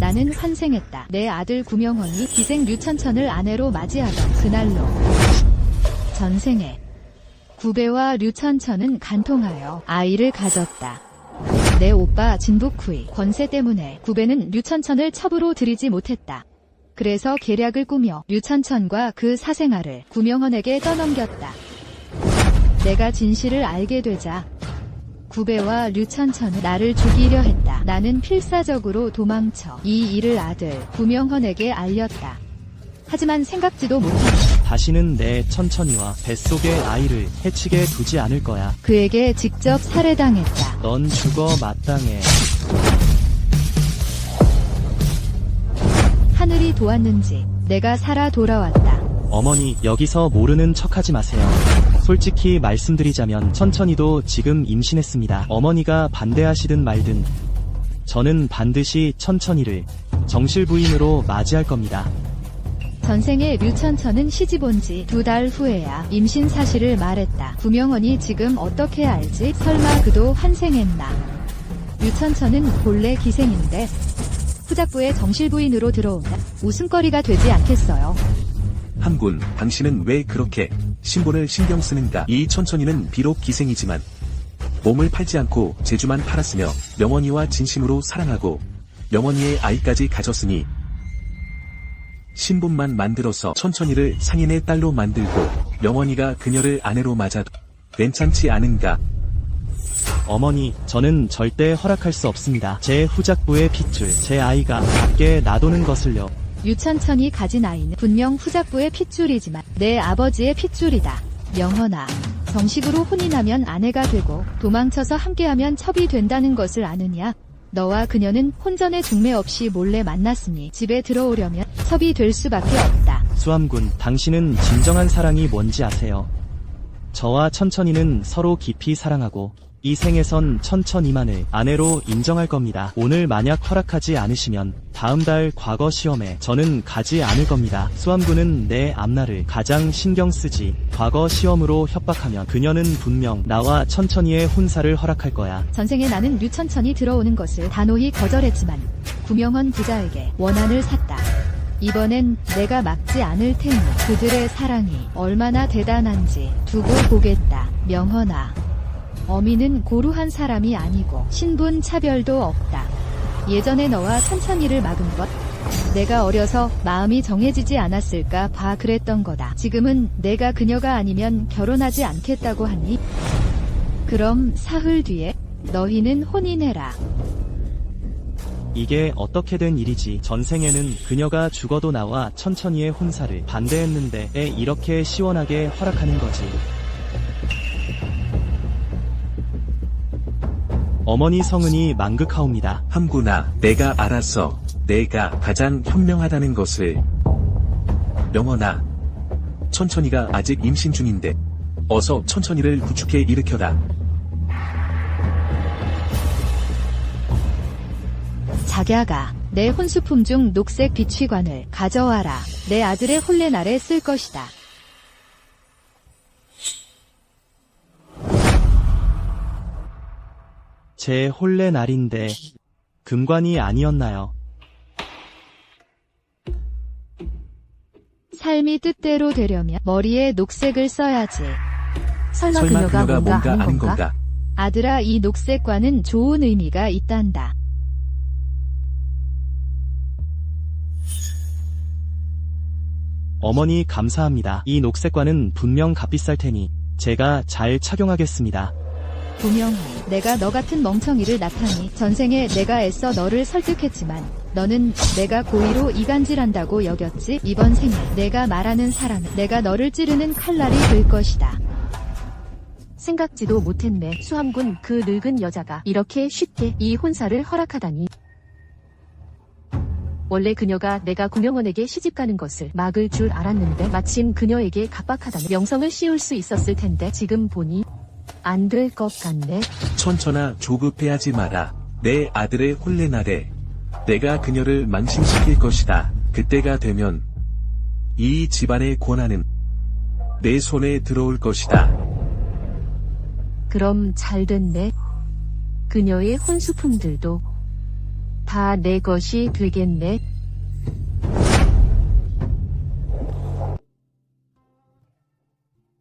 나는 환생했다. 내 아들 구명헌이 기생 류천천을 아내로 맞이하던 그날로 전생에 구배와 류천천은 간통하여 아이를 가졌다. 내 오빠 진북후의 권세 때문에 구배는 류천천을 첩으로 들이지 못했다. 그래서 계략을 꾸며 류천천과 그 사생아를 구명헌에게 떠넘겼다. 내가 진실을 알게 되자 구배와 류천천은 나를 죽이려 했다. 나는 필사적으로 도망쳐 이 일을 아들 구명헌에게 알렸다. 하지만 생각지도 못했다. 다시는 내 천천이와 뱃속의 아이를 해치게 두지 않을 거야. 그에게 직접 살해당했다. 넌 죽어 마땅해. 하늘이 도왔는지 내가 살아 돌아왔다. 어머니, 여기서 모르는 척하지 마세요. 솔직히 말씀드리자면 천천히도 지금 임신했습니다. 어머니가 반대하시든 말든 저는 반드시 천천히를 정실 부인으로 맞이할 겁니다. 전생에 류천천은 시집 온 지 2달 후에야 임신 사실을 말했다. 구명헌이 지금 어떻게 알지? 설마 그도 환생했나? 류천천은 본래 기생인데 후작부의 정실부인으로 들어온다. 웃음거리가 되지 않겠어요. 함군, 당신은 왜 그렇게 신분을 신경 쓰는가? 이 천천히는 비록 기생이지만 몸을 팔지 않고 재주만 팔았으며 명원이와 진심으로 사랑하고 명원이의 아이까지 가졌으니 신분만 만들어서 천천히를 상인의 딸로 만들고 명원이가 그녀를 아내로 맞아도 괜찮지 않은가? 어머니, 저는 절대 허락할 수 없습니다. 제 후작부의 핏줄, 제 아이가 밖에 놔두는 것을요. 류천천이 가진 아이는 분명 후작부의 핏줄이지만 내 아버지의 핏줄이다. 명헌아, 정식으로 혼인하면 아내가 되고 도망쳐서 함께하면 첩이 된다는 것을 아느냐? 너와 그녀는 혼전의 중매 없이 몰래 만났으니 집에 들어오려면 첩이 될 수밖에 없다. 수함군, 당신은 진정한 사랑이 뭔지 아세요? 저와 천천히는 서로 깊이 사랑하고 이 생에선 천천히만을 아내로 인정할 겁니다. 오늘 만약 허락하지 않으시면 다음 달 과거 시험에 저는 가지 않을 겁니다. 수함군은 내 앞날을 가장 신경 쓰지. 과거 시험으로 협박하면 그녀는 분명 나와 천천히의 혼사를 허락할 거야. 전생에 나는 류천천이 들어오는 것을 단호히 거절했지만 구명헌 부자에게 원한을 샀다. 이번엔 내가 막지 않을 테니 그들의 사랑이 얼마나 대단한지 두고 보겠다. 명헌아, 어미는 고루한 사람이 아니고 신분 차별도 없다. 예전에 너와 천천히를 막은 것, 내가 어려서 마음이 정해지지 않았을까 봐 그랬던 거다. 지금은 내가 그녀가 아니면 결혼하지 않겠다고 하니 그럼 사흘 뒤에 너희는 혼인해라. 이게 어떻게 된 일이지? 전생에는 그녀가 죽어도 나와 천천히의 혼사를 반대했는데 이렇게 시원하게 허락하는 거지. 어머니 성은이 망극하옵니다. 함군아, 내가 알았어. 내가 가장 현명하다는 것을. 명원아, 천천히가 아직 임신 중인데 어서 천천히를 구축해 일으켜라. 작야가 내 혼수품 중 녹색 비취관을 가져와라. 내 아들의 혼례날에 쓸 것이다. 제 혼례 날인데 금관이 아니었나요? 삶이 뜻대로 되려면 머리에 녹색을 써야지. 설마 설마 그녀가 뭔가 아는 건가? 건가? 아들아, 이 녹색과는 좋은 의미가 있단다. 어머니 감사합니다. 이 녹색과는 분명 값비쌀 테니 제가 잘 착용하겠습니다. 구명헌, 내가 너 같은 멍청이를 낳다니. 전생에 내가 애써 너를 설득했지만 너는 내가 고의로 이간질한다고 여겼지. 이번 생에 내가 말하는 사람은 내가 너를 찌르는 칼날이 될 것이다. 생각지도 못했네. 수함군, 그 늙은 여자가 이렇게 쉽게 이 혼사를 허락하다니. 원래 그녀가 내가 구명헌에게 시집가는 것을 막을 줄 알았는데 마침 그녀에게 각박하다는 명성을 씌울 수 있었을 텐데 지금 보니 안 될 것 같네. 천천아, 조급해하지 마라. 내 아들의 혼례날에 내가 그녀를 만신시킬 것이다. 그때가 되면 이 집안의 권한은 내 손에 들어올 것이다. 그럼 잘 됐네. 그녀의 혼수품들도 다 내 것이 되겠네.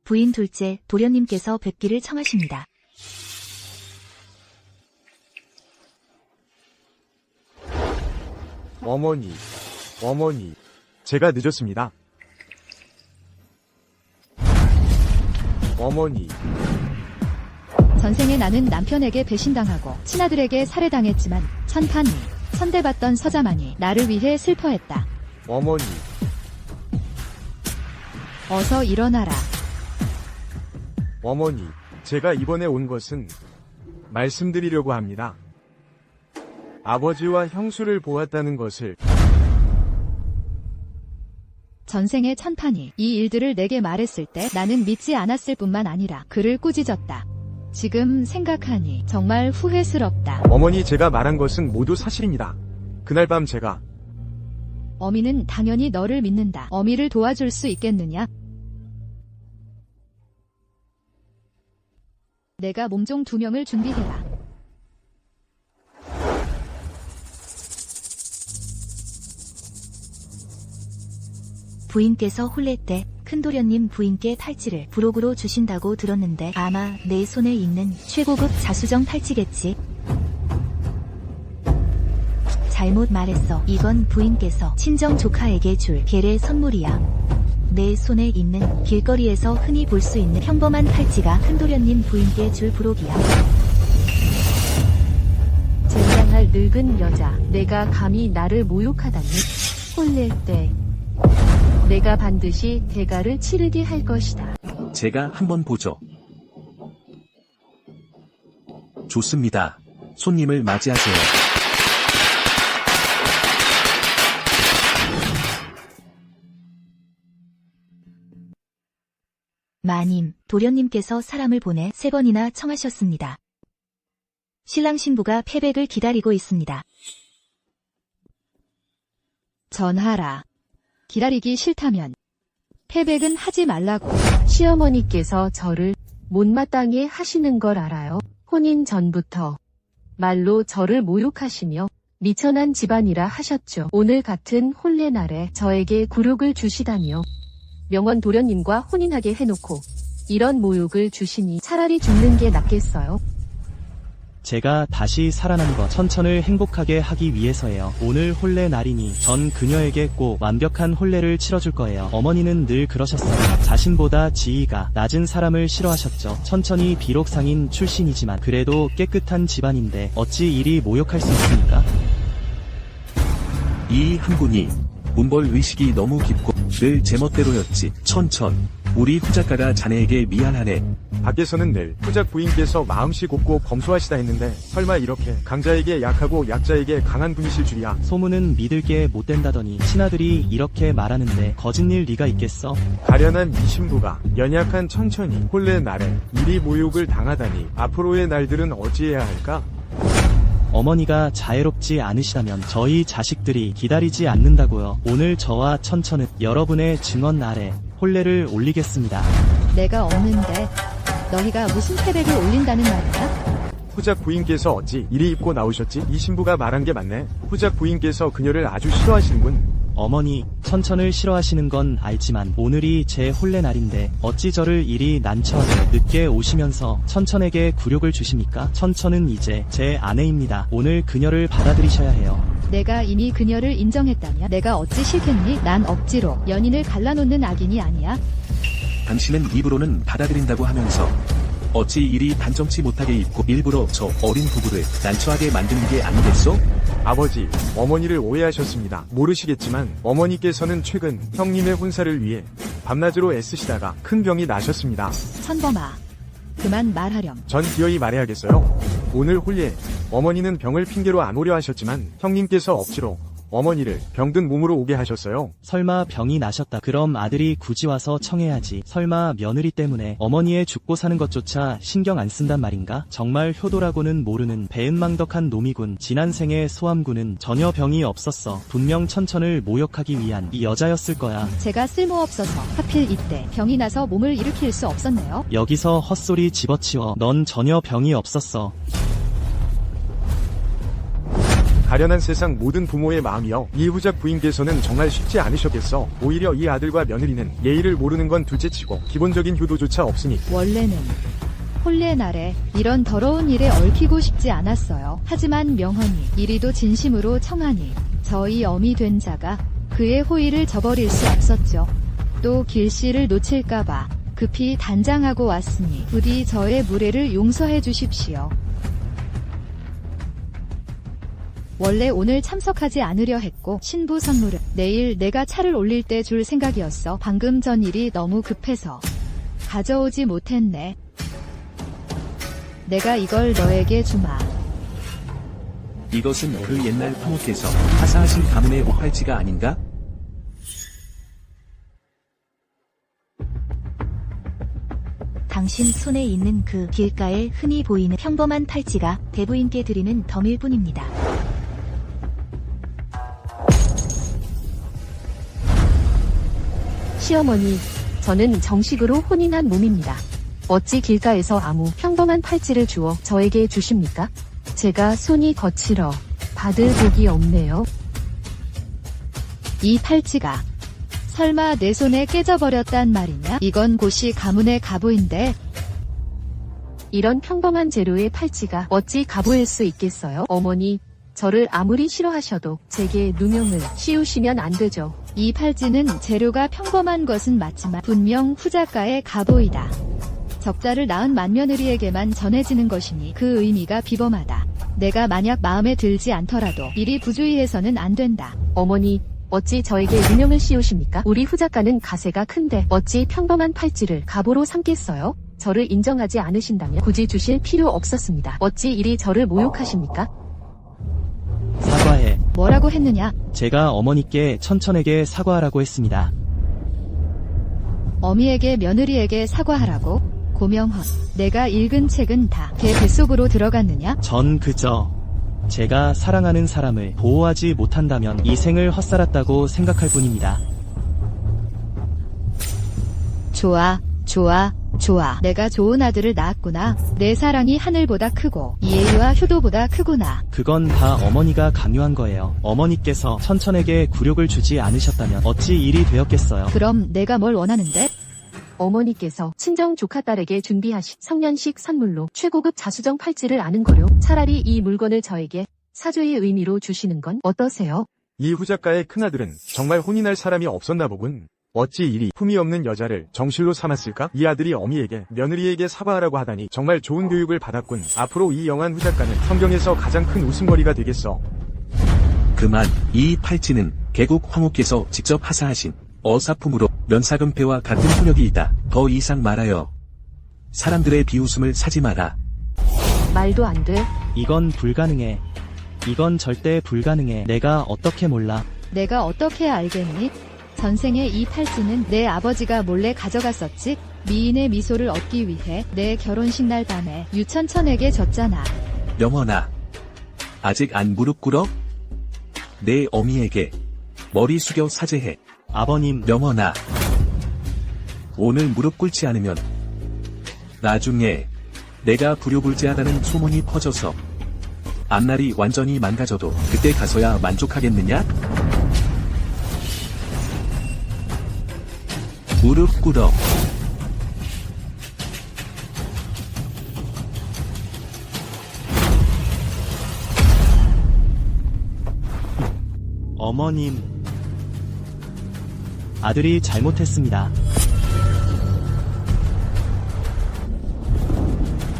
부인 둘째 도련님께서 뵙기를 청하십니다. 어머니, 제가 늦었습니다. 어머니, 전생에 나는 남편에게 배신당하고 친아들에게 살해당했지만 천판이 선대받던 서자만이 나를 위해 슬퍼했다. 어머니, 어서 일어나라. 어머니, 제가 이번에 온 것은 말씀드리려고 합니다. 아버지와 형수를 보았다는 것을. 전생의 천판이 이 일들을 내게 말했을 때 나는 믿지 않았을 뿐만 아니라 그를 꾸짖었다. 지금 생각하니 정말 후회스럽다. 어머니, 제가 말한 것은 모두 사실입니다. 그날 밤 제가 어미는 당연히 너를 믿는다. 어미를 도와줄 수 있겠느냐? 내가 몸종 2명을 준비해라. 부인께서 혼례 때 큰도련님 부인께 팔찌를 부록으로 주신다고 들었는데 아마 내 손에 있는 최고급 자수정 팔찌겠지. 잘못 말했어. 이건 부인께서 친정 조카에게 줄 계례 선물이야. 내 손에 있는 길거리에서 흔히 볼 수 있는 평범한 팔찌가 큰도련님 부인께 줄 부록이야. 젠장할 늙은 여자, 내가 감히 나를 모욕하다니. 혼낼 때 내가 반드시 대가를 치르게 할 것이다. 제가 한번 보죠. 좋습니다. 손님을 맞이하세요. 마님, 도련님께서 사람을 보내 3번이나 청하셨습니다. 신랑 신부가 패백을 기다리고 있습니다. 전하라. 기다리기 싫다면 패백은 하지 말라고. 시어머니께서 저를 못마땅해 하시는 걸 알아요. 혼인 전부터 말로 저를 모욕하시며 미천한 집안이라 하셨죠. 오늘 같은 혼례 날에 저에게 굴욕을 주시다니요. 명원 도련님과 혼인하게 해놓고 이런 모욕을 주시니 차라리 죽는 게 낫겠어요. 제가 다시 살아난 것 천천을 행복하게 하기 위해서예요. 오늘 혼례 날이니 전 그녀에게 꼭 완벽한 혼례를 치러줄 거예요. 어머니는 늘 그러셨어요. 자신보다 지위가 낮은 사람을 싫어하셨죠. 천천히 비록 상인 출신이지만 그래도 깨끗한 집안인데 어찌 이리 모욕할 수 있습니까? 이 한 분이 문벌 의식이 너무 깊고 늘 제멋대로였지. 천천, 우리 후작가가 자네에게 미안하네. 밖에서는 늘 후작 부인께서 마음씨 곱고 검소하시다 했는데 설마 이렇게 강자에게 약하고 약자에게 강한 분이실 줄이야. 소문은 믿을 게 못 된다더니 친아들이 이렇게 말하는데 거짓일 리가 있겠어? 가련한 이 신부가 연약한 천천히 혼례 날에 이리 모욕을 당하다니 앞으로의 날들은 어찌해야 할까? 어머니가 자애롭지 않으시다면 저희 자식들이 기다리지 않는다고요. 오늘 저와 천천은 여러분의 증언 아래 혼례를 올리겠습니다. 내가 없는데 너희가 무슨 패백을 올린다는 말이야? 후작 부인께서 어찌 이리 입고 나오셨지? 이 신부가 말한 게 맞네. 후작 부인께서 그녀를 아주 싫어하시는군. 어머니, 천천을 싫어하시는 건 알지만 오늘이 제 혼례 날인데 어찌 저를 이리 난처하게 늦게 오시면서 천천에게 굴욕을 주십니까? 천천은 이제 제 아내입니다. 오늘 그녀를 받아들이셔야 해요. 내가 이미 그녀를 인정했다면 내가 어찌 싫겠니? 난 억지로 연인을 갈라놓는 악인이 아니야. 당신은 입으로는 받아들인다고 하면서 어찌 이리 단정치 못하게 입고 일부러 저 어린 부부를 난처하게 만드는 게 아니겠소? 아버지, 어머니를 오해하셨습니다. 모르시겠지만 어머니께서는 최근 형님의 혼사를 위해 밤낮으로 애쓰시다가 큰 병이 나셨습니다. 천범아, 그만 말하렴. 전 기어이 말해야겠어요. 오늘 혼례 어머니는 병을 핑계로 안 오려 하셨지만 형님께서 억지로 어머니를 병든 몸으로 오게 하셨어요. 설마 병이 나셨다. 그럼 아들이 굳이 와서 청해야지. 설마 며느리 때문에 어머니의 죽고 사는 것조차 신경 안 쓴단 말인가? 정말 효도라고는 모르는 배은망덕한 놈이군. 지난 생에 소암군은 전혀 병이 없었어. 분명 천천을 모욕하기 위한 이 여자였을 거야. 제가 쓸모없어서 하필 이때 병이 나서 몸을 일으킬 수 없었네요. 여기서 헛소리 집어치워. 넌 전혀 병이 없었어. 가련한 세상 모든 부모의 마음이여. 이 후작 부인께서는 정말 쉽지 않으셨겠어. 오히려 이 아들과 며느리는 예의를 모르는 건 둘째치고 기본적인 효도조차 없으니. 원래는 혼례 날에 이런 더러운 일에 얽히고 싶지 않았어요. 하지만 명헌이 이리도 진심으로 청하니 저희 엄이 된 자가 그의 호의를 저버릴 수 없었죠. 또 길씨를 놓칠까봐 급히 단장하고 왔으니 부디 저의 무례를 용서해 주십시오. 원래 오늘 참석하지 않으려 했고 신부 선물은 내일 내가 차를 올릴 때 줄 생각이었어. 방금 전 일이 너무 급해서 가져오지 못했네. 내가 이걸 너에게 주마. 이것은 그 옛날 황후께서 하사하신 가문의 오팔찌가 아닌가? 당신 손에 있는 그 길가에 흔히 보이는 평범한 팔찌가 대부인께 드리는 덤일 뿐입니다. 시어머니, 저는 정식으로 혼인한 몸입니다. 어찌 길가에서 아무 평범한 팔찌를 주어 저에게 주십니까? 제가 손이 거칠어 받을 복이 없네요. 이 팔찌가 설마 내 손에 깨져버렸단 말이냐? 이건 고시 가문의 가부인데 이런 평범한 재료의 팔찌가 어찌 가부일 수 있겠어요? 어머니, 저를 아무리 싫어하셔도 제게 누명을 씌우시면 안 되죠. 이 팔찌는 재료가 평범한 것은 맞지만 분명 후작가의 가보이다. 적자를 낳은 맏며느리에게만 전해지는 것이니 그 의미가 비범하다. 내가 만약 마음에 들지 않더라도 이리 부주의해서는 안 된다. 어머니, 어찌 저에게 누명을 씌우십니까? 우리 후작가는 가세가 큰데 어찌 평범한 팔찌를 가보로 삼겠어요? 저를 인정하지 않으신다면 굳이 주실 필요 없었습니다. 어찌 이리 저를 모욕하십니까? 사과해. 뭐라고 했느냐? 제가 어머니께 천천에게 사과하라고 했습니다. 어미에게 며느리에게 사과하라고? 고명헌, 내가 읽은 책은 다 걔 뱃속으로 들어갔느냐? 전 그저 제가 사랑하는 사람을 보호하지 못한다면 이 생을 헛살았다고 생각할 뿐입니다. 좋아, 좋아, 좋아. 내가 좋은 아들을 낳았구나. 내 사랑이 하늘보다 크고 예의와 효도보다 크구나. 그건 다 어머니가 강요한 거예요. 어머니께서 천천에게 굴욕을 주지 않으셨다면 어찌 일이 되었겠어요. 그럼 내가 뭘 원하는데? 어머니께서 친정 조카딸에게 준비하신 성년식 선물로 최고급 자수정 팔찌를 아는 거요. 차라리 이 물건을 저에게 사죄의 의미로 주시는 건 어떠세요? 이 후작가의 큰아들은 정말 혼인할 사람이 없었나 보군. 어찌 이리 품이 없는 여자를 정실로 삼았을까? 이 아들이 어미에게 며느리에게 사과하라고 하다니 정말 좋은 교육을 받았군. 앞으로 이 영한 후작가는 성경에서 가장 큰 웃음거리가 되겠어. 그만, 이 팔찌는 개국 황후께서 직접 하사하신 어사품으로 면사금패와 같은 효력이 있다. 더 이상 말하여 사람들의 비웃음을 사지 마라. 말도 안 돼. 이건 불가능해. 이건 절대 불가능해. 내가 어떻게 몰라. 내가 어떻게 알겠니? 전생에 이 팔찌는 내 아버지가 몰래 가져갔었지? 미인의 미소를 얻기 위해 내 결혼식 날 밤에 유천천에게 줬잖아. 명언아, 아직 안 무릎 꿇어? 내 어미에게 머리 숙여 사죄해. 아버님, 명언아, 오늘 무릎 꿇지 않으면 나중에 내가 불효불제하다는 소문이 퍼져서 앞날이 완전히 망가져도 그때 가서야 만족하겠느냐? 무릎 꿇어. 어머님. 아들이 잘못했습니다.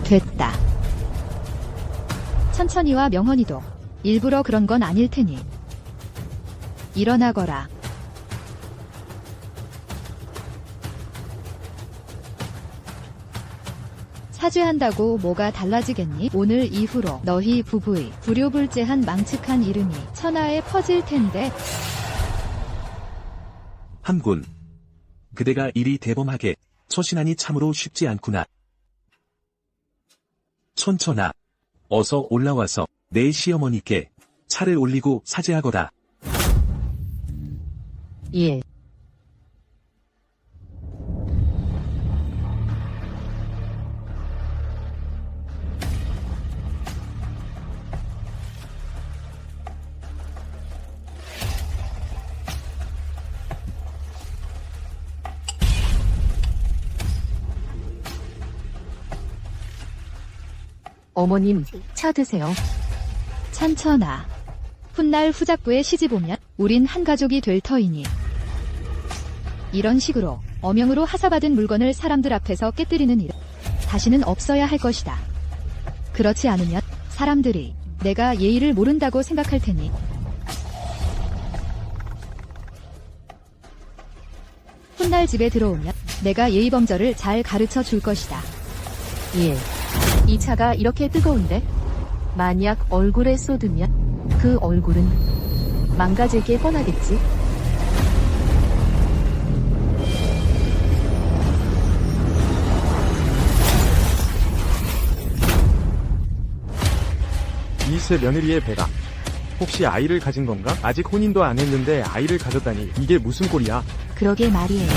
됐다. 천천히와 명헌이도 일부러 그런 건 아닐 테니 일어나거라. 사죄한다고 뭐가 달라지겠니? 오늘 이후로 너희 부부의 불효불제한 망측한 이름이 천하에 퍼질 텐데. 함군, 그대가 이리 대범하게 처신하니 참으로 쉽지 않구나. 천천아, 어서 올라와서 내 시어머니께 차를 올리고 사죄하거라. 예. 어머님, 차 드세요. 찬천아. 훗날 후작부에 시집 오면 우린 한 가족이 될 터이니. 이런 식으로 어명으로 하사받은 물건을 사람들 앞에서 깨뜨리는 일은 다시는 없어야 할 것이다. 그렇지 않으면 사람들이 내가 예의를 모른다고 생각할 테니. 훗날 집에 들어오면 내가 예의범절을 잘 가르쳐 줄 것이다. 예. 이 차가 이렇게 뜨거운데 만약 얼굴에 쏟으면 그 얼굴은 망가질 게 뻔하겠지. 이세 며느리의 배가 혹시 아이를 가진 건가? 아직 혼인도 안 했는데 아이를 가졌다니 이게 무슨 꼴이야? 그러게 말이에요.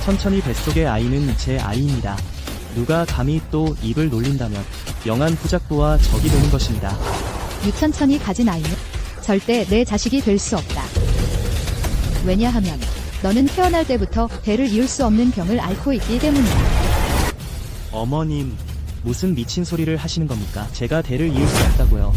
천천히 뱃속의 아이는 제 아이입니다. 누가 감히 또 입을 놀린다면 영한 후작부와 적이 되는 것입니다. 유천천이 가진 아이는 절대 내 자식이 될 수 없다. 왜냐하면 너는 태어날 때부터 대를 이을 수 없는 병을 앓고 있기 때문이다. 어머님, 무슨 미친 소리를 하시는 겁니까? 제가 대를 이을 수 없다고요.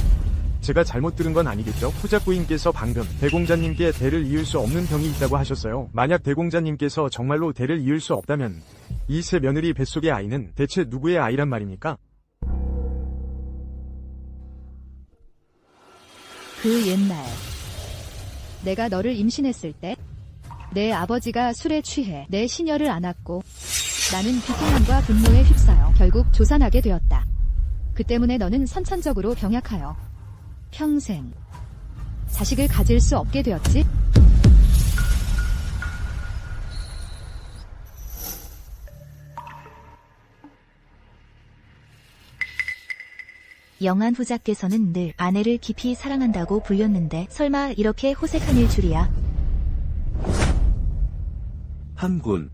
제가 잘못 들은 건 아니겠죠? 후작부인께서 방금 대공자님께 대를 이을 수 없는 병이 있다고 하셨어요. 만약 대공자님께서 정말로 대를 이을 수 없다면 이세 며느리 뱃속의 아이는 대체 누구의 아이란 말입니까? 그 옛날 내가 너를 임신했을 때 내 아버지가 술에 취해 내 시녀를 안았고 나는 비통함과 분노에 휩싸여 결국 조산하게 되었다. 그 때문에 너는 선천적으로 병약하여 평생 자식을 가질 수 없게 되었지? 영한 후작께서는 늘 아내를 깊이 사랑한다고 불렸는데 설마 이렇게 호색한일 줄이야. 함군.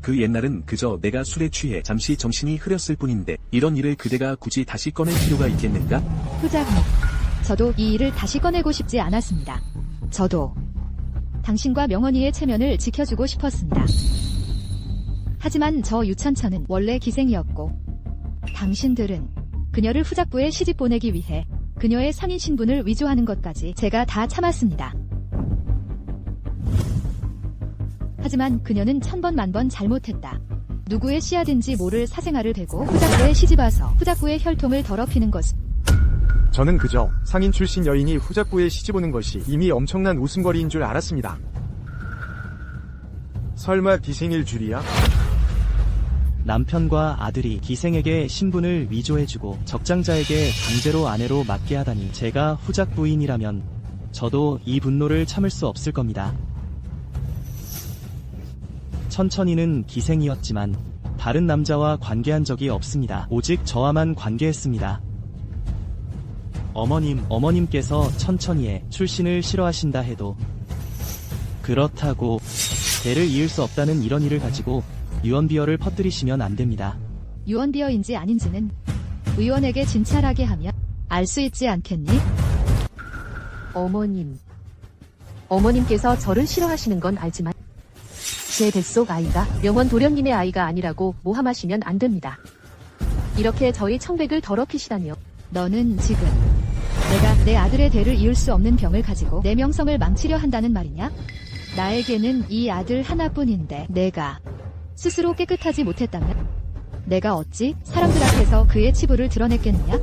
그 옛날은 그저 내가 술에 취해 잠시 정신이 흐렸을 뿐인데 이런 일을 그대가 굳이 다시 꺼낼 필요가 있겠는가? 후작님, 저도 이 일을 다시 꺼내고 싶지 않았습니다. 저도 당신과 명언이의 체면을 지켜주고 싶었습니다. 하지만 저 유천천은 원래 기생이었고 당신들은 그녀를 후작부에 시집 보내기 위해 그녀의 상인 신분을 위조하는 것까지 제가 다 참았습니다. 하지만 그녀는 천번 만번 잘못했다. 누구의 씨앗인지 모를 사생활을 대고 후작부에 시집와서 후작부의 혈통을 더럽히는 것은 저는 그저 상인 출신 여인이 후작부에 시집오는 것이 이미 엄청난 웃음거리인 줄 알았습니다. 설마 기생일 줄이야? 남편과 아들이 기생에게 신분을 위조해주고 적장자에게 강제로 아내로 맡게 하다니 제가 후작부인이라면 저도 이 분노를 참을 수 없을 겁니다. 천천히는 기생이었지만 다른 남자와 관계한 적이 없습니다. 오직 저와만 관계했습니다. 어머님께서 천천히의 출신을 싫어하신다 해도 그렇다고 대를 이을 수 없다는 이런 일을 가지고 유언비어를 퍼뜨리시면 안 됩니다. 유언비어인지 아닌지는 의원에게 진찰하게 하면 알 수 있지 않겠니? 어머님께서 저를 싫어하시는 건 알지만 제 뱃속 아이가 명원 도련님의 아이가 아니라고 모함하시면 안 됩니다. 이렇게 저희 청백을 더럽히시다니요. 너는 지금 내가 내 아들의 대를 이을 수 없는 병을 가지고 내 명성을 망치려 한다는 말이냐? 나에게는 이 아들 하나뿐인데 내가 스스로 깨끗하지 못했다면 내가 어찌 사람들 앞에서 그의 치부를 드러냈겠느냐?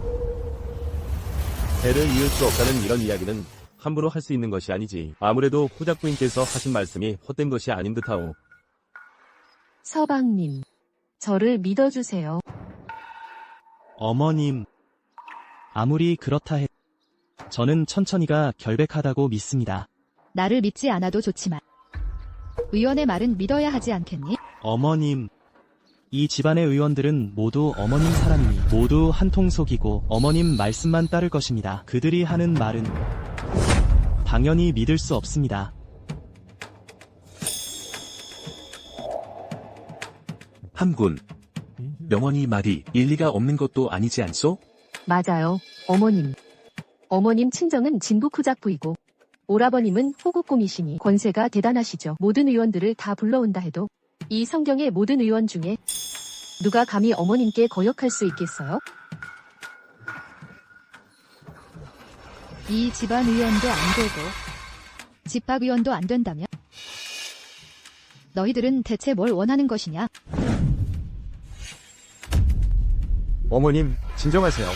대를 이을 수 없다는 이런 이야기는 함부로 할 수 있는 것이 아니지. 아무래도 후작부인께서 하신 말씀이 헛된 것이 아닌 듯하오. 서방님, 저를 믿어주세요. 어머님, 아무리 그렇다 해도 저는 천천히가 결백하다고 믿습니다. 나를 믿지 않아도 좋지만 의원의 말은 믿어야 하지 않겠니? 어머님, 이 집안의 의원들은 모두 어머님 사람이니 모두 한통속이고 어머님 말씀만 따를 것입니다. 그들이 하는 말은 당연히 믿을 수 없습니다. 함군. 명언이 말이 일리가 없는 것도 아니지 않소? 맞아요, 어머님 친정은 진북 후작부이고 오라버님은 호국공이시니 권세가 대단하시죠. 모든 의원들을 다 불러온다 해도 이 성경의 모든 의원 중에 누가 감히 어머님께 거역할 수 있겠어요? 이 집안 의원도 안 되고 집합 의원도 안 된다며? 너희들은 대체 뭘 원하는 것이냐? 어머님, 진정하세요.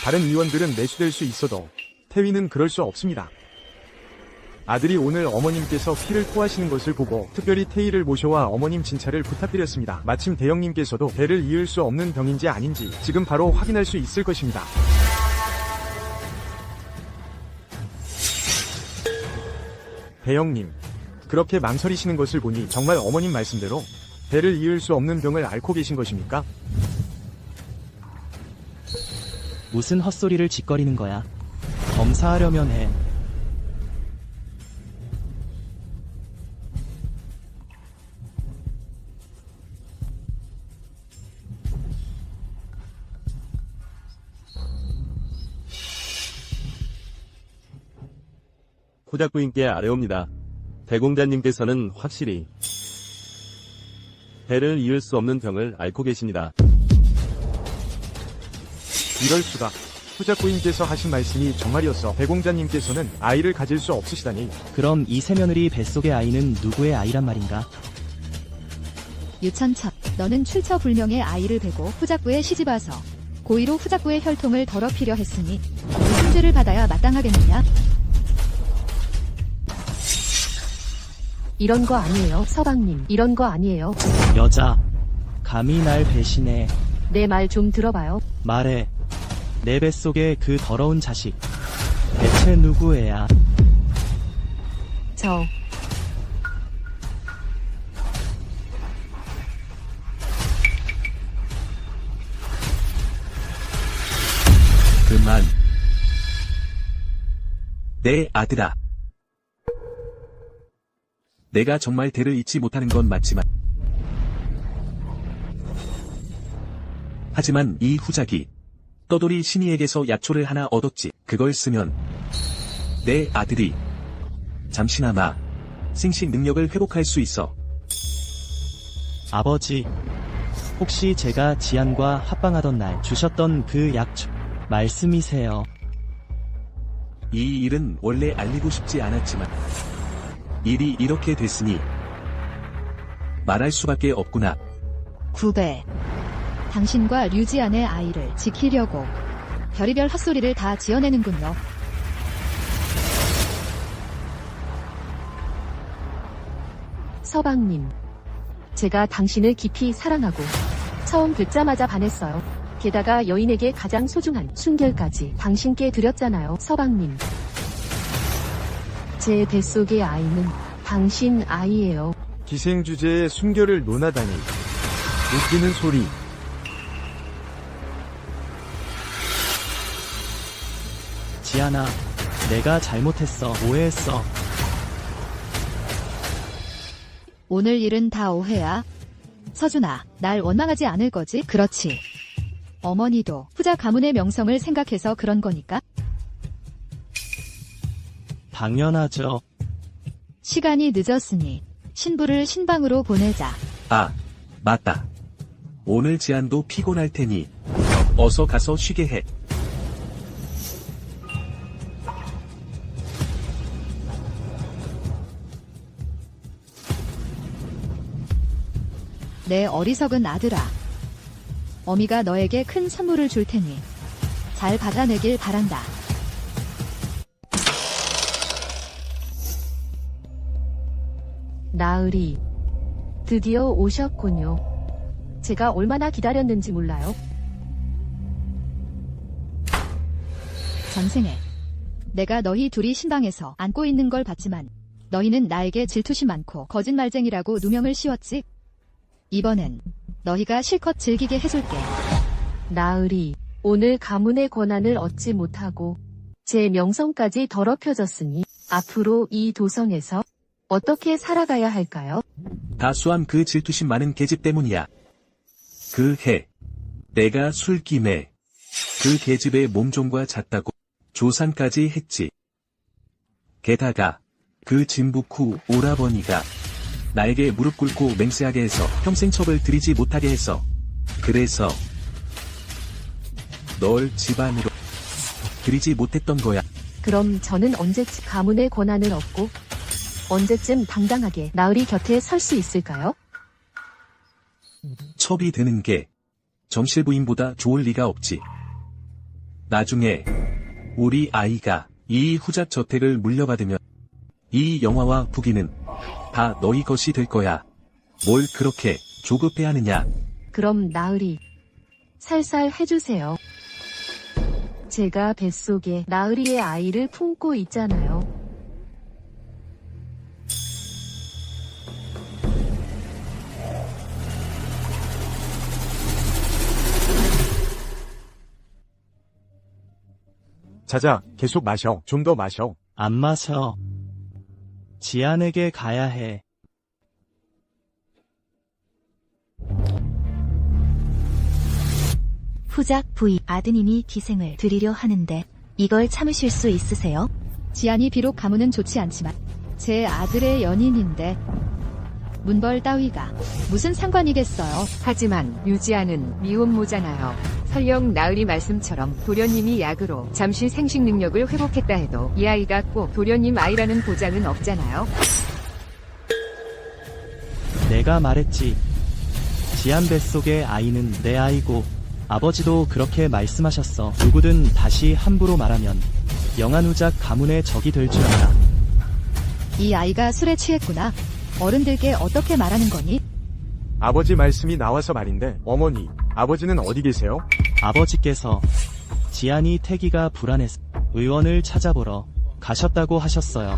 다른 의원들은 매수될 수 있어도 태위는 그럴 수 없습니다. 아들이 오늘 어머님께서 피를 토하시는 것을 보고 특별히 태희를 모셔와 어머님 진찰을 부탁드렸습니다. 마침 대형님께서도 배를 이을 수 없는 병인지 아닌지 지금 바로 확인할 수 있을 것입니다. 대형님, 그렇게 망설이시는 것을 보니 정말 어머님 말씀대로 배를 이을 수 없는 병을 앓고 계신 것입니까? 무슨 헛소리를 짓거리는 거야. 검사하려면 해. 호작부인께 아뢰옵니다. 대공자님께서는 확실히 배를 이을 수 없는 병을 앓고 계십니다. 이럴 수가. 후작부인께서 하신 말씀이 정말이었어. 대공자님께서는 아이를 가질 수 없으시다니. 그럼 이 새며느리 뱃속의 아이는 누구의 아이란 말인가? 유천첩, 너는 출처불명의 아이를 베고 후작부에 시집와서 고의로 후작부의 혈통을 더럽히려 했으니 무슨 죄를 받아야 마땅하겠느냐? 이런 거 아니에요, 서방님. 이런 거 아니에요. 여자, 감히 날 배신해. 내 말 좀 들어봐요. 말해. 내 뱃속의 그 더러운 자식. 대체 누구 애야? 저, 그만. 내 아들아. 내가 정말 대를 잊지 못하는 건 맞지만 하지만 이 후작이 떠돌이 신이에게서 약초를 하나 얻었지. 그걸 쓰면 내 아들이 잠시나마 생시 능력을 회복할 수 있어. 아버지. 혹시 제가 지안과 합방하던 날 주셨던 그 약초 말씀이세요? 이 일은 원래 알리고 싶지 않았지만 일이 이렇게 됐으니 말할 수밖에 없구나. 구배. 당신과 류지안의 아이를 지키려고 별의별 헛소리를 다 지어내는군요. 서방님. 제가 당신을 깊이 사랑하고 처음 뵙자마자 반했어요. 게다가 여인에게 가장 소중한 순결까지 당신께 드렸잖아요, 서방님. 제 뱃속의 아이는 당신 아이예요. 기생주제의 순결을 논하다니. 웃기는 소리. 지안아, 내가 잘못했어. 오해했어. 오늘 일은 다 오해야. 서준아, 날 원망하지 않을 거지? 그렇지. 어머니도 후작 가문의 명성을 생각해서 그런 거니까. 당연하죠. 시간이 늦었으니 신부를 신방으로 보내자. 아, 맞다. 오늘 지안도 피곤할 테니 어서 가서 쉬게 해. 내 어리석은 아들아. 어미가 너에게 큰 선물을 줄 테니 잘 받아내길 바란다. 나으리. 드디어 오셨군요. 제가 얼마나 기다렸는지 몰라요. 전생에 내가 너희 둘이 신방에서 안고 있는 걸 봤지만 너희는 나에게 질투심 많고 거짓말쟁이라고 누명을 씌웠지. 이번엔 너희가 실컷 즐기게 해줄게. 나으리. 오늘 가문의 권한을 얻지 못하고 제 명성까지 더럽혀졌으니 앞으로 이 도성에서 어떻게 살아가야 할까요? 다수함 그 질투심 많은 계집 때문이야. 그 해 내가 술김에 그 계집의 몸종과 잤다고 조산까지 했지. 게다가 그 진북 후 오라버니가 나에게 무릎 꿇고 맹세하게 해서 평생 첩을 들이지 못하게 했어. 그래서 널 집안으로 들이지 못했던 거야. 그럼 저는 언제쯤 가문의 권한을 얻고 언제쯤 당당하게 나으리 곁에 설 수 있을까요? 첩이 되는 게 정실 부인보다 좋을 리가 없지. 나중에 우리 아이가 이 후작 저택을 물려받으면 이 영화와 부기는 다 너희 것이 될 거야. 뭘 그렇게 조급해하느냐. 그럼 나으리 살살 해주세요. 제가 뱃속에 나으리의 아이를 품고 있잖아요. 자자, 계속 마셔. 좀 더 마셔. 안 마셔. 지안에게 가야 해. 후작 부인 아드님이 기생을 드리려 하는데 이걸 참으실 수 있으세요? 지안이 비록 가문은 좋지 않지만 제 아들의 연인인데 문벌 따위가 무슨 상관이겠어요. 하지만 유지아는 미혼모잖아요. 설령 나으리 말씀처럼 도련님이 약으로 잠시 생식 능력을 회복했다 해도 이 아이가 꼭 도련님 아이라는 보장은 없잖아요. 내가 말했지. 지안 뱃속의 아이는 내 아이고 아버지도 그렇게 말씀하셨어. 누구든 다시 함부로 말하면 영안후작 가문의 적이 될 줄 알아. 이 아이가 술에 취했구나. 어른들께 어떻게 말하는 거니? 아버지 말씀이 나와서 말인데, 어머니, 아버지는 어디 계세요? 아버지께서 지안이 태기가 불안해서 의원을 찾아보러 가셨다고 하셨어요.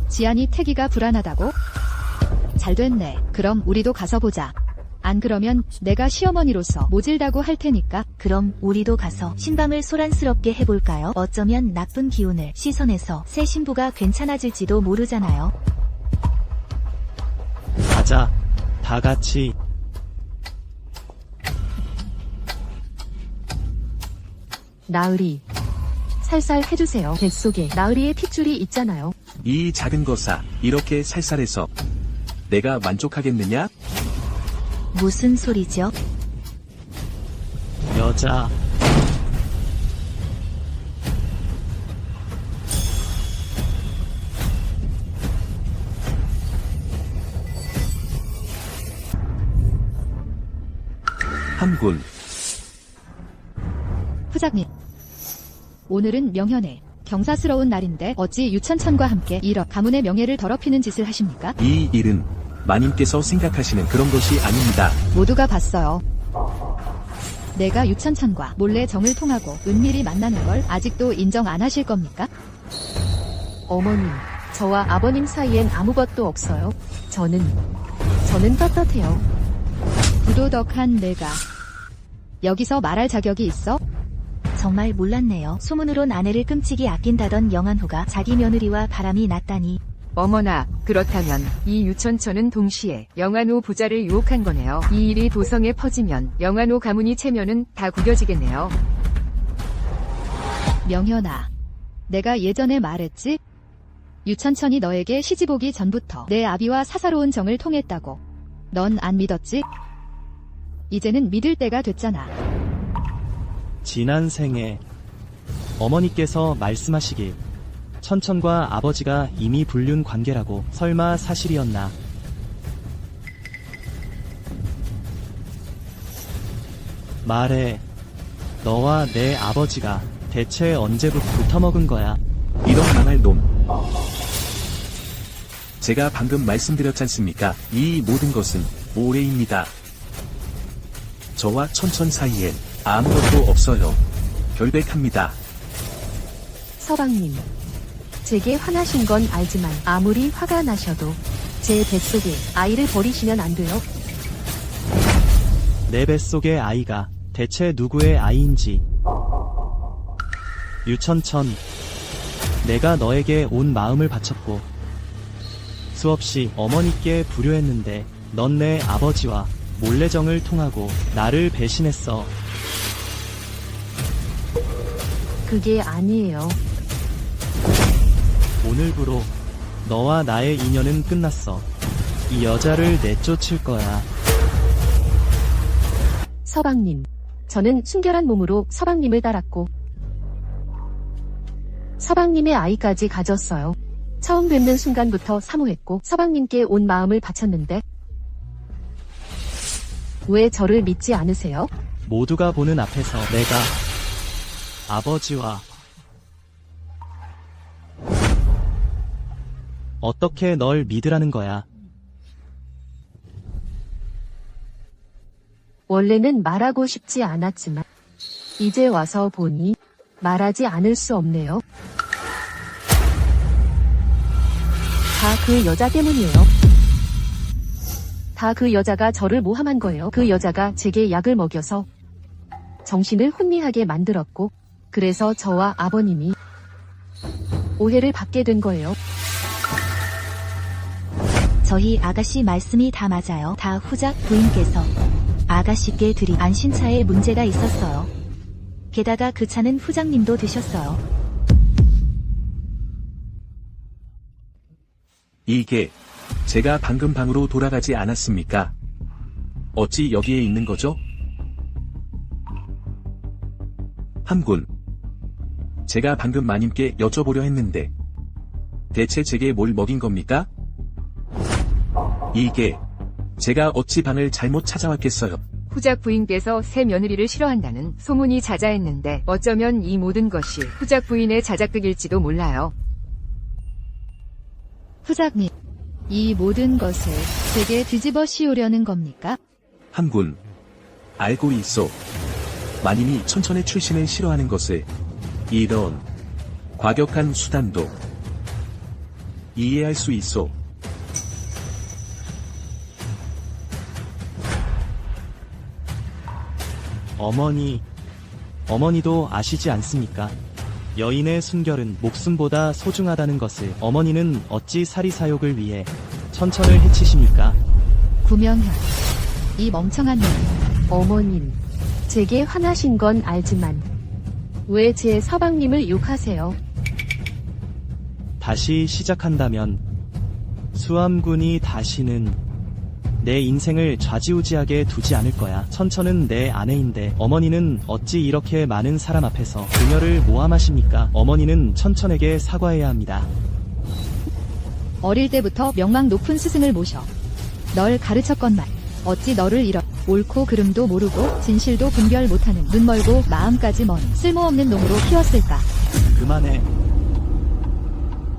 지안이 태기가 불안하다고? 잘 됐네. 그럼 우리도 가서 보자. 안 그러면 내가 시어머니로서 모질다고 할 테니까. 그럼 우리도 가서 신방을 소란스럽게 해볼까요? 어쩌면 나쁜 기운을 씻어내서 새 신부가 괜찮아질지도 모르잖아요. 가자. 다 같이. 나으리 살살 해주세요. 뱃속에 나으리의 핏줄이 있잖아요. 이 작은 거사 이렇게 살살해서 내가 만족하겠느냐? 무슨 소리죠? 여자. 함군. 후작님. 오늘은 명현의 경사스러운 날인데 어찌 유천천과 함께 이런 가문의 명예를 더럽히는 짓을 하십니까? 이 일은 마님께서 생각하시는 그런 것이 아닙니다. 모두가 봤어요. 내가 유천천과 몰래 정을 통하고 은밀히 만나는 걸 아직도 인정 안 하실 겁니까? 어머님, 저와 아버님 사이엔 아무것도 없어요. 저는 떳떳해요. 부도덕한 내가 여기서 말할 자격이 있어? 정말 몰랐네요. 소문으론 아내를 끔찍이 아낀다던 영안후가 자기 며느리와 바람이 났다니. 어머나, 그렇다면 이 유천천은 동시에 영안호 부자를 유혹한 거네요. 이 일이 도성에 퍼지면 영안호 가문이 체면은 다 구겨지겠네요. 명현아, 내가 예전에 말했지? 유천천이 너에게 시집 오기 전부터 내 아비와 사사로운 정을 통했다고. 넌 안 믿었지? 이제는 믿을 때가 됐잖아. 지난 생에 어머니께서 말씀하시길 천천과 아버지가 이미 불륜 관계라고. 설마 사실이었나? 말해. 너와 내 아버지가 대체 언제부터 붙어먹은 거야? 이런 망할 놈. 제가 방금 말씀드렸잖습니까? 이 모든 것은 오해입니다. 저와 천천 사이엔 아무것도 없어요. 결백합니다. 서방님, 제게 화나신 건 알지만 아무리 화가 나셔도 제 뱃속에 아이를 버리시면 안 돼요. 내 뱃속의 아이가 대체 누구의 아이인지. 유천천, 내가 너에게 온 마음을 바쳤고 수없이 어머니께 불효했는데 넌 내 아버지와 몰래정을 통하고 나를 배신했어. 그게 아니에요. 오늘부로 너와 나의 인연은 끝났어. 이 여자를 내쫓을 거야. 서방님. 저는 순결한 몸으로 서방님을 따랐고 서방님의 아이까지 가졌어요. 처음 뵙는 순간부터 사모했고 서방님께 온 마음을 바쳤는데 왜 저를 믿지 않으세요? 모두가 보는 앞에서 내가 아버지와 어떻게 널 믿으라는 거야? 원래는 말하고 싶지 않았지만 이제 와서 보니 말하지 않을 수 없네요. 다 그 여자 때문이에요. 다 그 여자가 저를 모함한 거예요. 그 여자가 제게 약을 먹여서 정신을 혼미하게 만들었고 그래서 저와 아버님이 오해를 받게 된 거예요. 저희 아가씨 말씀이 다 맞아요. 다 후작 부인께서 아가씨께 드린 안신차에 문제가 있었어요. 게다가 그 차는 후장님도 드셨어요. 이게 제가 방금 방으로 돌아가지 않았습니까? 어찌 여기에 있는 거죠? 함군. 제가 방금 마님께 여쭤보려 했는데 대체 제게 뭘 먹인 겁니까? 이게 제가 어찌 방을 잘못 찾아왔겠어요. 후작 부인께서 새 며느리를 싫어한다는 소문이 자자했는데 어쩌면 이 모든 것이 후작 부인의 자작극일지도 몰라요. 후작님, 이 모든 것을 제게 뒤집어 씌우려는 겁니까? 함군. 알고 있소. 마님이 천천의 출신을 싫어하는 것을 이런 과격한 수단도 이해할 수 있소. 어머니도 아시지 않습니까? 여인의 순결은 목숨보다 소중하다는 것을. 어머니는 어찌 사리사욕을 위해 천천을 해치십니까? 구명현, 이 멍청한 놈. 어머님, 제게 화나신 건 알지만 왜 제 서방님을 욕하세요? 다시 시작한다면 수암군이 다시는 내 인생을 좌지우지하게 두지 않을 거야. 천천은 내 아내인데 어머니는 어찌 이렇게 많은 사람 앞에서 그녀를 모함하십니까? 어머니는 천천에게 사과해야 합니다. 어릴 때부터 명망 높은 스승을 모셔 널 가르쳤건만 어찌 너를 잃어 옳고 그름도 모르고 진실도 분별 못하는 눈 멀고 마음까지 먼 쓸모없는 놈으로 키웠을까? 그만해.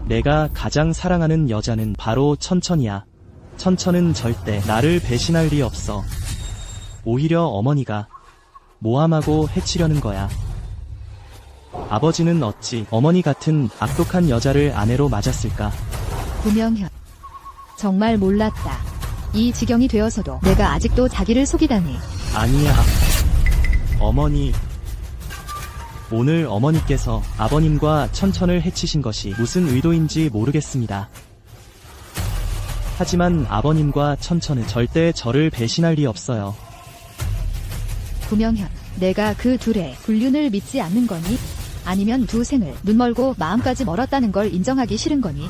내가 가장 사랑하는 여자는 바로 천천이야. 천천은 절대 나를 배신할 리 없어. 오히려 어머니가 모함하고 해치려는 거야. 아버지는 어찌 어머니 같은 악독한 여자를 아내로 맞았을까? 구명현, 정말 몰랐다. 이 지경이 되어서도 내가 아직도 자기를 속이다니. 아니야. 어머니. 오늘 어머니께서 아버님과 천천을 해치신 것이 무슨 의도인지 모르겠습니다. 하지만 아버님과 천천은 절대 저를 배신할 리 없어요. 구명현, 내가 그 둘의 불륜을 믿지 않는 거니? 아니면 두 생을 눈 멀고 마음까지 멀었다는 걸 인정하기 싫은 거니?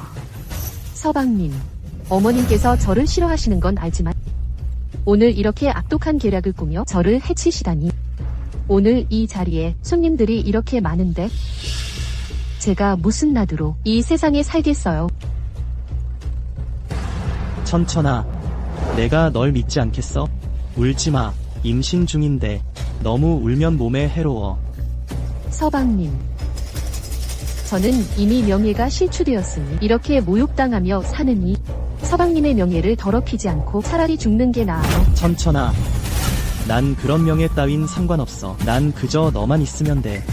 서방님, 어머님께서 저를 싫어하시는 건 알지만 오늘 이렇게 악독한 계략을 꾸며 저를 해치시다니. 오늘 이 자리에 손님들이 이렇게 많은데 제가 무슨 나드로 이 세상에 살겠어요. 천천아, 내가 널 믿지 않겠어? 울지마. 임신 중인데 너무 울면 몸에 해로워. 서방님, 저는 이미 명예가 실추되었으니 이렇게 모욕당하며 사느니 서방님의 명예를 더럽히지 않고 차라리 죽는 게 나아요. 천천아, 난 그런 명예 따윈 상관없어. 난 그저 너만 있으면 돼.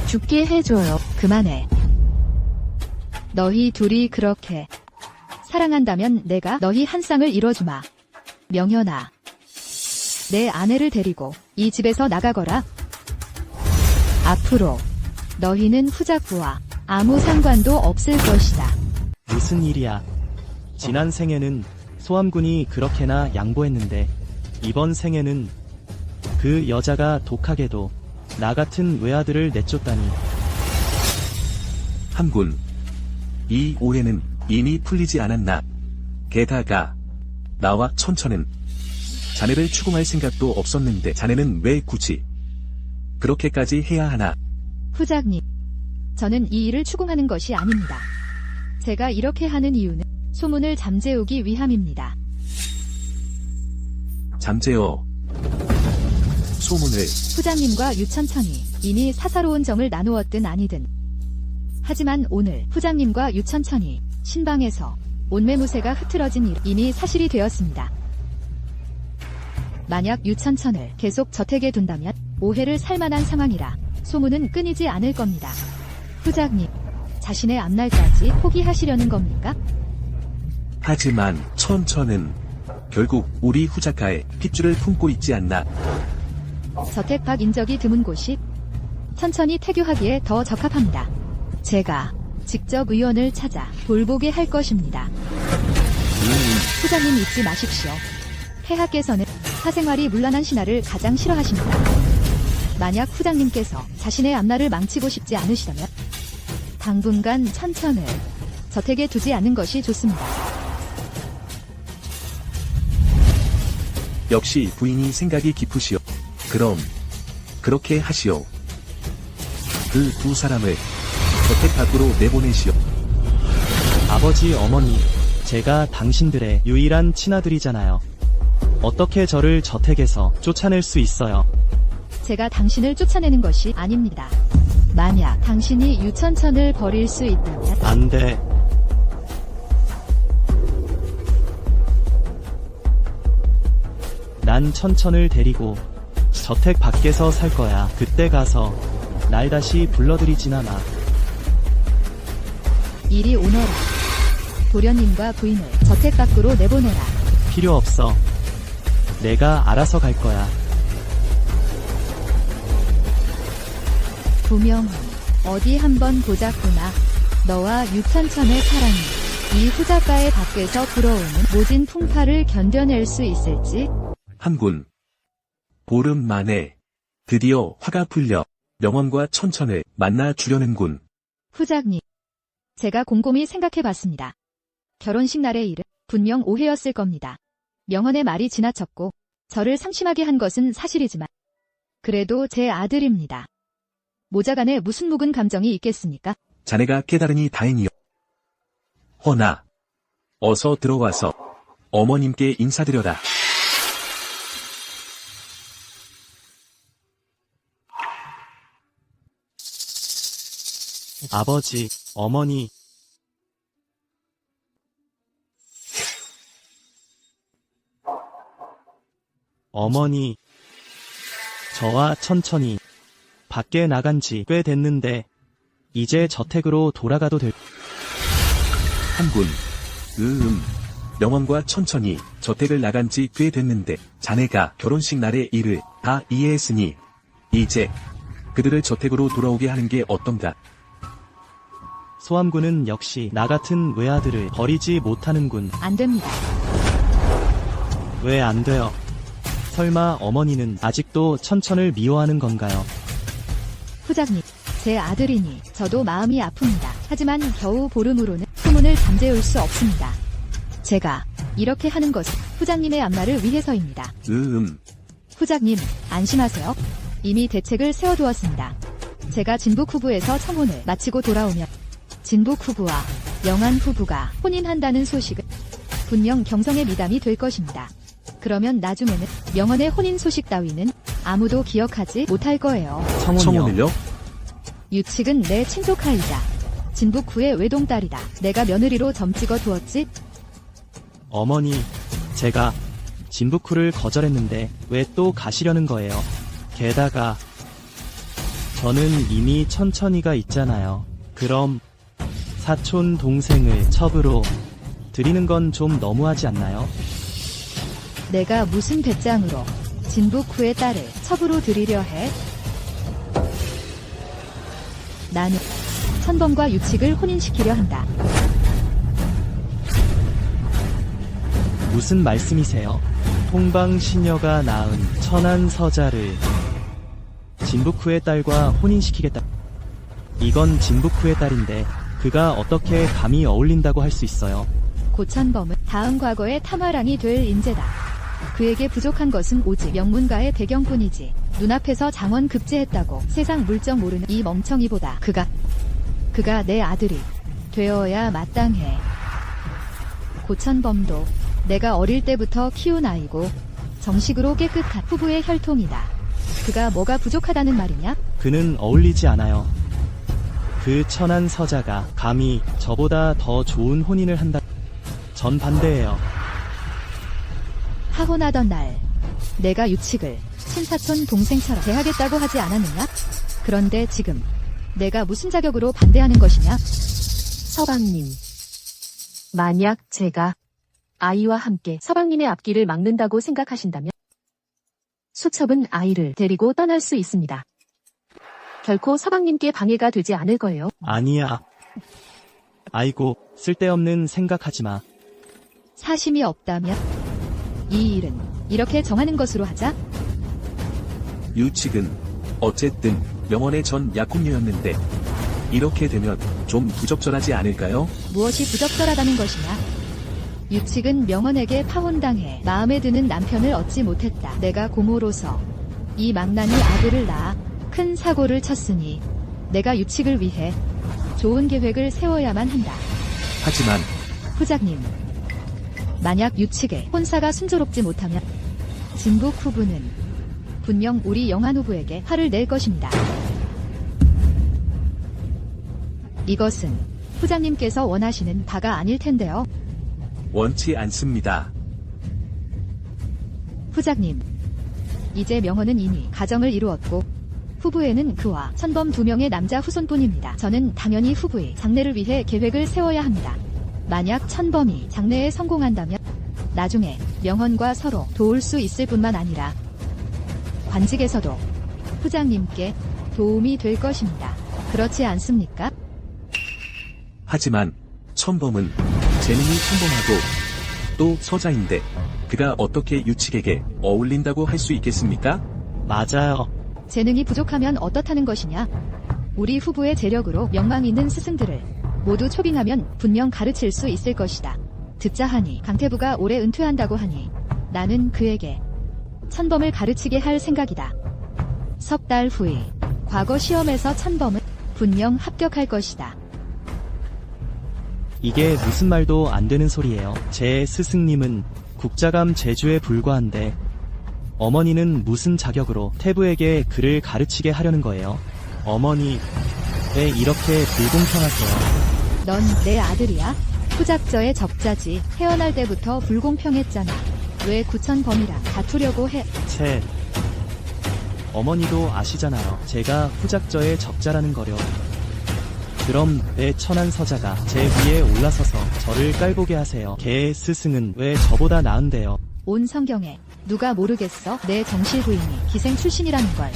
죽게 해줘요. 그만해. 너희 둘이 그렇게 사랑한다면 내가 너희 한 쌍을 이뤄주마. 명현아, 내 아내를 데리고 이 집에서 나가거라. 앞으로 너희는 후작부와 아무 상관도 없을 것이다. 무슨 일이야? 지난 생에는 소암군이 그렇게나 양보했는데 이번 생에는 그 여자가 독하게도 나 같은 외아들을 내쫓다니. 함군. 이 오해는 이미 풀리지 않았나. 게다가 나와 천천은 자네를 추궁할 생각도 없었는데 자네는 왜 굳이 그렇게까지 해야 하나? 후작님, 저는 이 일을 추궁하는 것이 아닙니다. 제가 이렇게 하는 이유는 소문을 잠재우기 위함입니다. 잠재워 소문을. 후장님과 유천천이 이미 사사로운 정을 나누었든 아니든. 하지만 오늘 후장님과 유천천이 신방에서 온매무새가 흐트러진 일 이미 사실이 되었습니다. 만약 유천천을 계속 저택에 둔다면 오해를 살만한 상황이라 소문은 끊이지 않을 겁니다. 후장님, 자신의 앞날까지 포기하시려는 겁니까? 하지만 천천은 결국 우리 후작가의 핏줄을 품고 있지 않나? 저택 밖 인적이 드문 곳이 천천히 태교하기에 더 적합합니다. 제가 직접 의원을 찾아 돌보게 할 것입니다. 후장님 잊지 마십시오. 폐하께서는 사생활이 문란한 신하를 가장 싫어하십니다. 만약 후장님께서 자신의 앞날을 망치고 싶지 않으시다면 당분간 천천을 저택에 두지 않는 것이 좋습니다. 역시 부인이 생각이 깊으시오. 그럼 그렇게 하시오. 그 두 사람을 저택 밖으로 내보내시오. 아버지, 어머니, 제가 당신들의 유일한 친아들이잖아요. 어떻게 저를 저택에서 쫓아낼 수 있어요? 제가 당신을 쫓아내는 것이 아닙니다. 만약 당신이 유천천을 버릴 수 있다면 안 돼. 난 천천을 데리고 저택 밖에서 살 거야. 그때 가서 날 다시 불러들이지나 마. 이리 오너라. 도련님과 부인을 저택 밖으로 내보내라. 필요 없어. 내가 알아서 갈 거야. 구명은 어디 한번 보자꾸나. 너와 유천천의 사랑이 이 후작가의 밖에서 불어오는 모진 풍파를 견뎌낼 수 있을지. 한군 보름 만에 드디어 화가 풀려 명원과 천천을 만나 주려는군. 후작님, 제가 곰곰이 생각해봤습니다. 결혼식 날의 일은 분명 오해였을 겁니다. 명언의 말이 지나쳤고 저를 상심하게 한 것은 사실이지만 그래도 제 아들입니다. 모자간에 무슨 묵은 감정이 있겠습니까? 자네가 깨달으니 다행이요. 허나 어서 들어와서 어머님께 인사드려라. 아버지, 어머니. 어머니, 저와 천천히 밖에 나간 지 꽤 됐는데 이제 저택으로 돌아가도 될... 한군 명원과 천천히 저택을 나간 지 꽤 됐는데 자네가 결혼식 날의 일을 다 이해했으니 이제 그들을 저택으로 돌아오게 하는 게 어떤가? 소암군은 역시 나 같은 외아들을 버리지 못하는군. 안 됩니다. 왜 안 돼요? 설마 어머니는 아직도 천천을 미워하는 건가요? 후작님, 제 아들이니 저도 마음이 아픕니다. 하지만 겨우 보름으로는 소문을 잠재울 수 없습니다. 제가 이렇게 하는 것은 후장님의 앞날을 위해서입니다. 후장님, 안심하세요. 이미 대책을 세워두었습니다. 제가 진북 후부에서 청혼을 마치고 돌아오면 진북 후부와 영안 후부가 혼인한다는 소식은 분명 경성의 미담이 될 것입니다. 그러면 나중에는 명언의 혼인 소식 따위는 아무도 기억하지 못할 거예요. 청혼을요? 유칙은 내 친조카이자 진북 후의 외동딸이다. 내가 며느리로 점 찍어 두었지? 어머니, 제가 진북후를 거절했는데 왜 또 가시려는 거예요? 게다가 저는 이미 천천히가 있잖아요. 그럼 사촌 동생을 첩으로 드리는 건 좀 너무하지 않나요? 내가 무슨 배짱으로 진북 후의 딸을 첩으로 드리려 해? 나는 천범과 유칙을 혼인시키려 한다. 무슨 말씀이세요? 통방시녀가 낳은 천안 서자를 진북후의 딸과 혼인시키겠다. 이건 진북후의 딸인데 그가 어떻게 감히 어울린다고 할 수 있어요? 고천범은 다음 과거의 탐화랑이 될 인재다. 그에게 부족한 것은 오직 명문가의 배경뿐이지. 눈앞에서 장원 급제했다고 세상 물정 모르는 이 멍청이보다 그가 내 아들이 되어야 마땅해. 고천범도 내가 어릴 때부터 키운 아이고 정식으로 깨끗한 후부의 혈통이다. 그가 뭐가 부족하다는 말이냐? 그는 어울리지 않아요. 그 천한 서자가 감히 저보다 더 좋은 혼인을 한다. 전 반대해요. 하혼하던 날 내가 유칙을 친사촌 동생처럼 대하겠다고 하지 않았느냐? 그런데 지금 내가 무슨 자격으로 반대하는 것이냐? 서방님. 만약 제가 아이와 함께 서방님의 앞길을 막는다고 생각하신다면 수첩은 아이를 데리고 떠날 수 있습니다. 결코 서방님께 방해가 되지 않을 거예요. 아니야. 아이고, 쓸데없는 생각하지 마. 사심이 없다면 이 일은 이렇게 정하는 것으로 하자. 유칙은 어쨌든 명원의 전 약혼녀였는데 이렇게 되면 좀 부적절하지 않을까요? 무엇이 부적절하다는 것이냐? 유칙은 명원에게 파혼당해 마음에 드는 남편을 얻지 못했다. 내가 고모로서 이 망나니 아들을 낳아 큰 사고를 쳤으니 내가 유칙을 위해 좋은 계획을 세워야만 한다. 하지만 후작님, 만약 유칙의 혼사가 순조롭지 못하면 진국 후부는 분명 우리 영한 후부에게 화를 낼 것입니다. 이것은 후장님께서 원하시는 바가 아닐 텐데요. 원치 않습니다. 후작님, 이제 명언은 이미 가정을 이루었고 후부에는 그와 천범 2명의 남자 후손뿐입니다. 저는 당연히 후부의 장래를 위해 계획을 세워야 합니다. 만약 천범이 장래에 성공한다면 나중에 명언과 서로 도울 수 있을 뿐만 아니라 관직에서도 후장님께 도움이 될 것입니다. 그렇지 않습니까? 하지만 천범은 재능이 평범하고 또 서자인데 그가 어떻게 유칙에게 어울린다고 할 수 있겠습니까? 맞아요. 재능이 부족하면 어떻다는 것이냐? 우리 후부의 재력으로 명망 있는 스승들을 모두 초빙하면 분명 가르칠 수 있을 것이다. 듣자 하니 강태부가 올해 은퇴한다고 하니 나는 그에게 천범을 가르치게 할 생각이다. 석 달 후에 과거 시험에서 천범은 분명 합격할 것이다. 이게 무슨 말도 안 되는 소리예요. 제 스승님은 국자감 제주에 불과한데 어머니는 무슨 자격으로 태부에게 글을 가르치게 하려는 거예요? 어머니, 왜 이렇게 불공평하세요? 넌 내 아들이야? 후작저의 적자지. 태어날 때부터 불공평했잖아. 왜 구천범이랑 다투려고 해? 채. 어머니도 아시잖아요. 제가 후작저의 적자라는 거려. 그럼 내 천한 서자가 제 위에 올라서서 저를 깔보게 하세요. 걔의 스승은 왜 저보다 나은데요? 온 성경에 누가 모르겠어? 내 정실 부인이 기생 출신이라는 걸.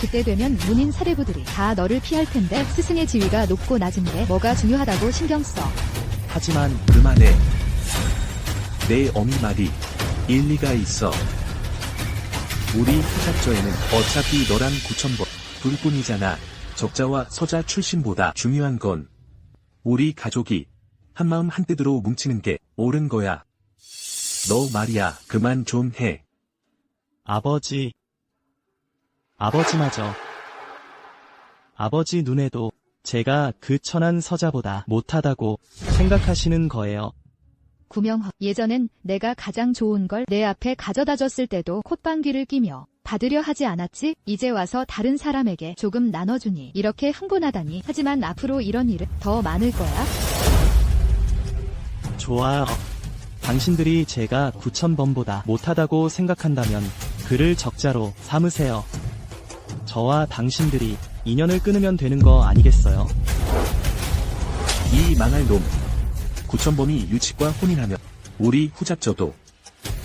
그때 되면 문인 사례부들이 다 너를 피할 텐데 스승의 지위가 높고 낮은 게 뭐가 중요하다고 신경 써. 하지만 그만해. 내 어미 말이 일리가 있어. 우리 후작저에는 어차피 너랑 구천범 둘뿐이잖아. 적자와 서자 출신보다 중요한 건 우리 가족이 한마음 한뜻으로 뭉치는 게 옳은 거야. 너 말이야, 그만 좀 해. 아버지마저. 아버지 눈에도 제가 그 천한 서자보다 못하다고 생각하시는 거예요. 구명허, 예전엔 내가 가장 좋은 걸 내 앞에 가져다 줬을 때도 콧방귀를 끼며 받으려 하지 않았지? 이제 와서 다른 사람에게 조금 나눠주니 이렇게 흥분하다니. 하지만 앞으로 이런 일은 더 많을 거야. 좋아요. 당신들이 제가 구천범보다 못하다고 생각한다면 그를 적자로 삼으세요. 저와 당신들이 인연을 끊으면 되는 거 아니겠어요? 이 망할 놈. 구천범이 유칙과 혼인하면 우리 후작저도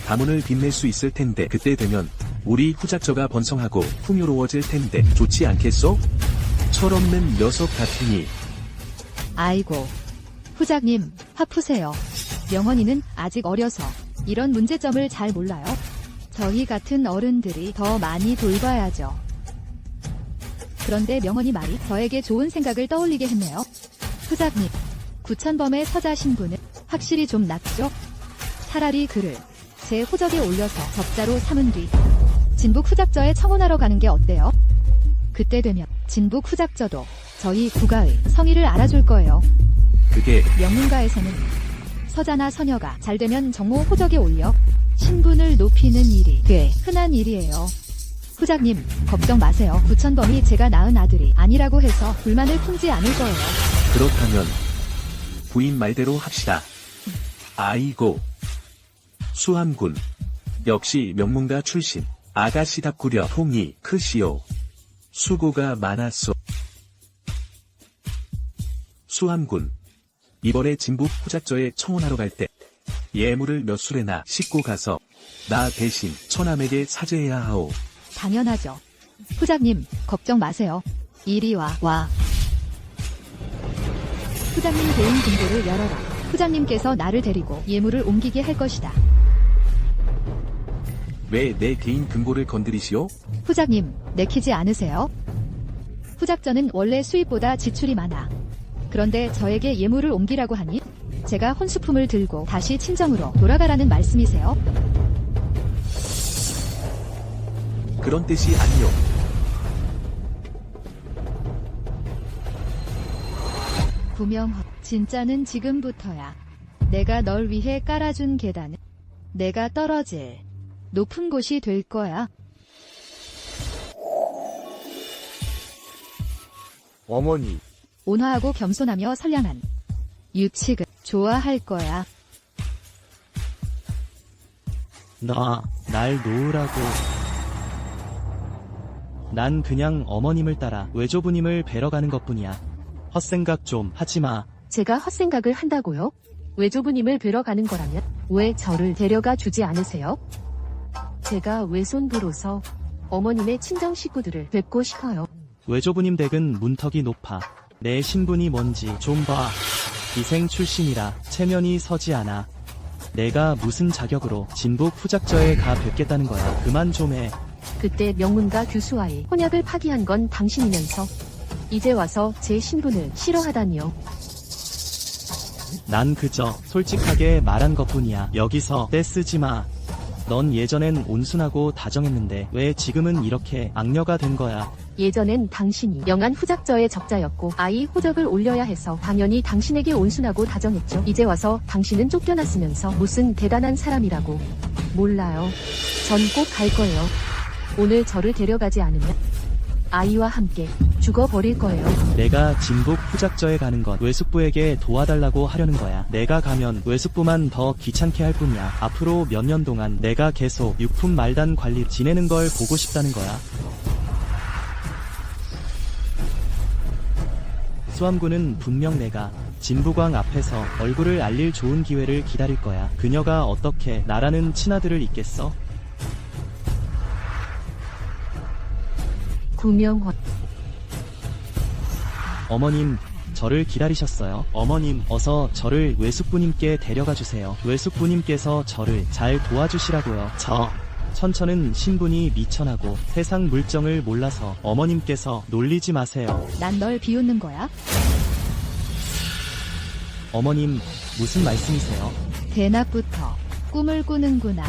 가문을 빛낼 수 있을 텐데 그때 되면 우리 후작저가 번성하고 풍요로워질 텐데 좋지 않겠소? 철없는 녀석 같으니. 아이고, 후작님, 화 푸세요. 명언이는 아직 어려서 이런 문제점을 잘 몰라요. 저희 같은 어른들이 더 많이 돌봐야죠. 그런데 명언이 말이 저에게 좋은 생각을 떠올리게 했네요. 후작님, 구천범의 서자 신부는 확실히 좀 낫죠? 차라리 그를 제 후적에 올려서 적자로 삼은 뒤 진북 후작저에 청혼하러 가는 게 어때요? 그때 되면 진북 후작저도 저희 국가의 성의를 알아줄 거예요. 그게 명문가에서는 서자나 서녀가 잘되면 정모 호적에 올려 신분을 높이는 일이 꽤 흔한 일이에요. 후작님, 걱정 마세요. 부천범이 제가 낳은 아들이 아니라고 해서 불만을 품지 않을 거예요. 그렇다면 부인 말대로 합시다. 아이고, 수함군 역시 명문가 출신. 아가씨답구려. 통이 크시오. 수고가 많았소. 수함군, 이번에 진북 후작저에 청혼하러 갈 때 예물을 몇 수레나 싣고 가서 나 대신 처남에게 사죄해야 하오. 당연하죠. 후작님, 걱정 마세요. 이리 와. 후작님 개인 금고를 열어라. 후작님께서 나를 데리고 예물을 옮기게 할 것이다. 왜 내 개인 금고를 건드리시오? 후작님, 내키지 않으세요? 후작저는 원래 수입보다 지출이 많아. 그런데 저에게 예물을 옮기라고 하니 제가 혼수품을 들고 다시 친정으로 돌아가라는 말씀이세요? 그런 뜻이 아니오. 구명헌, 진짜는 지금부터야. 내가 널 위해 깔아준 계단은 내가 떨어질 높은 곳이 될 거야. 어머니, 온화하고 겸손하며 선량한 유치은 좋아할 거야. 날 놓으라고. 난 그냥 어머님을 따라 외조부님을 뵈러 가는 것뿐이야. 헛생각 좀 하지마. 제가 헛생각을 한다고요? 외조부님을 뵈러 가는 거라면 왜 저를 데려가 주지 않으세요? 제가 외손부로서 어머님의 친정 식구들을 뵙고 싶어요. 외조부님 댁은 문턱이 높아. 내 신분이 뭔지 좀 봐. 기생 출신이라 체면이 서지 않아. 내가 무슨 자격으로 진북 후작저에 가 뵙겠다는 거야. 그만 좀 해. 그때 명문가 규수와의 혼약을 파기한 건 당신이면서 이제 와서 제 신분을 싫어하다니요. 난 그저 솔직하게 말한 것뿐이야. 여기서 떼쓰지 마. 넌 예전엔 온순하고 다정했는데 왜 지금은 이렇게 악녀가 된 거야? 예전엔 당신이 영한 후작저의 적자였고 아이 호적을 올려야 해서 당연히 당신에게 온순하고 다정했죠. 이제 와서 당신은 쫓겨났으면서 무슨 대단한 사람이라고. 몰라요. 전 꼭 갈 거예요. 오늘 저를 데려가지 않으면 아이와 함께 죽어버릴 거예요. 내가 진북 후작저에 가는 건 외숙부에게 도와달라고 하려는 거야. 내가 가면 외숙부만 더 귀찮게 할 뿐이야. 앞으로 몇 년 동안 내가 계속 육품 말단 관리 지내는 걸 보고 싶다는 거야. 수함군은 분명 내가 진부광 앞에서 얼굴을 알릴 좋은 기회를 기다릴 거야. 그녀가 어떻게 나라는 친아들을 잊겠어? 구명헌. 어머님, 저를 기다리셨어요. 어머님, 어서 저를 외숙부님께 데려가 주세요. 외숙부님께서 저를 잘 도와주시라고요. 천천은 신분이 미천하고 세상 물정을 몰라서 어머님께서 놀리지 마세요. 난 널 비웃는 거야? 어머님, 무슨 말씀이세요? 대낮부터 꿈을 꾸는구나.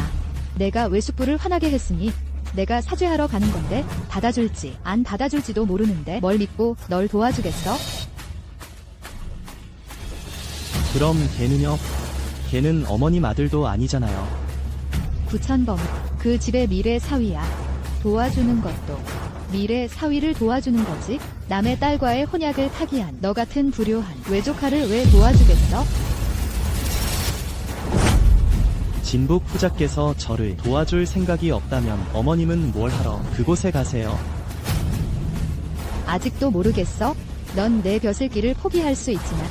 내가 외숙부를 화나게 했으니 내가 사죄하러 가는 건데 받아줄지 안 받아줄지도 모르는데 뭘 믿고 널 도와주겠어? 그럼 걔는요? 걔는 어머님 아들도 아니잖아요. 부천범, 그 집의 미래 사위야. 도와주는 것도 미래 사위를 도와주는 거지. 남의 딸과의 혼약을 타기한 너 같은 불효한 외조카를 왜 도와주겠어? 진북 후작께서 저를 도와줄 생각이 없다면 어머님은 뭘 하러 그곳에 가세요? 아직도 모르겠어? 넌 내 벼슬길을 포기할 수 있지만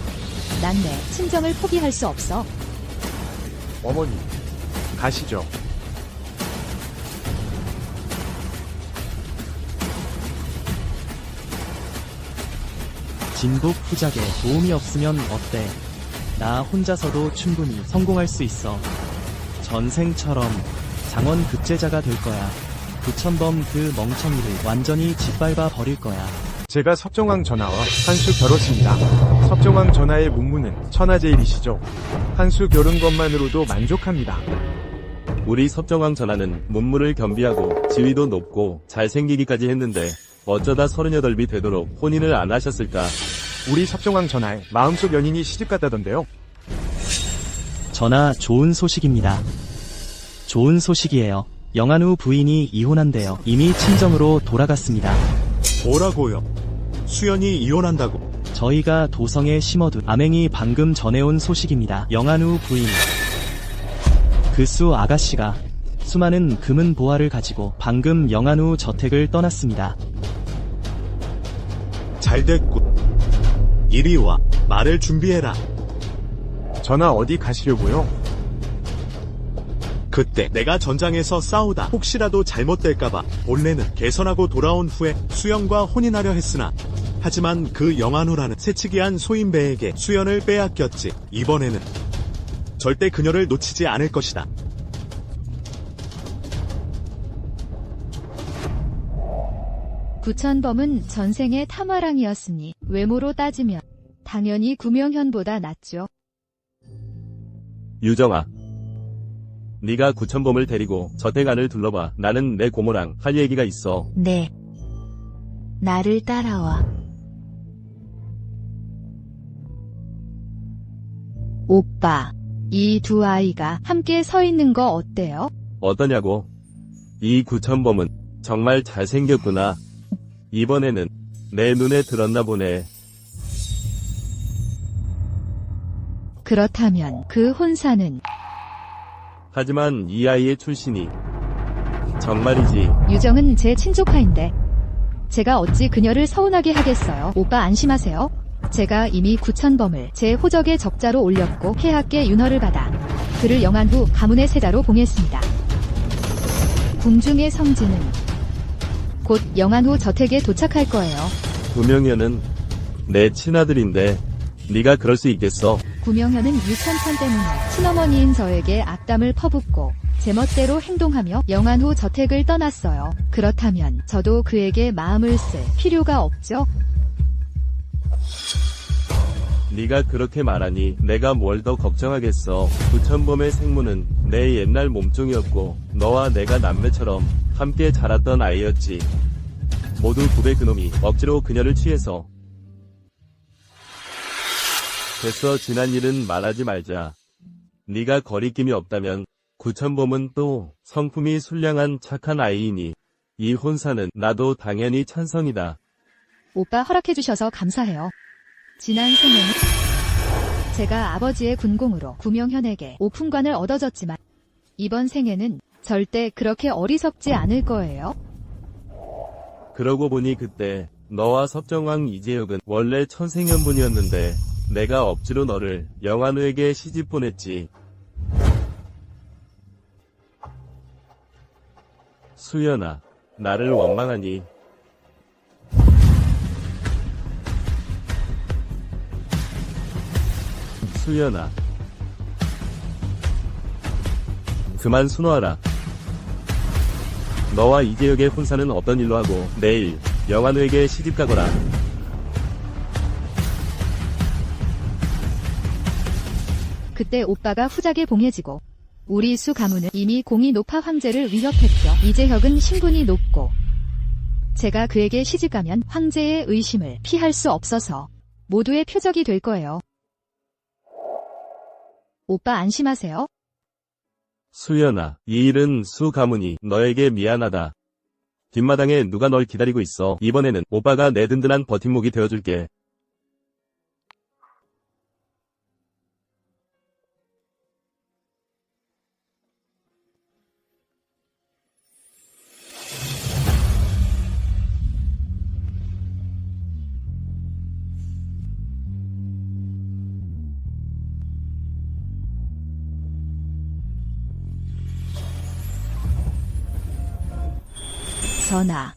난 내 친정을 포기할 수 없어. 어머니, 가시죠. 진북 후작에 도움이 없으면 어때? 나 혼자서도 충분히 성공할 수 있어. 전생처럼 장원 급제자가 될 거야. 부천범 그 멍청이를 완전히 짓밟아 버릴 거야. 제가 섭정왕 전하와 한수 결혼입니다. 섭정왕 전하의 문무는 천하제일이시죠. 한수 결혼 것만으로도 만족합니다. 우리 섭정왕 전하는 문물을 겸비하고 지위도 높고 잘생기기까지 했는데 어쩌다 38이 되도록 혼인을 안 하셨을까? 우리 섭정왕 전하의 마음속 연인이 시집 갔다던데요. 전하, 좋은 소식입니다. 좋은 소식이에요. 영한우 부인이 이혼한대요. 이미 친정으로 돌아갔습니다. 뭐라고요? 수연이 이혼한다고? 저희가 도성에 심어둔 암행이 방금 전해온 소식입니다. 영한우 부인. 그수 아가씨가 수많은 금은 보화를 가지고 방금 영한우 저택을 떠났습니다. 잘됐군. 이리 와. 말을 준비해라. 전하 어디 가시려고요? 그때 내가 전장에서 싸우다 혹시라도 잘못될까봐 본래는 개선하고 돌아온 후에 수연과 혼인하려 했으나 하지만 그 영한우라는 새치기한 소인배에게 수연을 빼앗겼지. 이번에는 절대 그녀를 놓치지 않을 것이다. 구천범은 전생의 탐화랑이었으니 외모로 따지면 당연히 구명현보다 낫죠. 유정아. 네가 구천범을 데리고 저택 안을 둘러봐. 나는 내 고모랑 할 얘기가 있어. 네. 나를 따라와. 오빠, 이 두 아이가 함께 서 있는 거 어때요? 어떠냐고? 이 구천범은 정말 잘생겼구나. 이번에는 내 눈에 들었나 보네. 그렇다면 그 혼사는 하지만 이 아이의 출신이 정말이지. 유정은 제 친조카인데 제가 어찌 그녀를 서운하게 하겠어요. 오빠 안심하세요. 제가 이미 구천범을 제 호적의 적자로 올렸고 폐하께 윤허를 받아 그를 영한후 가문의 세자로 봉했습니다. 궁중의 성지는 곧 영한후 저택에 도착할 거예요. 구명현은 내 친아들인데 네가 그럴 수 있겠어? 구명현은 유천천 때문에 친어머니인 저에게 악담을 퍼붓고 제멋대로 행동하며 영한후 저택을 떠났어요. 그렇다면 저도 그에게 마음을 쓸 필요가 없죠? 네가 그렇게 말하니 내가 뭘 더 걱정하겠어. 구천범의 생모는 내 옛날 몸종이었고 너와 내가 남매처럼 함께 자랐던 아이였지. 모두 부배 그놈이 억지로 그녀를 취해서. 됐어. 지난 일은 말하지 말자. 네가 거리낌이 없다면 구천범은 또 성품이 순량한 착한 아이이니 이 혼사는 나도 당연히 찬성이다. 오빠 허락해주셔서 감사해요. 지난 생에는 제가 아버지의 군공으로 구명현에게 오품관을 얻어졌지만 이번 생에는 절대 그렇게 어리석지 않을 거예요. 그러고 보니 그때 너와 섭정왕 이재혁은 원래 천생연분이었는데 내가 억지로 너를 영한우에게 시집 보냈지. 수연아, 나를 원망하니? 수연아, 그만 수놓아라. 너와 이재혁의 혼사는 없던 일로 하고 내일 영한우에게 시집가거라. 그때 오빠가 후작에 봉해지고 우리 수 가문은 이미 공이 높아 황제를 위협했죠. 이재혁은 신분이 높고 제가 그에게 시집가면 황제의 의심을 피할 수 없어서 모두의 표적이 될 거예요. 오빠 안심하세요. 수연아, 이 일은 수 가문이 너에게 미안하다. 뒷마당에 누가 널 기다리고 있어. 이번에는 오빠가 내 든든한 버팀목이 되어줄게. 전하.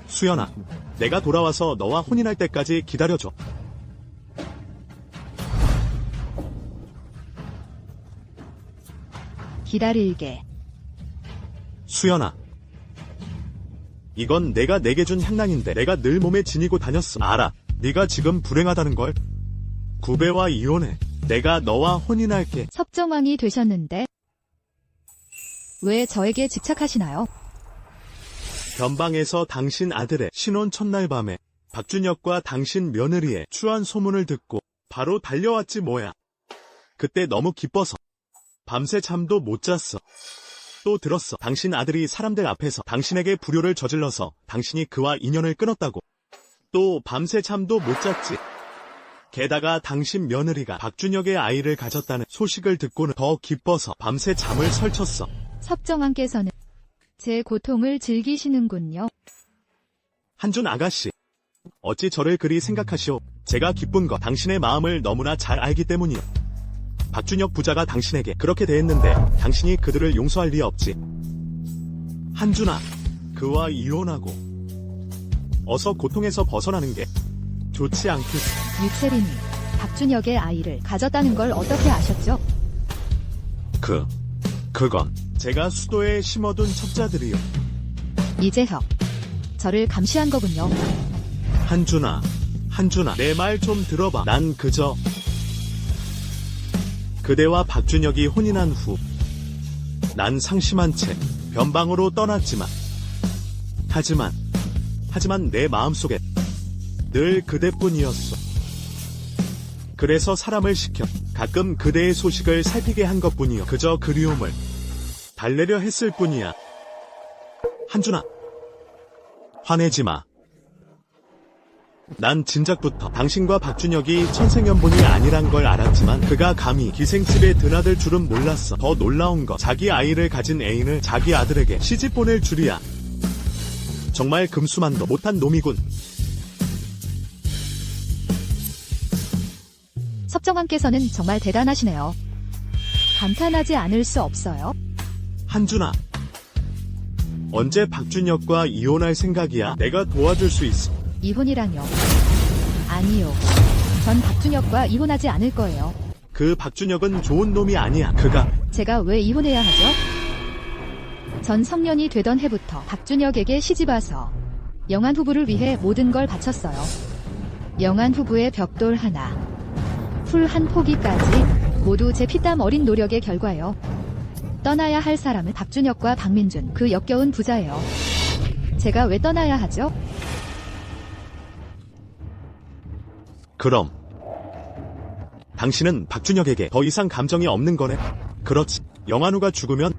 수연아, 내가 돌아와서 너와 혼인할 때까지 기다려줘. 기다릴게. 수연아, 이건 내가 내게 준 향낭인데 내가 늘 몸에 지니고 다녔어. 알아. 네가 지금 불행하다는 걸. 구배와 이혼해. 내가 너와 혼인할게. 섭정왕이 되셨는데 왜 저에게 집착하시나요? 변방에서 당신 아들의 신혼 첫날 밤에 박준혁과 당신 며느리의 추한 소문을 듣고 바로 달려왔지 뭐야. 그때 너무 기뻐서 밤새 잠도 못 잤어. 또 들었어. 당신 아들이 사람들 앞에서 당신에게 불효를 저질러서 당신이 그와 인연을 끊었다고. 또 밤새 잠도 못 잤지. 게다가 당신 며느리가 박준혁의 아이를 가졌다는 소식을 듣고는 더 기뻐서 밤새 잠을 설쳤어. 섭정왕께서는 제 고통을 즐기시는군요. 한준 아가씨, 어찌 저를 그리 생각하시오. 제가 기쁜 거 당신의 마음을 너무나 잘 알기 때문이요. 박준혁 부자가 당신에게 그렇게 대했는데 당신이 그들을 용서할 리 없지. 한준아, 그와 이혼하고 어서 고통에서 벗어나는 게 좋지 않겠어. 육세린이 박준혁의 아이를 가졌다는 걸 어떻게 아셨죠? 그건 제가 수도에 심어둔 첩자들이요. 이재혁, 저를 감시한 거군요. 한준아, 내 말 좀 들어봐. 난 그저 그대와 박준혁이 혼인한 후 난 상심한 채 변방으로 떠났지만 하지만 내 마음속에 늘 그대뿐이었어. 그래서 사람을 시켜 가끔 그대의 소식을 살피게 한 것뿐이요. 그저 그리움을 달래려 했을 뿐이야. 한준아, 화내지 마. 난 진작부터 당신과 박준혁이 천생연분이 아니란 걸 알았지만 그가 감히 기생집에 드나들 줄은 몰랐어. 더 놀라운 건 자기 아이를 가진 애인을 자기 아들에게 시집 보낼 줄이야. 정말 금수만도 못한 놈이군. 섭정왕께서는 정말 대단하시네요. 감탄하지 않을 수 없어요. 한준아, 언제 박준혁과 이혼할 생각이야? 내가 도와줄 수 있어. 이혼이라뇨? 아니요. 전 박준혁과 이혼하지 않을 거예요. 그 박준혁은 좋은 놈이 아니야. 그가 제가 왜 이혼해야 하죠? 전 성년이 되던 해부터 박준혁에게 시집와서 영안 후부를 위해 모든 걸 바쳤어요. 영안 후부의 벽돌 하나, 풀 한 포기까지 모두 제 피땀 어린 노력의 결과예요. 떠나야 할 사람은 박준혁과 박민준, 그 역겨운 부자예요. 제가 왜 떠나야 하죠? 그럼 당신은 박준혁에게 더 이상 감정이 없는 거네? 그렇지. 영환우가 죽으면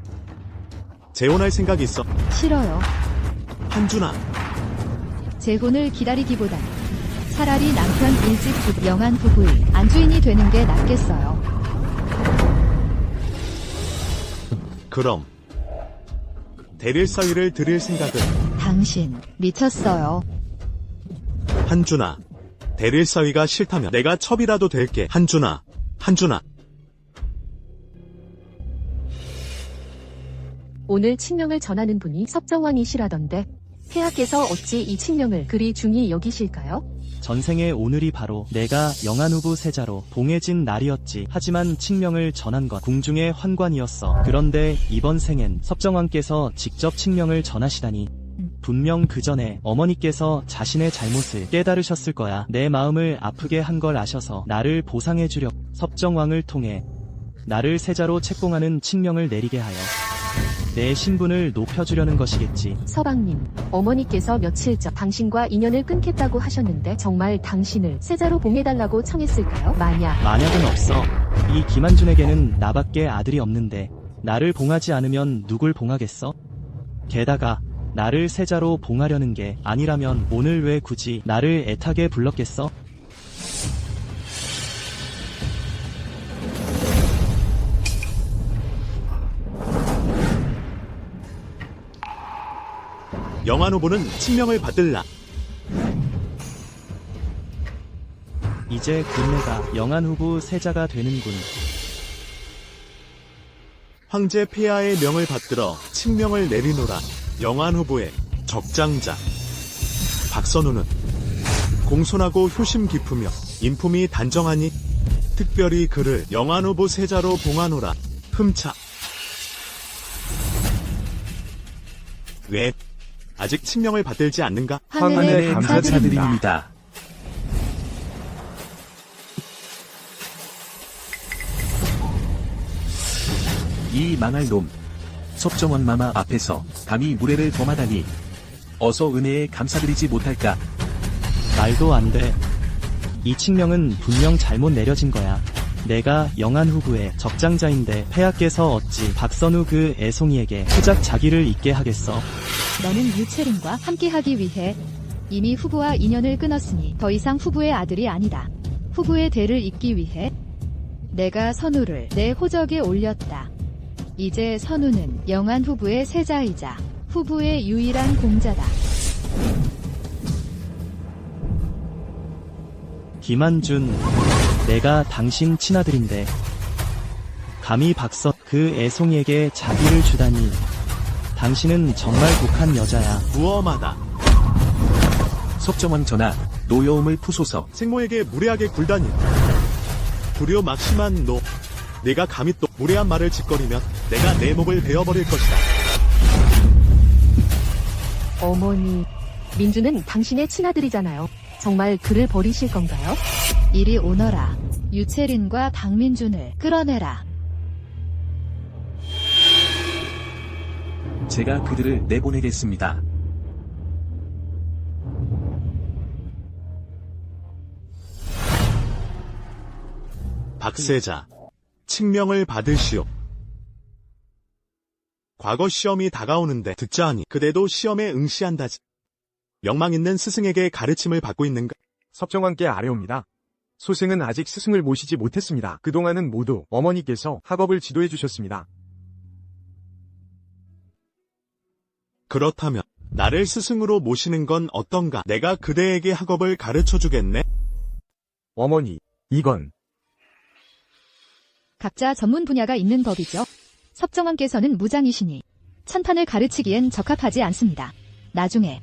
재혼할 생각이 있어. 싫어요. 한준아, 재혼을 기다리기보단 차라리 남편 일찍 죽 영안 부부의 안주인이 되는 게 낫겠어요. 그럼 대릴 사위를 드릴 생각은? 당신 미쳤어요. 한준아, 대릴 사위가 싫다면 내가 첩이라도 될게. 한준아. 오늘 친명을 전하는 분이 섭정왕이시라던데 폐하께서 어찌 이 친명을 그리 중히 여기실까요? 전생에 오늘이 바로 내가 영안 후부 세자로 봉해진 날이었지. 하지만 칙명을 전한 건 궁중의 환관이었어. 그런데 이번 생엔 섭정왕께서 직접 칙명을 전하시다니. 분명 그 전에 어머니께서 자신의 잘못을 깨달으셨을 거야. 내 마음을 아프게 한 걸 아셔서 나를 보상해주려 섭정왕을 통해 나를 세자로 책봉하는 칙명을 내리게 하여 내 신분을 높여주려는 것이겠지. 서방님, 어머니께서 며칠 전 당신과 인연을 끊겠다고 하셨는데 정말 당신을 세자로 봉해달라고 청했을까요? 만약은 없어. 이 김한준에게는 나밖에 아들이 없는데 나를 봉하지 않으면 누굴 봉하겠어? 게다가 나를 세자로 봉하려는 게 아니라면 오늘 왜 굳이 나를 애타게 불렀겠어? 영환 후보는 칙명을 받들라. 이제 군내가 영안 후부 세자가 되는군. 황제 폐하의 명을 받들어 칙명을 내리노라. 영환 후보의 적장자 박선우는 공손하고 효심 깊으며 인품이 단정하니 특별히 그를 영환 후보 세자로 봉하노라. 흠차. 왜 아직 칙명을 받들지 않는가? 하늘에 하늘에 감사드립니다. 감사드립니다. 이 망할 놈. 섭정원 마마 앞에서 감히 무례를 범하다니. 어서 은혜에 감사드리지 못할까? 말도 안 돼. 이 칙명은 분명 잘못 내려진 거야. 내가 영안 후보의 적장자인데 폐하께서 어찌 박선우 그 애송이에게 후작 자기를 잊게 하겠어. 너는 유채린과 함께하기 위해 이미 후보와 인연을 끊었으니 더 이상 후보의 아들이 아니다. 후보의 대를 잇기 위해 내가 선우를 내 호적에 올렸다. 이제 선우는 영안 후보의 세자이자 후보의 유일한 공자다. 김한준, 내가 당신 친아들인데 감히 박선 그 애송이에게 자기를 주다니. 당신은 정말 독한 여자야. 무엄하다. 섭정원 전하, 노여움을 푸소서. 생모에게 무례하게 굴다니. 불효 막심한 너. 내가 감히 또 무례한 말을 짓거리면 내가 내 목을 베어버릴 것이다. 어머니, 민주는 당신의 친아들이잖아요. 정말 그를 버리실 건가요? 이리 오너라. 유채린과 박민준을 끌어내라. 제가 그들을 내보내겠습니다. 박세자, 칙명을 받으시오. 과거 시험이 다가오는데 듣자 하니 그대도 시험에 응시한다지. 명망 있는 스승에게 가르침을 받고 있는가? 섭정왕께 아뢰옵니다. 소승은 아직 스승을 모시지 못했습니다. 그동안은 모두 어머니께서 학업을 지도해 주셨습니다. 그렇다면 나를 스승으로 모시는 건 어떤가? 내가 그대에게 학업을 가르쳐 주겠네? 어머니, 이건 각자 전문 분야가 있는 법이죠. 섭정왕께서는 무장이시니 천판을 가르치기엔 적합하지 않습니다. 나중에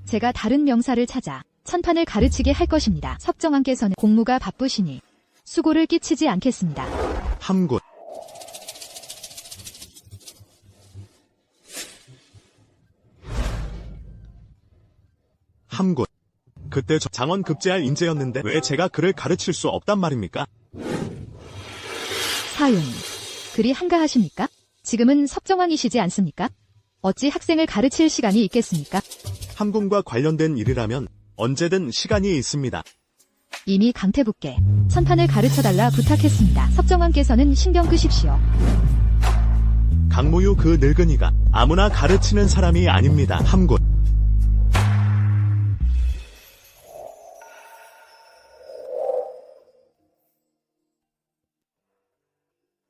제가 다른 명사를 찾아 천판을 가르치게 할 것입니다. 섭정왕께서는 공무가 바쁘시니 수고를 끼치지 않겠습니다. 함군. 함군. 그때 저 장원 급제할 인재였는데 왜 제가 그를 가르칠 수 없단 말입니까? 사윤, 그리 한가하십니까? 지금은 섭정왕이시지 않습니까? 어찌 학생을 가르칠 시간이 있겠습니까? 함군과 관련된 일이라면 언제든 시간이 있습니다. 이미 강태부께 천판을 가르쳐달라 부탁했습니다. 섭정왕께서는 신경 끄십시오. 강무유 그 늙은이가 아무나 가르치는 사람이 아닙니다. 함군.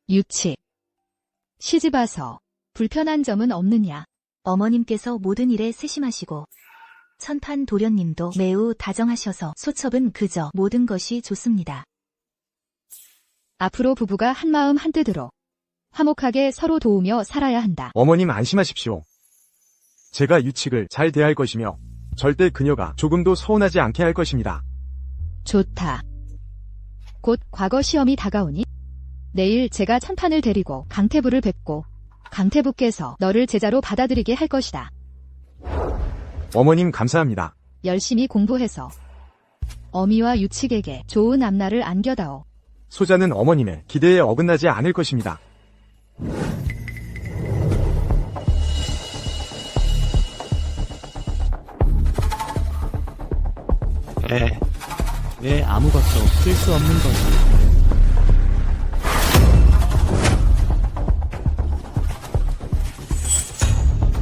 유치. 시집와서 불편한 점은 없느냐? 어머님께서 모든 일에 세심하시고 천판 도련님도 매우 다정하셔서 소첩은 그저 모든 것이 좋습니다. 앞으로 부부가 한마음 한뜻으로 화목하게 서로 도우며 살아야 한다. 어머님 안심하십시오. 제가 유칙을 잘 대할 것이며 절대 그녀가 조금도 서운하지 않게 할 것입니다. 좋다. 곧 과거 시험이 다가오니 내일 제가 천판을 데리고 강태부를 뵙고 강태부께서 너를 제자로 받아들이게 할 것이다. 어머님 감사합니다. 열심히 공부해서 어미와 유칙에게 좋은 앞날을 안겨다오. 소자는 어머님의 기대에 어긋나지 않을 것입니다. 왜 아무것도 쓸 수 없는 거지?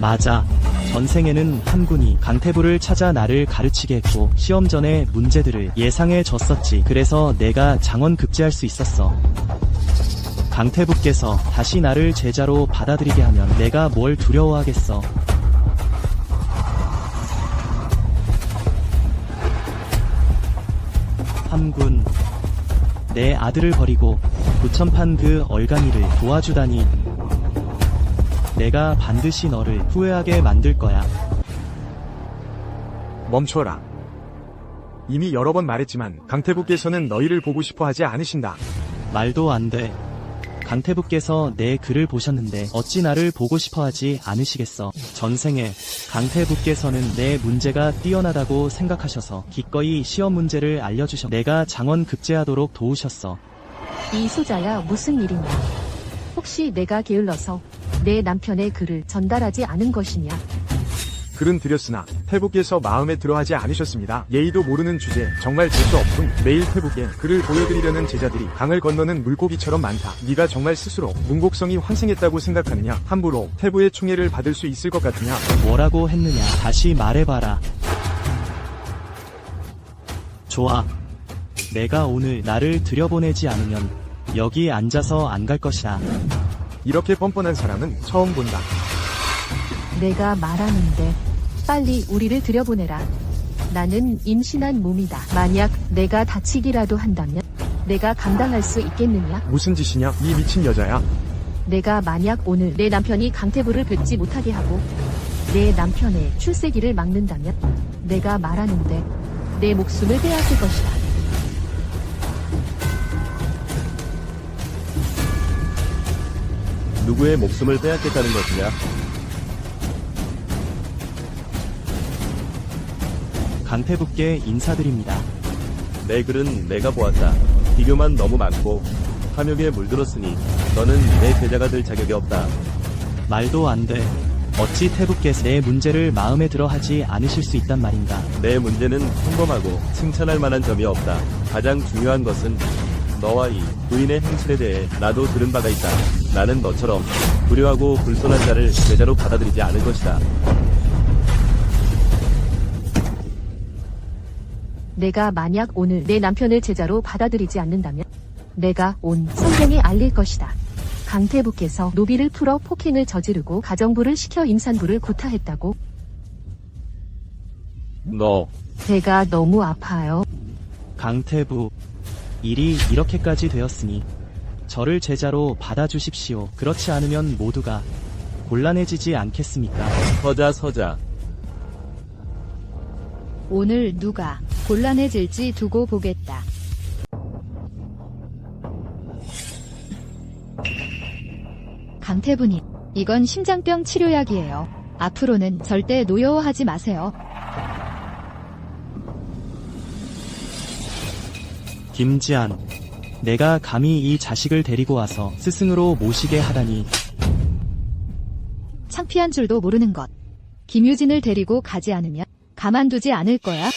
맞아. 전생에는 함군이 강태부를 찾아 나를 가르치게 했고 시험 전에 문제들을 예상해 줬었지. 그래서 내가 장원 급제할 수 있었어. 강태부께서 다시 나를 제자로 받아들이게 하면 내가 뭘 두려워하겠어. 함군, 내 아들을 버리고 부천판 그 얼간이를 도와주다니. 내가 반드시 너를 후회하게 만들 거야. 멈춰라. 이미 여러 번 말했지만 강태부께서는 너희를 보고 싶어 하지 않으신다. 말도 안 돼. 강태부께서 내 글을 보셨는데 어찌 나를 보고 싶어 하지 않으시겠어. 전생에 강태부께서는 내 문제가 뛰어나다고 생각하셔서 기꺼이 시험 문제를 알려주셔 내가 장원 급제하도록 도우셨어. 이 소자야 무슨 일이냐? 혹시 내가 게을러서 내 남편의 글을 전달하지 않은 것이냐? 글은 드렸으나 태부께서 마음에 들어하지 않으셨습니다. 예의도 모르는 주제, 정말 될 수 없군. 매일 태부께 글을 보여드리려는 제자들이 강을 건너는 물고기처럼 많다. 네가 정말 스스로 문곡성이 환생했다고 생각하느냐? 함부로 태부의 총애를 받을 수 있을 것 같으냐? 뭐라고 했느냐? 다시 말해봐라. 좋아. 내가 오늘 나를 들여보내지 않으면 여기 앉아서 안 갈 것이다. 이렇게 뻔뻔한 사람은 처음 본다. 내가 말하는데 빨리 우리를 들여보내라. 나는 임신한 몸이다. 만약 내가 다치기라도 한다면 내가 감당할 수 있겠느냐? 무슨 짓이냐? 이 미친 여자야. 내가 만약 오늘 내 남편이 강태부를 뵙지 못하게 하고 내 남편의 출세기를 막는다면 내가 말하는데 내 목숨을 빼앗을 것이다. 누구의 목숨을 빼앗겠다는 것이냐? 강태부께 인사드립니다. 내 글은 내가 보았다. 비교만 너무 많고 탐욕에 물들었으니 너는 내 제자가 될 자격이 없다. 말도 안 돼. 어찌 태부께서 내 문제를 마음에 들어 하지 않으실 수 있단 말인가. 내 문제는 평범하고 칭찬할 만한 점이 없다. 가장 중요한 것은 너와 이 부인의 행실에 대해 나도 들은 바가 있다. 나는 너처럼 불효하고 불손한 자를 제자로 받아들이지 않을 것이다. 내가 만약 오늘 내 남편을 제자로 받아들이지 않는다면 내가 온 성경에 알릴 것이다. 강태부께서 노비를 풀어 폭행을 저지르고 가정부를 시켜 임산부를 구타했다고. 너 배가 너무 아파요. 강태부, 일이 이렇게까지 되었으니 저를 제자로 받아주십시오. 그렇지 않으면 모두가 곤란해지지 않겠습니까? 서자. 오늘 누가 곤란해질지 두고 보겠다. 강태부님, 이건 심장병 치료약이에요. 앞으로는 절대 노여워하지 마세요. 김지한, 내가 감히 이 자식을 데리고 와서 스승으로 모시게 하다니. 창피한 줄도 모르는 것. 김유진을 데리고 가지 않으면 가만두지 않을 거야.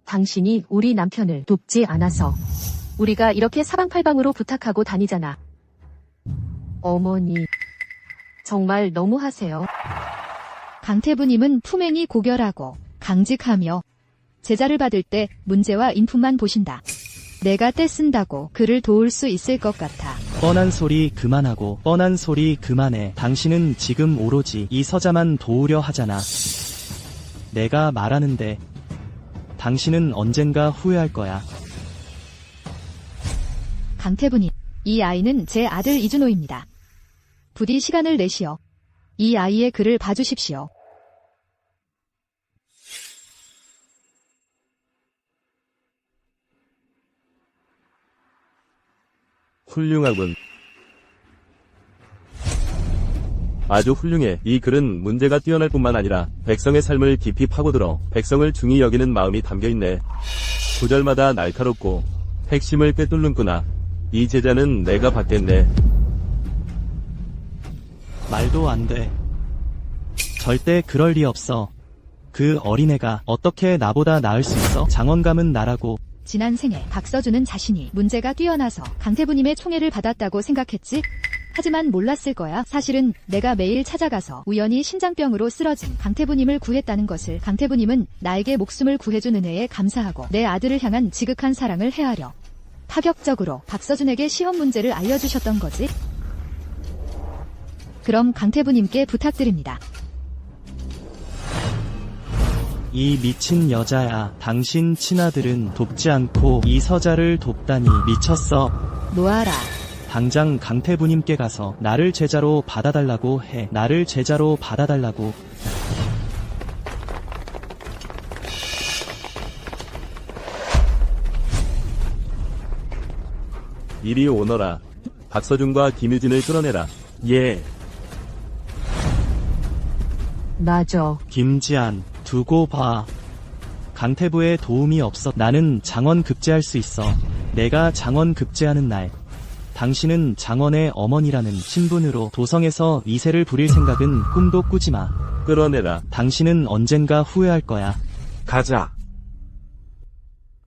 당신이 우리 남편을 돕지 않아서 우리가 이렇게 사방팔방으로 부탁하고 다니잖아. 어머니, 정말 너무하세요. 강태부님은 품행이 고결하고 강직하며 제자를 받을 때 문제와 인품만 보신다. 내가 떼쓴다고 그를 도울 수 있을 것 같아. 뻔한 소리 그만하고 뻔한 소리 그만해. 당신은 지금 오로지 이 서자만 도우려 하잖아. 내가 말하는데 당신은 언젠가 후회할 거야. 강태부님, 이 아이는 제 아들 이준호입니다. 부디 시간을 내시어 이 아이의 글을 봐주십시오. 훌륭하군. 아주 훌륭해. 이 글은 문제가 뛰어날 뿐만 아니라 백성의 삶을 깊이 파고들어 백성을 중히 여기는 마음이 담겨있네. 구절마다 날카롭고 핵심을 꿰뚫는구나. 이 제자는 내가 받겠네. 말도 안 돼. 절대 그럴 리 없어. 그 어린애가 어떻게 나보다 나을 수 있어? 장원감은 나라고. 지난 생에 박서준은 자신이 문제가 뛰어나서 강태부님의 총애를 받았다고 생각했지? 하지만 몰랐을 거야. 사실은 내가 매일 찾아가서 우연히 신장병으로 쓰러진 강태부님을 구했다는 것을. 강태부님은 나에게 목숨을 구해준 은혜에 감사하고 내 아들을 향한 지극한 사랑을 헤아려 파격적으로 박서준에게 시험 문제를 알려주셨던 거지. 그럼 강태부님께 부탁드립니다. 이 미친 여자야. 당신 친아들은 돕지 않고 이 서자를 돕다니 미쳤어. 놓아라. 당장 강태부님께 가서 나를 제자로 받아달라고 해. 나를 제자로 받아달라고. 이리 오너라. 박서준과 김유진을 끌어내라. 예. 맞아. 김지한, 두고 봐. 강태부의 도움이 없어. 나는 장원 급제할 수 있어. 내가 장원 급제하는 날, 당신은 장원의 어머니라는 신분으로 도성에서 이세를 부릴 생각은 꿈도 꾸지 마. 끌어내라. 당신은 언젠가 후회할 거야. 가자.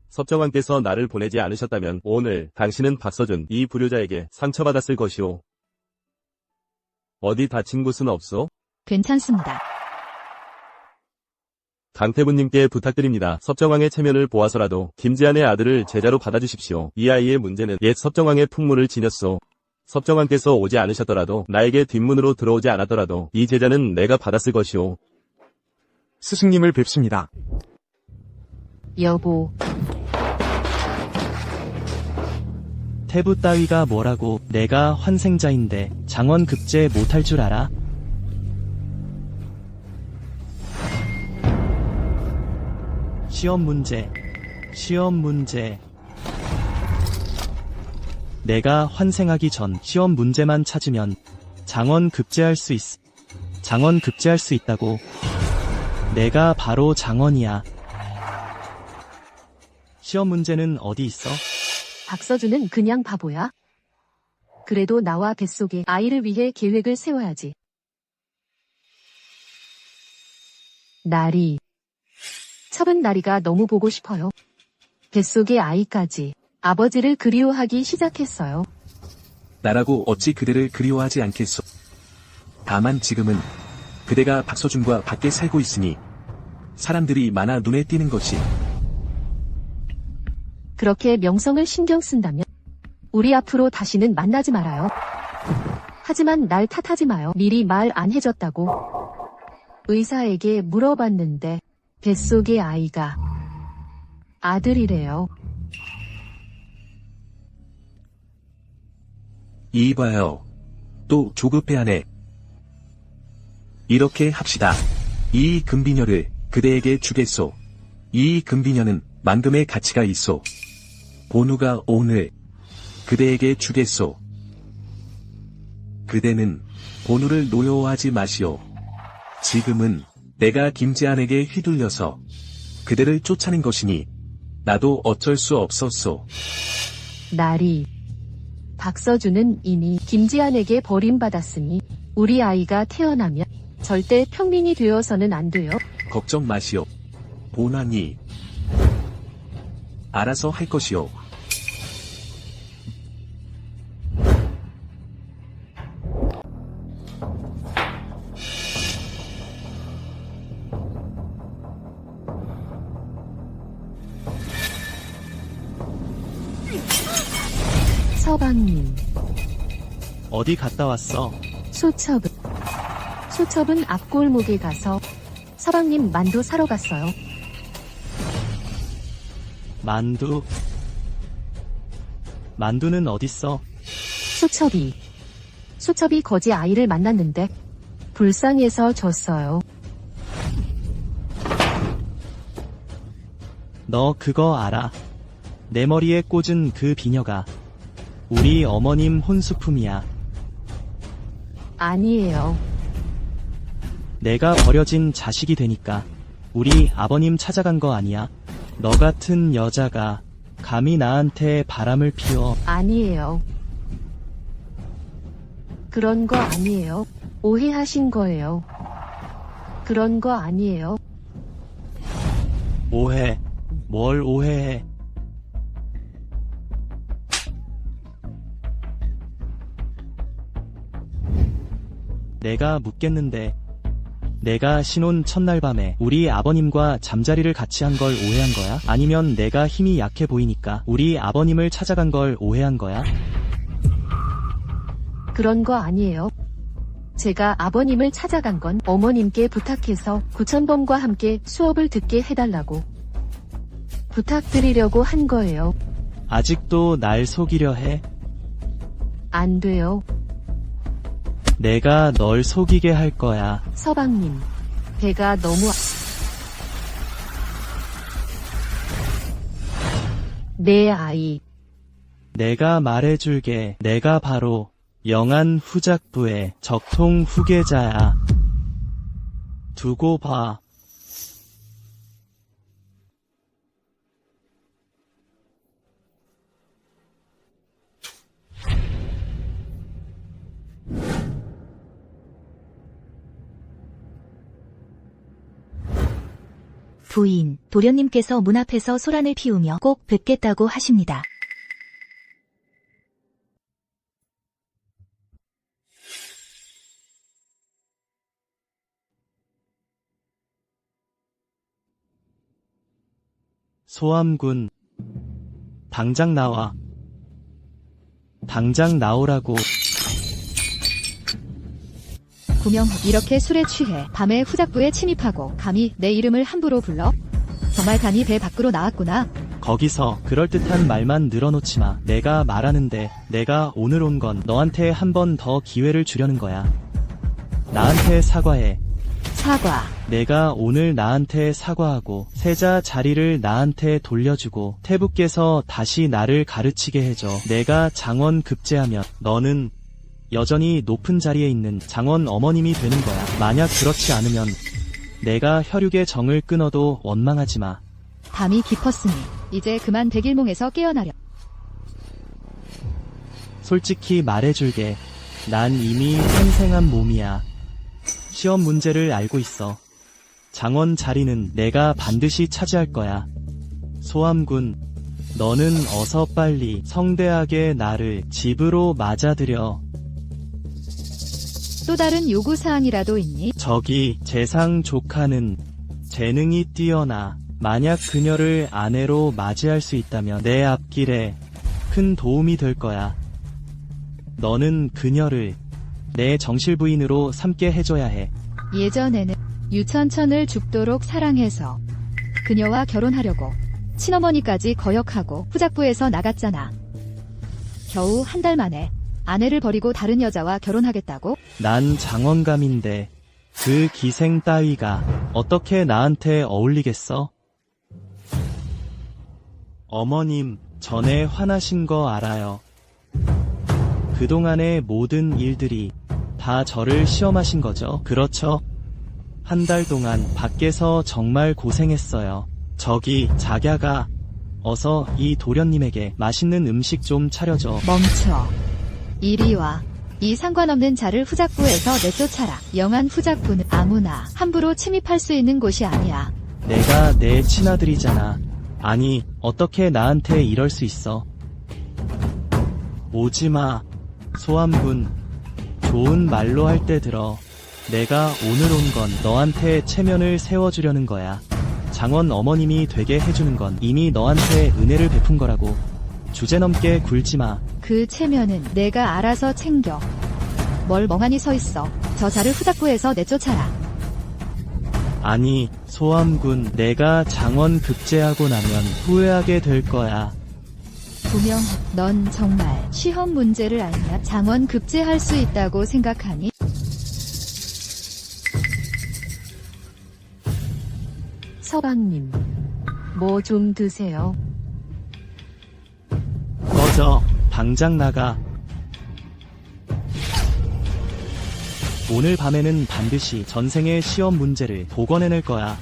섭정왕께서 나를 보내지 않으셨다면 오늘 당신은 박서준 이 불효자에게 상처받았을 것이오. 어디 다친 곳은 없소? 괜찮습니다. 강태부님께 부탁드립니다. 섭정왕의 체면을 보아서라도 김지한의 아들을 제자로 받아주십시오. 이 아이의 문제는 옛 섭정왕의 풍물을 지녔소. 섭정왕께서 오지 않으셨더라도 나에게 뒷문으로 들어오지 않았더라도 이 제자는 내가 받았을 것이오. 스승님을 뵙습니다. 여보, 태부 따위가 뭐라고. 내가 환생자인데 장원 급제 못할 줄 알아? 시험 문제. 내가 환생하기 전 시험 문제만 찾으면 장원 급제할 수 있다고. 내가 바로 장원이야. 시험 문제는 어디 있어? 박서준은 그냥 바보야? 그래도 나와 뱃속의 아이를 위해 계획을 세워야지. 첩은 나리가 너무 보고 싶어요. 뱃속의 아이까지 아버지를 그리워하기 시작했어요. 나라고 어찌 그대를 그리워하지 않겠소. 다만 지금은 그대가 박서준과 밖에 살고 있으니 사람들이 많아 눈에 띄는 것이. 그렇게 명성을 신경 쓴다면 우리 앞으로 다시는 만나지 말아요. 하지만 날 탓하지 마요. 미리 말 안 해줬다고. 의사에게 물어봤는데 뱃속의 아이가 아들이래요. 이봐요. 또 조급해하네. 이렇게 합시다. 이 금비녀를 그대에게 주겠소. 이 금비녀는 만금의 가치가 있소. 본우가 오늘 그대에게 주겠소. 그대는 본우를 노여워하지 마시오. 지금은 내가 김지한에게 휘둘려서 그대를 쫓아낸 것이니 나도 어쩔 수 없었소. 박서준은 이미 김지한에게 버림받았으니 우리 아이가 태어나면 절대 평민이 되어서는 안 돼요. 걱정 마시오. 본안이 알아서 할 것이오. 서방님, 어디 갔다 왔어? 소첩은 앞골목에 가서 서방님 만두 사러 갔어요. 만두는 어딨어? 소첩이 거지 아이를 만났는데 불쌍해서 줬어요. 너 그거 알아? 내 머리에 꽂은 그 비녀가 우리 어머님 혼수품이야. 아니에요. 내가 버려진 자식이 되니까 우리 아버님 찾아간 거 아니야? 너 같은 여자가 감히 나한테 바람을 피워. 아니에요. 그런 거 아니에요. 오해하신 거예요. 그런 거 아니에요. 오해. 뭘 오해해. 내가 묻겠는데, 내가 신혼 첫날 밤에 우리 아버님과 잠자리를 같이 한 걸 오해한 거야? 아니면 내가 힘이 약해 보이니까 우리 아버님을 찾아간 걸 오해한 거야? 그런 거 아니에요. 제가 아버님을 찾아간 건 어머님께 부탁해서 구천범과 함께 수업을 듣게 해달라고 부탁드리려고 한 거예요. 아직도 날 속이려 해? 안 돼요. 내가 널 속이게 할 거야. 서방님, 배가 너무 내 내가 말해줄게. 내가 바로 영안 후작부의 적통 후계자야. 두고 봐. 부인, 도련님께서 문 앞에서 소란을 피우며 꼭 뵙겠다고 하십니다. 소암군, 당장 나와. 당장 나오라고. 구명호, 이렇게 술에 취해 밤에 후작부에 침입하고 감히 내 이름을 함부로 불러? 정말 감히 배 밖으로 나왔구나. 거기서 그럴듯한 말만 늘어놓지 마. 내가 말하는데 내가 오늘 온 건 너한테 한 번 더 기회를 주려는 거야. 나한테 사과해. 사과. 내가 오늘 나한테 사과하고 세자 자리를 나한테 돌려주고 태부께서 다시 나를 가르치게 해줘. 내가 장원 급제하면 너는 여전히 높은 자리에 있는 장원 어머님이 되는 거야. 만약 그렇지 않으면 내가 혈육의 정을 끊어도 원망하지 마. 밤이 깊었으니 이제 그만 백일몽에서 깨어나려. 솔직히 말해줄게. 난 이미 생생한 몸이야. 시험 문제를 알고 있어. 장원 자리는 내가 반드시 차지할 거야. 소암군, 너는 어서 빨리 성대하게 나를 집으로 맞아들여. 또 다른 요구사항이라도 있니? 저기 재상 조카는 재능이 뛰어나. 만약 그녀를 아내로 맞이할 수 있다면 내 앞길에 큰 도움이 될 거야. 너는 그녀를 내 정실부인으로 삼게 해줘야 해. 예전에는 유천천을 죽도록 사랑해서 그녀와 결혼하려고 친어머니까지 거역하고 후작부에서 나갔잖아. 겨우 한 달 만에 아내를 버리고 다른 여자와 결혼하겠다고? 난 장원감인데 그 기생 따위가 어떻게 나한테 어울리겠어? 어머님, 전에 화나신 거 알아요. 그동안의 모든 일들이 다 저를 시험하신 거죠? 그렇죠? 한 달 동안 밖에서 정말 고생했어요. 저기 자갸가 어서 이 도련님에게 맛있는 음식 좀 차려줘. 멈춰. 이리 와. 이 상관없는 자를 후작부에서 내쫓아라. 영안 후작부는 아무나 함부로 침입할 수 있는 곳이 아니야. 내가 내 친아들이잖아. 아니, 어떻게 나한테 이럴 수 있어? 오지마. 소암군, 좋은 말로 할 때 들어. 내가 오늘 온 건 너한테 체면을 세워주려는 거야. 장원 어머님이 되게 해주는 건 이미 너한테 은혜를 베푼 거라고. 주제넘게 굴지마. 그 체면은 내가 알아서 챙겨. 뭘 멍하니 서 있어. 저 자를 후작부에서 내쫓아라. 아니, 소암군, 내가 장원 급제하고 나면 후회하게 될 거야. 구명호, 넌 정말 시험 문제를 알냐? 장원 급제할 수 있다고 생각하니? 서방님, 뭐 좀 드세요. 꺼져. 당장 나가. 오늘 밤에는 반드시 전생의 시험 문제를 복원해낼 거야.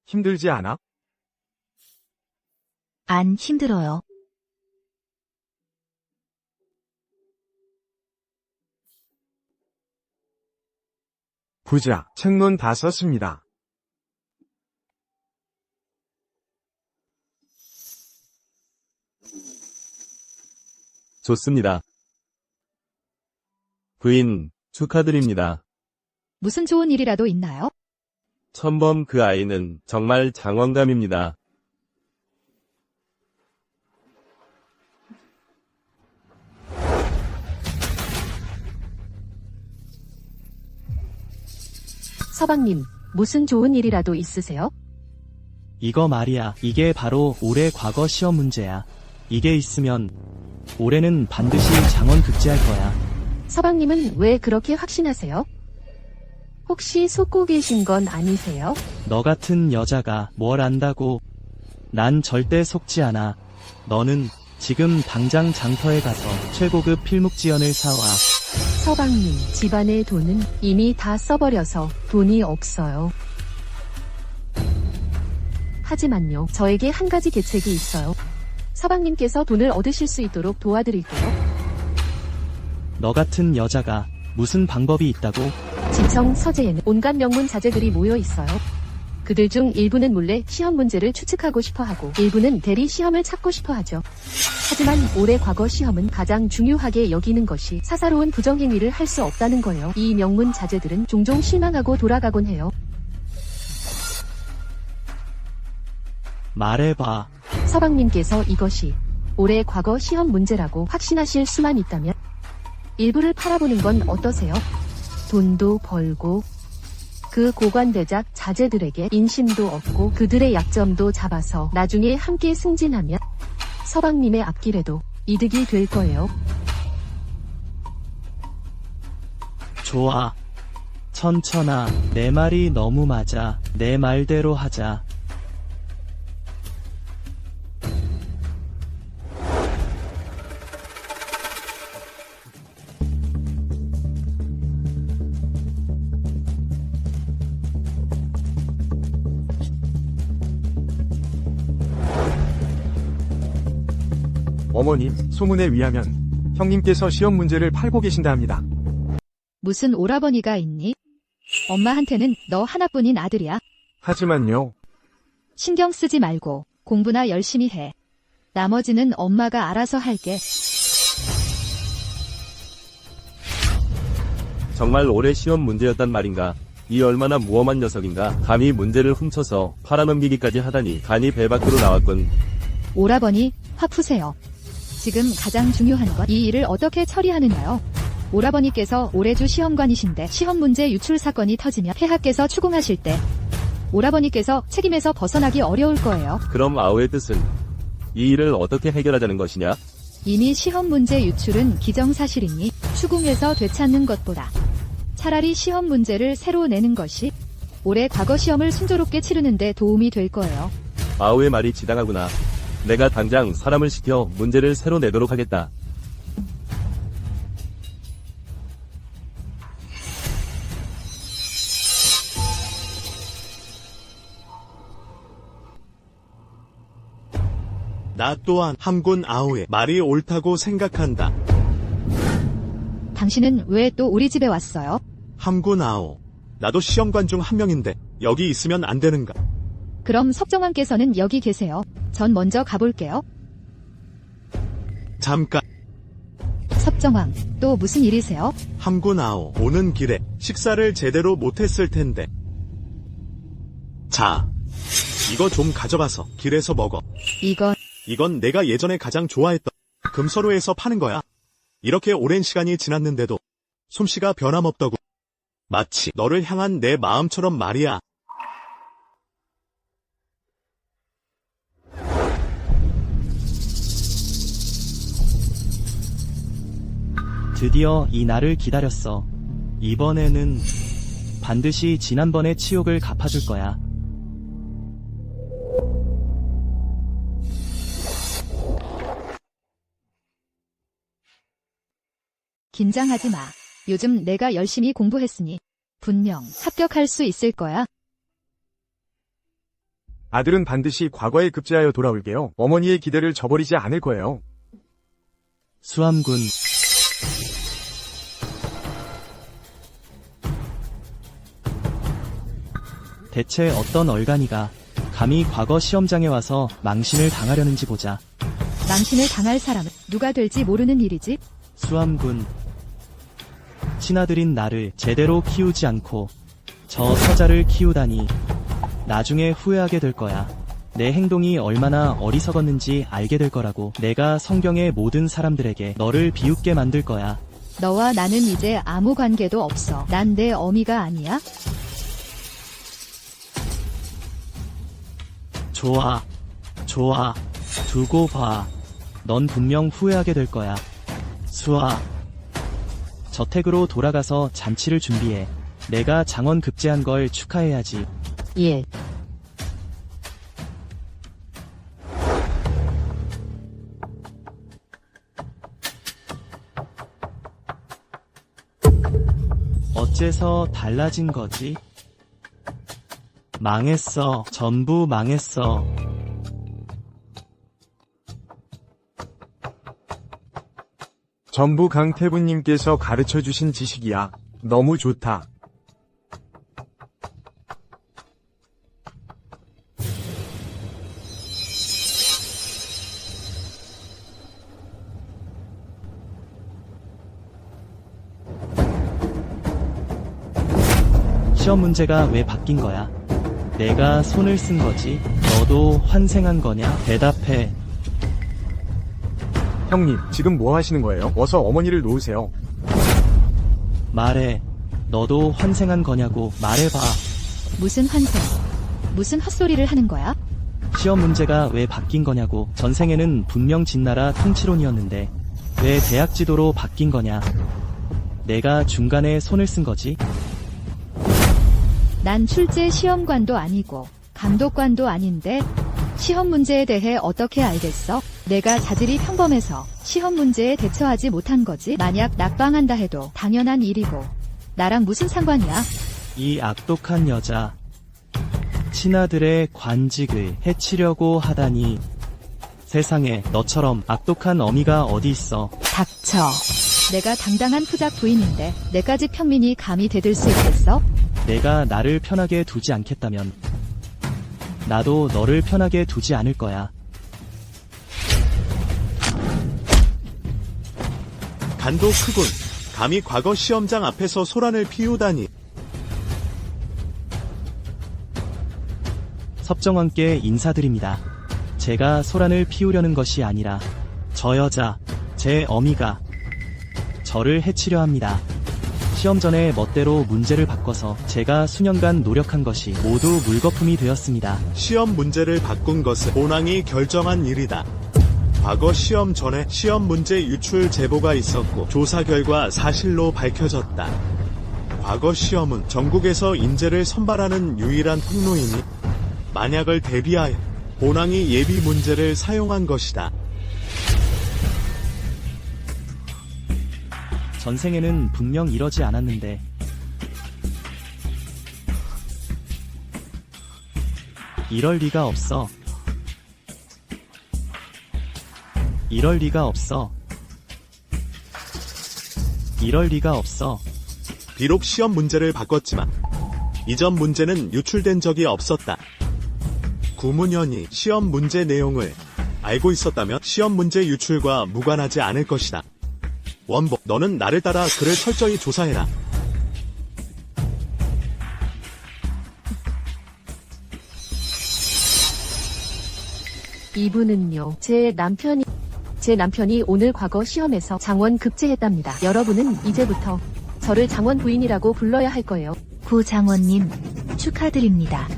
힘들지 않아? 안 힘들어요. 부자, 책론 다 썼습니다. 좋습니다. 부인, 축하드립니다. 무슨 좋은 일이라도 있나요? 천범 그 아이는 정말 장원감입니다. 서방님, 무슨 좋은 일이라도 있으세요? 이거 말이야. 이게 바로 올해 과거 시험 문제야. 이게 있으면 올해는 반드시 장원 급제할 거야. 서방님은 왜 그렇게 확신하세요? 혹시 속고 계신 건 아니세요? 너 같은 여자가 뭘 안다고. 난 절대 속지 않아. 너는 지금 당장 장터에 가서 최고급 필묵지연을 사와. 서방님, 집안의 돈은 이미 다 써버려서 돈이 없어요. 하지만요, 저에게 한 가지 계책이 있어요. 서방님께서 돈을 얻으실 수 있도록 도와드릴게요. 너 같은 여자가 무슨 방법이 있다고? 지청 서재에는 온갖 명문 자제들이 모여 있어요. 그들 중 일부는 몰래 시험 문제를 추측하고 싶어하고 일부는 대리 시험을 찾고 싶어하죠. 하지만 올해 과거 시험은 가장 중요하게 여기는 것이 사사로운 부정행위를 할 수 없다는 거예요. 이 명문 자제들은 종종 실망하고 돌아가곤 해요. 말해봐. 서방님께서 이것이 올해 과거 시험 문제라고 확신하실 수만 있다면 일부를 팔아보는 건 어떠세요? 돈도 벌고 그 고관대작 자제들에게 인심도 얻고 그들의 약점도 잡아서 나중에 함께 승진하면 서방님의 앞길에도 이득이 될 거예요. 좋아. 천천아, 내 말이 너무 맞아. 내 말대로 하자. 어머님, 소문에 의하면 형님께서 시험 문제를 팔고 계신다 합니다. 무슨 오라버니가 있니? 엄마한테는 너 하나뿐인 아들이야. 하지만요, 신경 쓰지 말고 공부나 열심히 해. 나머지는 엄마가 알아서 할게. 정말 올해 시험 문제였단 말인가? 이 얼마나 무엄한 녀석인가? 감히 문제를 훔쳐서 팔아넘기기까지 하다니 간이 배 밖으로 나왔군. 오라버니, 확 푸세요. 지금 가장 중요한 건 이 일을 어떻게 처리하느냐요. 오라버니께서 올해 주 시험관이신데 시험 문제 유출 사건이 터지면 폐하께서 추궁하실 때 오라버니께서 책임에서 벗어나기 어려울 거예요. 그럼 아우의 뜻은 이 일을 어떻게 해결하자는 것이냐? 이미 시험 문제 유출은 기정사실이니 추궁해서 되찾는 것보다 차라리 시험 문제를 새로 내는 것이 올해 과거 시험을 순조롭게 치르는 데 도움이 될 거예요. 아우의 말이 지당하구나. 내가 당장 사람을 시켜 문제를 새로 내도록 하겠다. 나 또한 함군 아우의 말이 옳다고 생각한다. 당신은 왜 또 우리 집에 왔어요? 함군 아우, 나도 시험관 중 한 명인데 여기 있으면 안 되는가? 그럼 석정왕께서는 여기 계세요. 전 먼저 가볼게요. 잠깐. 석정왕, 또 무슨 일이세요? 함군 아우, 오는 길에 식사를 제대로 못했을 텐데. 자, 이거 좀 가져가서 길에서 먹어. 이건 내가 예전에 가장 좋아했던 금서로에서 파는 거야. 이렇게 오랜 시간이 지났는데도 솜씨가 변함없더군. 마치 너를 향한 내 마음처럼 말이야. 드디어 이 날을 기다렸어. 이번에는 반드시 지난번의 치욕을 갚아줄 거야. 긴장하지 마. 요즘 내가 열심히 공부했으니 분명 합격할 수 있을 거야. 아들은 반드시 과거에 급제하여 돌아올게요. 어머니의 기대를 저버리지 않을 거예요. 수암군. 대체 어떤 얼간이가 감히 과거 시험장에 와서 망신을 당하려는지 보자. 망신을 당할 사람은 누가 될지 모르는 일이지. 수암군. 친아들인 나를 제대로 키우지 않고 저 서자를 키우다니 나중에 후회하게 될 거야. 내 행동이 얼마나 어리석었는지 알게 될 거라고. 내가 성경의 모든 사람들에게 너를 비웃게 만들 거야. 너와 나는 이제 아무 관계도 없어. 난 내 어미가 아니야. 좋아. 좋아. 두고 봐. 넌 분명 후회하게 될 거야. 수아. 저택으로 돌아가서 잔치를 준비해. 내가 장원 급제한 걸 축하해야지. 예. 어째서 달라진 거지? 망했어. 전부 망했어. 전부 강태부님께서 가르쳐주신 지식이야. 너무 좋다. 시험 문제가 왜 바뀐 거야? 내가 손을 쓴 거지? 너도 환생한 거냐? 대답해. 형님, 지금 뭐 하시는 거예요? 어서 어머니를 놓으세요. 말해. 너도 환생한 거냐고 말해봐. 무슨 환생? 무슨 헛소리를 하는 거야? 시험 문제가 왜 바뀐 거냐고. 전생에는 분명 진나라 통치론이었는데 왜 대학 지도로 바뀐 거냐? 내가 중간에 손을 쓴 거지? 난 출제 시험관도 아니고 감독관도 아닌데 시험 문제에 대해 어떻게 알겠어? 내가 자질이 평범해서 시험 문제에 대처하지 못한 거지. 만약 낙방한다 해도 당연한 일이고 나랑 무슨 상관이야? 이 악독한 여자. 친아들의 관직을 해치려고 하다니. 세상에 너처럼 악독한 어미가 어디 있어. 닥쳐. 내가 당당한 후작 부인인데 내까지 평민이 감히 대들 수 있겠어? 내가 나를 편하게 두지 않겠다면 나도 너를 편하게 두지 않을 거야. 간도 크군. 감히 과거 시험장 앞에서 소란을 피우다니. 섭정원께 인사드립니다. 제가 소란을 피우려는 것이 아니라 저 여자, 제 어미가 저를 해치려 합니다. 시험 전에 멋대로 문제를 바꿔서 제가 수년간 노력한 것이 모두 물거품이 되었습니다. 시험 문제를 바꾼 것은 본왕이 결정한 일이다. 과거 시험 전에 시험 문제 유출 제보가 있었고 조사 결과 사실로 밝혀졌다. 과거 시험은 전국에서 인재를 선발하는 유일한 통로이니 만약을 대비하여 본왕이 예비 문제를 사용한 것이다. 전생에는 분명 이러지 않았는데 이럴 리가 없어. 이럴 리가 없어. 이럴 리가 없어. 비록 시험 문제를 바꿨지만 이전 문제는 유출된 적이 없었다. 구문현이 시험 문제 내용을 알고 있었다면 시험 문제 유출과 무관하지 않을 것이다. 원복, 너는 나를 따라 그를 철저히 조사해라. 이분은요, 제 남편이 오늘 과거 시험에서 장원 급제했답니다. 여러분은 이제부터 저를 장원 부인이라고 불러야 할 거예요. 구장원님, 축하드립니다.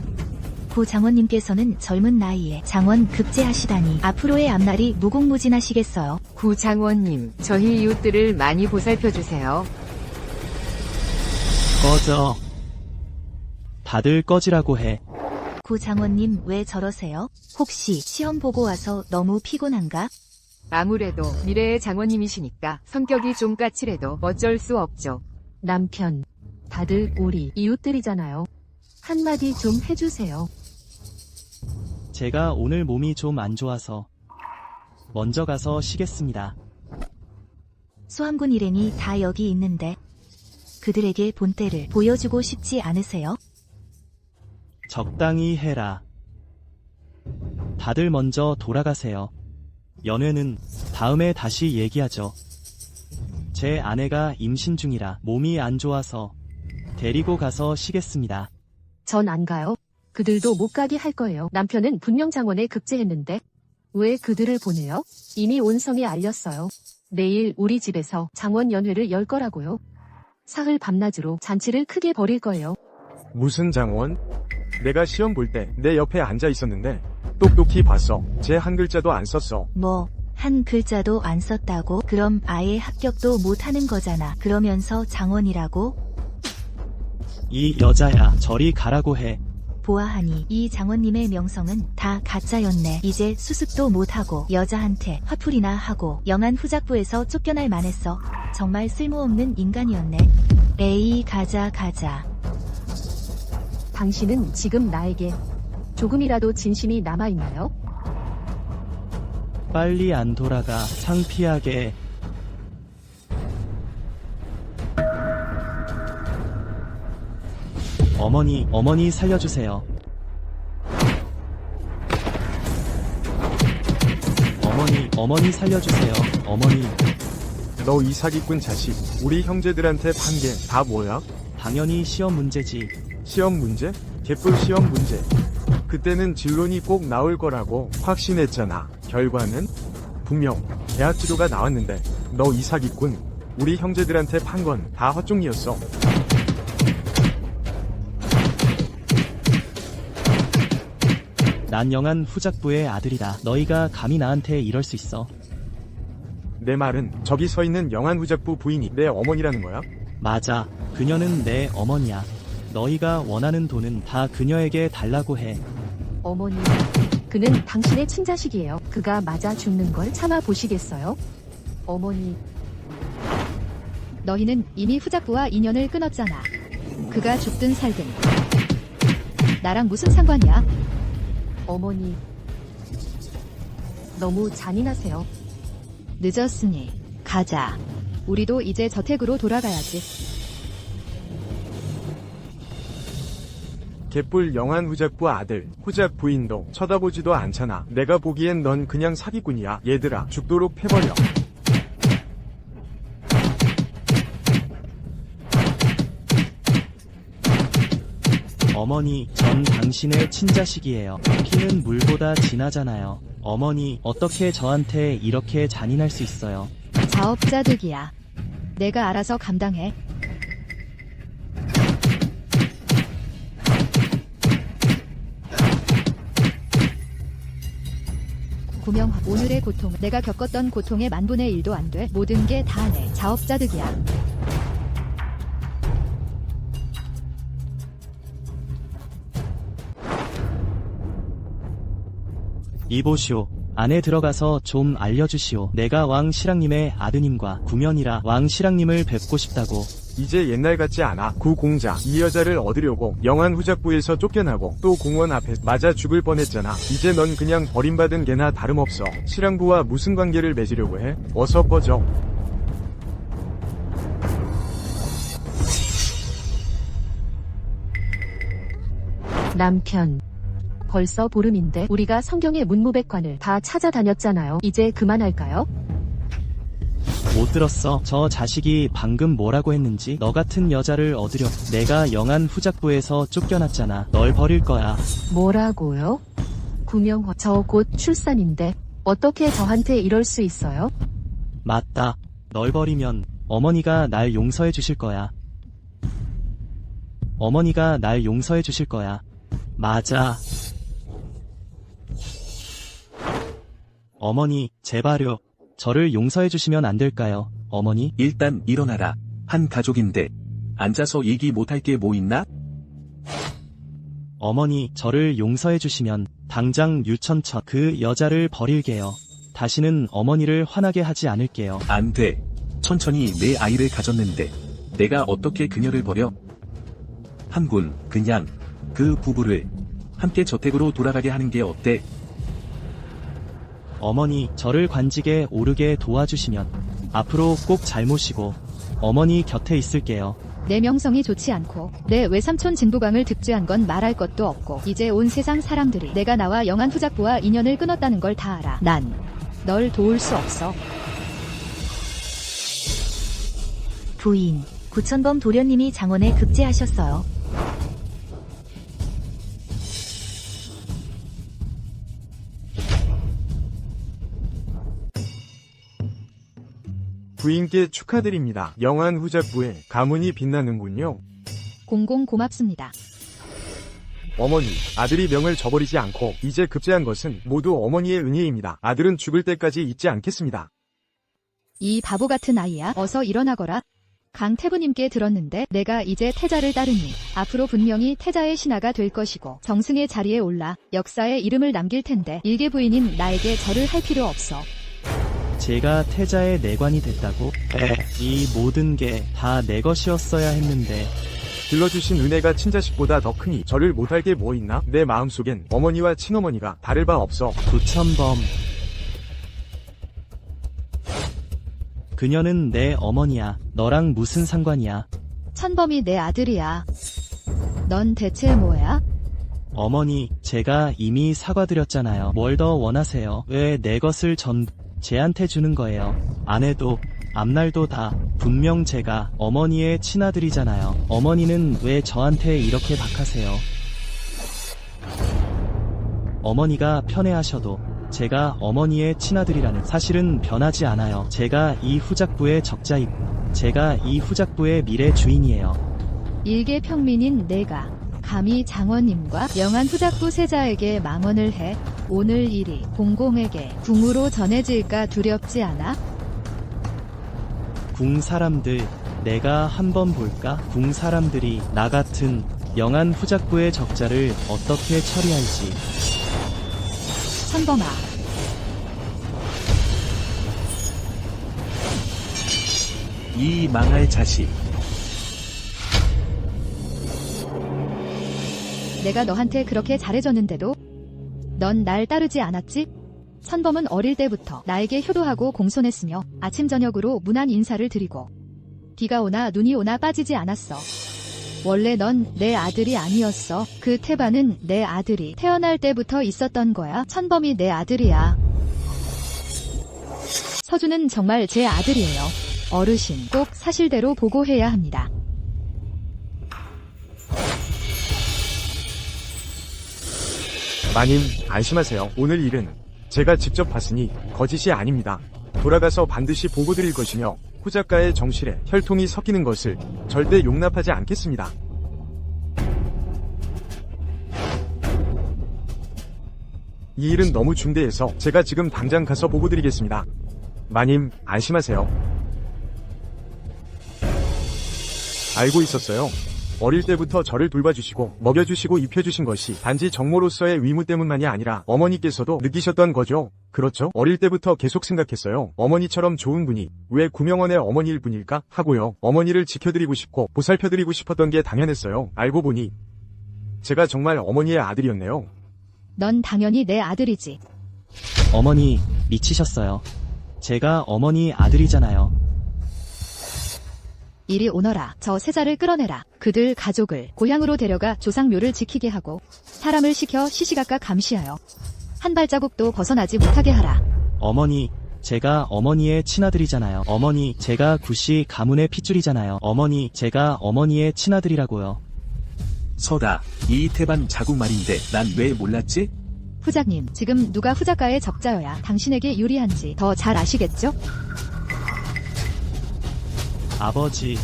구장원님께서는 젊은 나이에 장원 급제하시다니 앞으로의 앞날이 무궁무진하시겠어요. 구장원님, 저희 이웃들을 많이 보살펴주세요. 꺼져. 다들 꺼지라고 해. 구장원님 왜 저러세요? 혹시 시험 보고 와서 너무 피곤한가? 아무래도 미래의 장원님이시니까 성격이 좀 까칠해도 어쩔 수 없죠. 남편, 다들 우리 이웃들이잖아요. 한마디 좀 해주세요. 제가 오늘 몸이 좀 안 좋아서 먼저 가서 쉬겠습니다. 수함군 일행이 다 여기 있는데 그들에게 본때를 보여주고 싶지 않으세요? 적당히 해라. 다들 먼저 돌아가세요. 연회는 다음에 다시 얘기하죠. 제 아내가 임신 중이라 몸이 안 좋아서 데리고 가서 쉬겠습니다. 전 안 가요. 그들도 못 가게 할 거예요. 남편은 분명 장원에 급제했는데 왜 그들을 보내요? 이미 온 성에 알렸어요. 내일 우리 집에서 장원 연회를 열 거라고요. 사흘 밤낮으로 잔치를 크게 벌일 거예요. 무슨 장원? 내가 시험 볼 때 내 옆에 앉아 있었는데 똑똑히 봤어. 제 한 글자도 안 썼어. 뭐, 한 글자도 안 썼다고? 그럼 아예 합격도 못 하는 거잖아. 그러면서 장원이라고? 이 여자야, 저리 가라고 해. 보아하니 이 장원님의 명성은 다 가짜였네. 이제 수습도 못하고 여자한테 화풀이나 하고 영안 후작부에서 쫓겨날 만했어. 정말 쓸모없는 인간이었네. 에이, 가자. 당신은 지금 나에게 조금이라도 진심이 남아있나요? 빨리 안 돌아가. 창피하게. 어머니 살려주세요. 어머니 살려주세요. 어머니. 너 이 사기꾼 자식. 우리 형제들한테 판 게 다 뭐야? 당연히 시험 문제지. 시험 문제? 개뿔 시험 문제. 그때는 진론이 꼭 나올 거라고 확신했잖아. 결과는? 분명 대학 지도가 나왔는데 너 이 사기꾼. 우리 형제들한테 판 건 다 헛종이었어. 난 영안 후작부의 아들이다. 너희가 감히 나한테 이럴 수 있어. 내 말은 저기 서 있는 영안 후작부 부인이 내 어머니라는 거야? 맞아. 그녀는 내 어머니야. 너희가 원하는 돈은 다 그녀에게 달라고 해. 어머니, 그는 당신의 친자식이에요. 그가 맞아 죽는 걸 참아보시겠어요? 어머니, 너희는 이미 후작부와 인연을 끊었잖아. 그가 죽든 살든 나랑 무슨 상관이야? 어머니. 너무 잔인하세요. 늦었으니 가자. 우리도 이제 저택으로 돌아가야지. 개뿔 영안 후작부 아들, 후작 부인도 쳐다보지도 않잖아. 내가 보기엔 넌 그냥 사기꾼이야. 얘들아, 죽도록 패버려. 어머니, 전 당신의 친자식이에요. 피는 물보다 진하잖아요. 어머니, 어떻게 저한테 이렇게 잔인할 수 있어요? 자업자득이야. 내가 알아서 감당해. 구명화, 오늘의 고통, 내가 겪었던 고통의 만분의 1도 안 돼. 모든 게 다 내 자업자득이야. 이보시오. 안에 들어가서 좀 알려주시오. 내가 왕 실랑님의 아드님과 구면이라 왕 실랑님을 뵙고 싶다고. 이제 옛날 같지 않아. 구공자, 이 여자를 얻으려고 영안 후작부에서 쫓겨나고 또 공원 앞에 맞아 죽을 뻔했잖아. 이제 넌 그냥 버림받은 개나 다름없어. 실랑부와 무슨 관계를 맺으려고 해? 어서 꺼져. 남편. 벌써 보름인데 우리가 성경의 문무백관을 다 찾아다녔잖아요. 이제 그만할까요? 못 들었어. 저 자식이 방금 뭐라고 했는지. 너 같은 여자를 얻으려 내가 영안 후작부에서 쫓겨났잖아. 널 버릴 거야. 뭐라고요? 구명화, 저 곧 출산인데 어떻게 저한테 이럴 수 있어요? 맞다. 널 버리면 어머니가 날 용서해 주실 거야. 어머니가 날 용서해 주실 거야. 맞아. 어머니, 제발요. 저를 용서해 주시면 안 될까요, 어머니? 일단 일어나라. 한 가족인데 앉아서 얘기 못할 게 뭐 있나? 어머니, 저를 용서해 주시면 당장 유천천 그 여자를 버릴게요. 다시는 어머니를 화나게 하지 않을게요. 안 돼. 천천히 내 아이를 가졌는데 내가 어떻게 그녀를 버려? 한군, 그냥 그 부부를 함께 저택으로 돌아가게 하는 게 어때? 어머니, 저를 관직에 오르게 도와주시면 앞으로 꼭 잘 모시고 어머니 곁에 있을게요. 내 명성이 좋지 않고 내 외삼촌 진부광을 득죄한 건 말할 것도 없고 이제 온 세상 사람들이 내가 나와 영안 후작부와 인연을 끊었다는 걸 다 알아. 난 널 도울 수 없어. 부인, 구천범 도련님이 장원에 급제하셨어요. 부인께 축하드립니다. 영안 후작부에 가문이 빛나는군요. 공공 고맙습니다. 어머니, 아들이 명을 저버리지 않고 이제 급제한 것은 모두 어머니의 은혜입니다. 아들은 죽을 때까지 잊지 않겠습니다. 이 바보 같은 아이야. 어서 일어나거라. 강태부님께 들었는데 내가 이제 태자를 따르니 앞으로 분명히 태자의 신하가 될 것이고 정승의 자리에 올라 역사에 이름을 남길 텐데 일개 부인인 나에게 절을 할 필요 없어. 제가 태자의 내관이 됐다고? 이 모든 게 다 내 것이었어야 했는데. 길러주신 은혜가 친자식보다 더 크니 절을 못할 게 뭐 있나? 내 마음속엔 어머니와 친어머니가 다를 바 없어. 부천범. 그녀는 내 어머니야. 너랑 무슨 상관이야? 천범이 내 아들이야. 넌 대체 뭐야? 어머니, 제가 이미 사과드렸잖아요. 뭘 더 원하세요? 왜 내 것을 전부 쟤한테 주는 거예요? 아내도 앞날도 다 분명 제가 어머니의 친아들이잖아요. 어머니는 왜 저한테 이렇게 박하세요? 어머니가 편해하셔도 제가 어머니의 친아들이라는 사실은 변하지 않아요. 제가 이 후작부의 적자이고 제가 이 후작부의 미래 주인이에요. 일개 평민인 내가 감히 장원님과 영한 후작부 세자에게 망언을 해 오늘 일이 공공에게 궁으로 전해질까 두렵지 않아? 궁 사람들 내가 한번 볼까? 궁 사람들이 나 같은 영한 후작부의 적자를 어떻게 처리할지. 천범아. 이 망할 자식. 내가 너한테 그렇게 잘해줬는데도 넌 날 따르지 않았지? 천범은 어릴 때부터 나에게 효도하고 공손했으며 아침 저녁으로 무난 인사를 드리고 비가 오나 눈이 오나 빠지지 않았어. 원래 넌 내 아들이 아니었어. 그 태반은 내 아들이 태어날 때부터 있었던 거야. 천범이 내 아들이야. 서준은 정말 제 아들이에요. 어르신 꼭 사실대로 보고해야 합니다. 마님, 안심하세요. 오늘 일은 제가 직접 봤으니 거짓이 아닙니다. 돌아가서 반드시 보고드릴 것이며 후작가의 정실에 혈통이 섞이는 것을 절대 용납하지 않겠습니다. 이 일은 너무 중대해서 제가 지금 당장 가서 보고드리겠습니다. 마님, 안심하세요. 알고 있었어요. 어릴 때부터 저를 돌봐주시고 먹여주시고 입혀주신 것이 단지 정모로서의 의무 때문만이 아니라 어머니께서도 느끼셨던 거죠. 그렇죠? 어릴 때부터 계속 생각했어요. 어머니처럼 좋은 분이 왜 구명원의 어머니일 뿐일까 하고요. 어머니를 지켜드리고 싶고 보살펴드리고 싶었던 게 당연했어요. 알고 보니 제가 정말 어머니의 아들이었네요. 넌 당연히 내 아들이지. 어머니, 미치셨어요. 제가 어머니 아들이잖아요. 이리 오너라. 저 세자를 끌어내라. 그들 가족을 고향으로 데려가 조상묘를 지키게 하고 사람을 시켜 시시각각 감시하여 한 발자국도 벗어나지 못하게 하라. 어머니, 제가 어머니의 친아들이잖아요. 어머니, 제가 구씨 가문의 핏줄이잖아요. 어머니, 제가 어머니의 친아들이라고요. 서다. 이 태반 자국 말인데 난 왜 몰랐지? 후작님, 지금 누가 후작가의 적자여야 당신에게 유리한지 더 잘 아시겠죠? 아버지,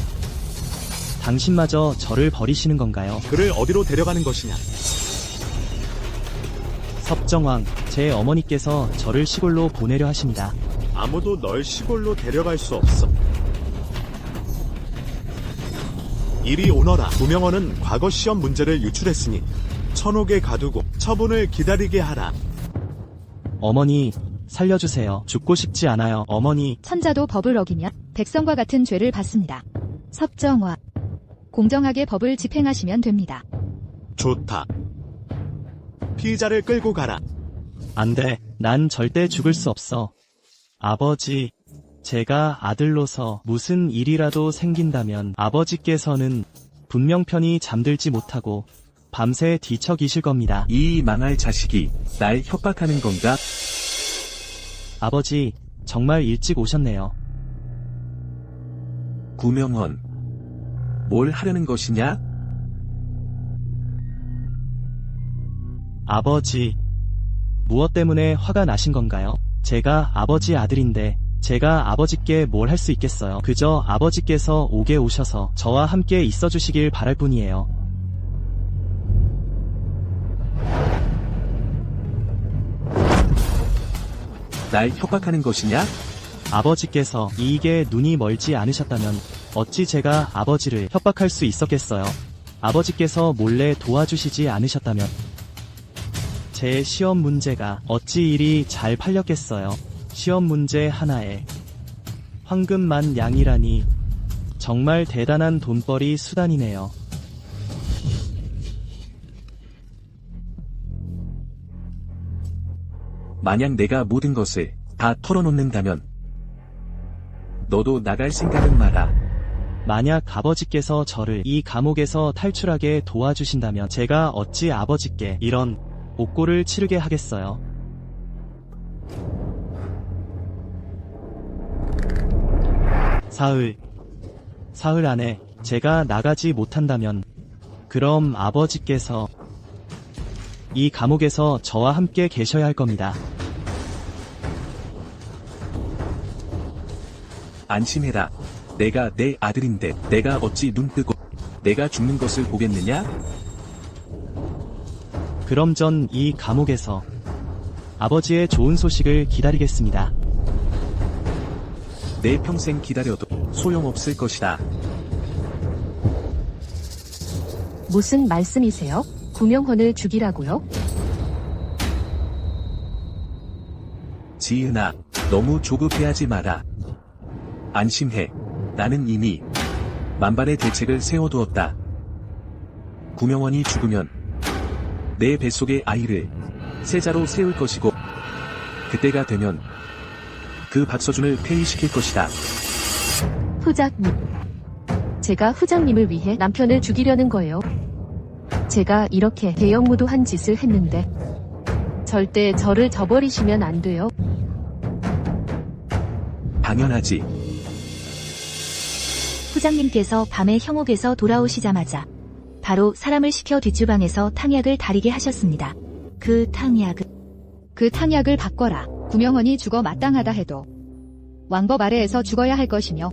당신마저 저를 버리시는 건가요? 그를 어디로 데려가는 것이냐? 섭정왕, 제 어머니께서 저를 시골로 보내려 하십니다. 아무도 널 시골로 데려갈 수 없어. 이리 오너라. 구명원은 과거 시험 문제를 유출했으니 천옥에 가두고 처분을 기다리게 하라. 어머니, 살려주세요. 죽고 싶지 않아요. 어머니. 천자도 법을 어기면 백성과 같은 죄를 받습니다. 섭정화. 공정하게 법을 집행하시면 됩니다. 좋다. 피의자를 끌고 가라. 안 돼. 난 절대 죽을 수 없어. 아버지, 제가 아들로서 무슨 일이라도 생긴다면 아버지께서는 분명 편히 잠들지 못하고 밤새 뒤척이실 겁니다. 이 망할 자식이 날 협박하는 건가? 아버지, 정말 일찍 오셨네요. 구명헌. 뭘 하려는 것이냐? 아버지, 무엇 때문에 화가 나신 건가요? 제가 아버지 아들인데 제가 아버지께 뭘 할 수 있겠어요. 그저 아버지께서 옥에 오셔서 저와 함께 있어 주시길 바랄 뿐이에요. 날 협박하는 것이냐? 아버지께서 이익에 눈이 멀지 않으셨다면 어찌 제가 아버지를 협박할 수 있었겠어요. 아버지께서 몰래 도와주시지 않으셨다면 제 시험 문제가 어찌 이리 잘 팔렸겠어요. 시험 문제 하나에 황금만 양이라니 정말 대단한 돈벌이 수단이네요. 만약 내가 모든 것을 다 털어놓는다면 너도 나갈 생각은 마라. 만약 아버지께서 저를 이 감옥에서 탈출하게 도와주신다면 제가 어찌 아버지께 이런 옥고를 치르게 하겠어요. 사흘 안에 제가 나가지 못한다면 그럼 아버지께서 이 감옥에서 저와 함께 계셔야 할 겁니다. 안심해라. 내가 내 아들인데 내가 어찌 눈 뜨고 내가 죽는 것을 보겠느냐? 그럼 전 이 감옥에서 아버지의 좋은 소식을 기다리겠습니다. 내 평생 기다려도 소용없을 것이다. 무슨 말씀이세요? 구명헌을 죽이라고요? 지은아, 너무 조급해하지 마라. 안심해. 나는 이미 만반의 대책을 세워두었다. 구명헌이 죽으면 내 뱃속의 아이를 세자로 세울 것이고 그때가 되면 그 박서준을 폐위시킬 것이다. 후작님. 제가 후작님을 위해 남편을 죽이려는 거예요. 제가 이렇게 대형무도한 짓을 했는데 절대 저를 저버리시면 안 돼요. 당연하지. 후장님께서 밤에 형옥에서 돌아오시자마자 바로 사람을 시켜 뒷주방에서 탕약을 다리게 하셨습니다. 그 탕약을 바꿔라. 구명헌이 죽어 마땅하다 해도 왕법 아래에서 죽어야 할 것이며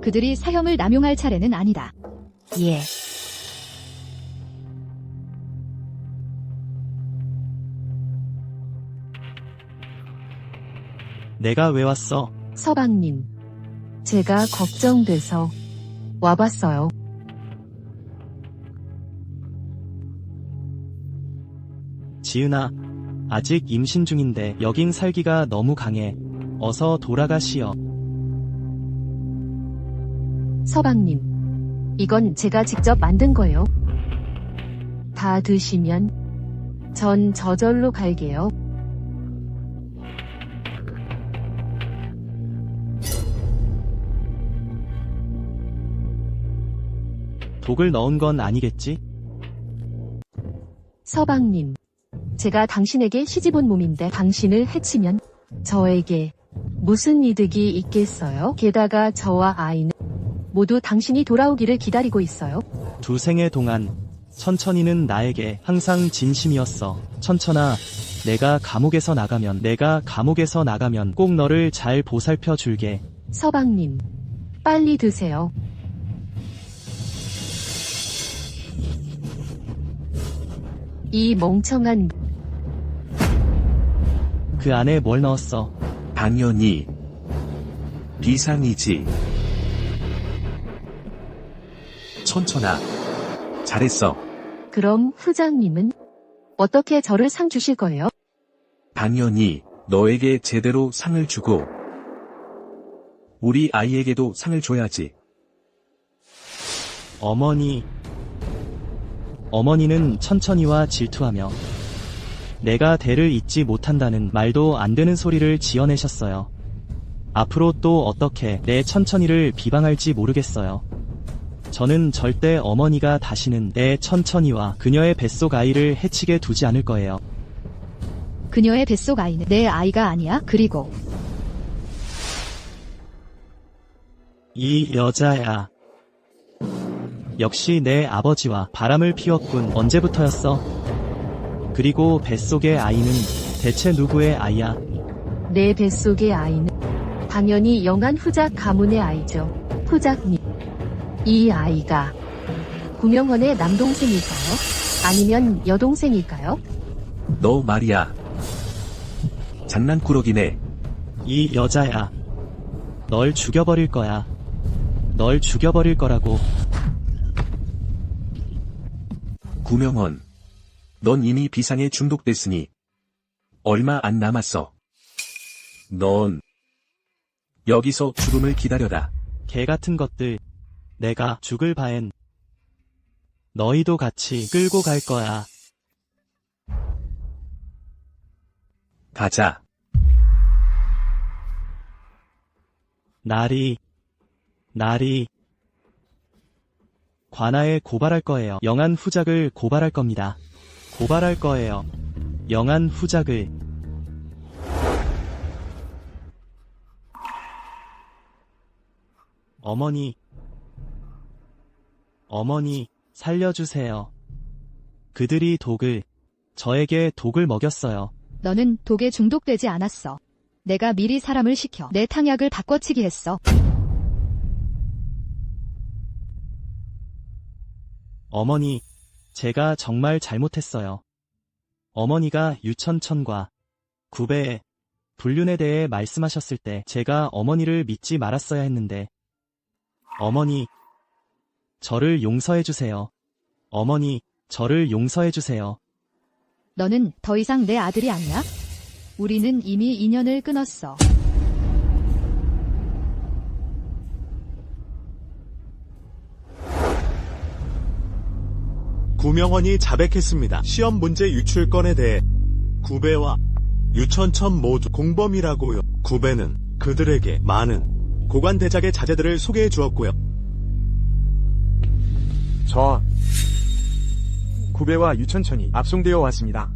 그들이 사형을 남용할 차례는 아니다. 예. 내가 왜 왔어? 서방님. 제가 걱정돼서 와봤어요. 지은아, 아직 임신 중인데 여긴 살기가 너무 강해. 어서 돌아가시오. 서방님. 이건 제가 직접 만든 거예요. 다 드시면 전 저절로 갈게요. 독을 넣은 건 아니겠지? 서방님. 제가 당신에게 시집온 몸인데 당신을 해치면 저에게 무슨 이득이 있겠어요? 게다가 저와 아이는 모두 당신이 돌아오기를 기다리고 있어요. 두 생애 동안 천천히는 나에게 항상 진심이었어. 천천아, 내가 감옥에서 나가면 꼭 너를 잘 보살펴 줄게. 서방님. 빨리 드세요. 이 멍청한 그 안에 뭘 넣었어? 당연히 비상이지. 천천아, 잘했어. 그럼 후장님은 어떻게 저를 상 주실 거예요? 당연히 너에게 제대로 상을 주고 우리 아이에게도 상을 줘야지. 어머니는 천천히와 질투하며 내가 대를 잇지 못한다는 말도 안 되는 소리를 지어내셨어요. 앞으로 또 어떻게 내 천천히를 비방할지 모르겠어요. 저는 절대 어머니가 다시는 내 천천히와 그녀의 뱃속 아이를 해치게 두지 않을 거예요. 그녀의 뱃속 아이는 내 아이가 아니야. 그리고 이 여자야. 역시 내 아버지와 바람을 피웠군. 언제부터였어? 그리고 뱃속의 아이는 대체 누구의 아이야? 내 뱃속의 아이는 당연히 영한 후작 가문의 아이죠. 후작님. 이 아이가 구명헌의 남동생일까요? 아니면 여동생일까요? 너 말이야. 장난꾸러기네. 이 여자야. 널 죽여버릴 거야. 널 죽여버릴 거라고. 구명원. 넌 이미 비상에 중독됐으니 얼마 안 남았어. 넌 여기서 죽음을 기다려라. 개 같은 것들. 내가 죽을 바엔 너희도 같이 끌고 갈 거야. 가자. 나리. 관아에 고발할 거예요. 영안 후작을 고발할 겁니다. 고발할 거예요. 영안 후작을. 어머니, 살려주세요. 그들이 저에게 독을 먹였어요. 너는 독에 중독되지 않았어. 내가 미리 사람을 시켜 내 탕약을 바꿔치기 했어. 어머니, 제가 정말 잘못했어요. 어머니가 유천천과 구배의 불륜에 대해 말씀하셨을 때 제가 어머니를 믿지 말았어야 했는데. 어머니, 저를 용서해주세요. 어머니, 저를 용서해주세요. 너는 더 이상 내 아들이 아니야? 우리는 이미 인연을 끊었어. 구명원이 자백했습니다. 시험 문제 유출건에 대해 구배와 유천천 모두 공범이라고요. 구배는 그들에게 많은 고관대작의 자재들을 소개해 주었고요. 저 구배와 유천천이 압송되어 왔습니다.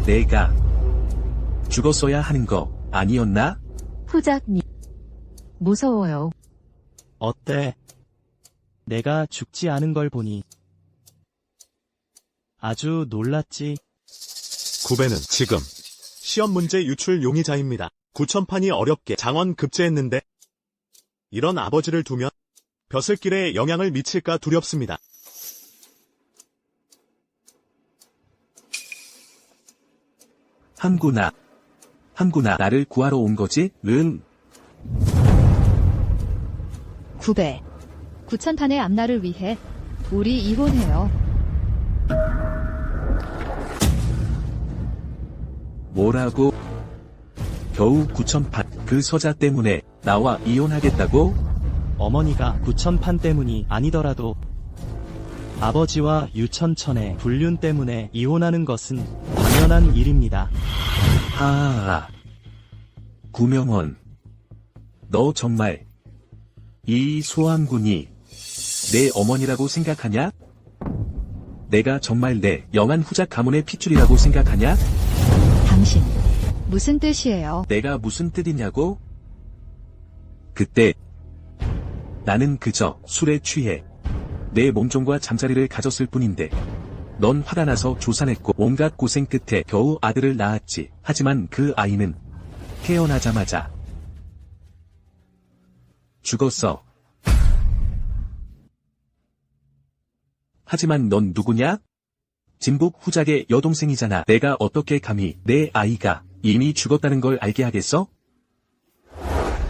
내가 죽었어야 하는 거 아니었나? 후작님. 무서워요. 어때? 내가 죽지 않은 걸 보니 아주 놀랐지? 구배는 지금 시험 문제 유출 용의자입니다. 구천판이 어렵게 장원 급제했는데 이런 아버지를 두면 벼슬길에 영향을 미칠까 두렵습니다. 함구나 나를 구하러 온 거지? 응. 구배. 구천판의 앞날을 위해 우리 이혼해요. 뭐라고? 겨우 9,000판 그 서자 때문에 나와 이혼하겠다고? 어머니가 9천판 때문이 아니더라도 아버지와 유천천의 불륜 때문에 이혼하는 것은 당연한 일입니다. 하하하. 구명원. 너 정말 이 소환군이 내 어머니라고 생각하냐? 내가 정말 내 영안 후작 가문의 핏줄이라고 생각하냐? 당신, 무슨 뜻이에요? 내가 무슨 뜻이냐고? 그때 나는 그저 술에 취해 내 몸종과 잠자리를 가졌을 뿐인데 넌 화가 나서 조산했고 온갖 고생 끝에 겨우 아들을 낳았지. 하지만 그 아이는 태어나자마자 죽었어. 하지만 넌 누구냐? 진북 후작의 여동생이잖아. 내가 어떻게 감히 내 아이가 이미 죽었다는 걸 알게 하겠어?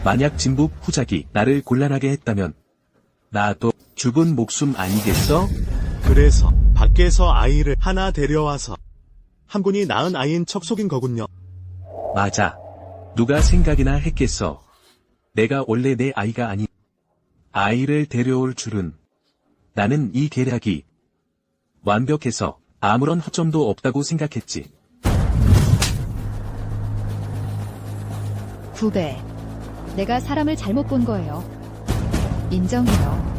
만약 진북 후작이 나를 곤란하게 했다면 나도 죽은 목숨 아니겠어? 그래서 밖에서 아이를 하나 데려와서 함군이 낳은 아이인 척 속인 거군요. 맞아. 누가 생각이나 했겠어. 내가 원래 내 아이가 아닌 아이를 데려올 줄은. 나는 이 계략이 완벽해서 아무런 허점도 없다고 생각했지. 구배. 내가 사람을 잘못 본 거예요. 인정해요.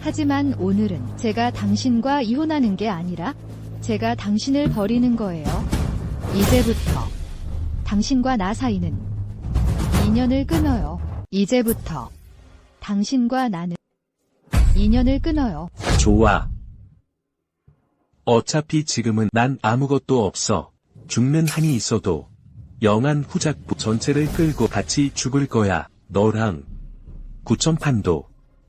하지만 오늘은 제가 당신과 이혼하는 게 아니라 제가 당신을 버리는 거예요. 이제부터 당신과 나 사이는 인연을 끊어요. 이제부터 당신과 나는 인연을 끊어요. 좋아. 어차피 지금은 난 아무것도 없어. 죽는 한이 있어도 영안 후작부 전체를 끌고 같이 죽을 거야. 너랑 구천판도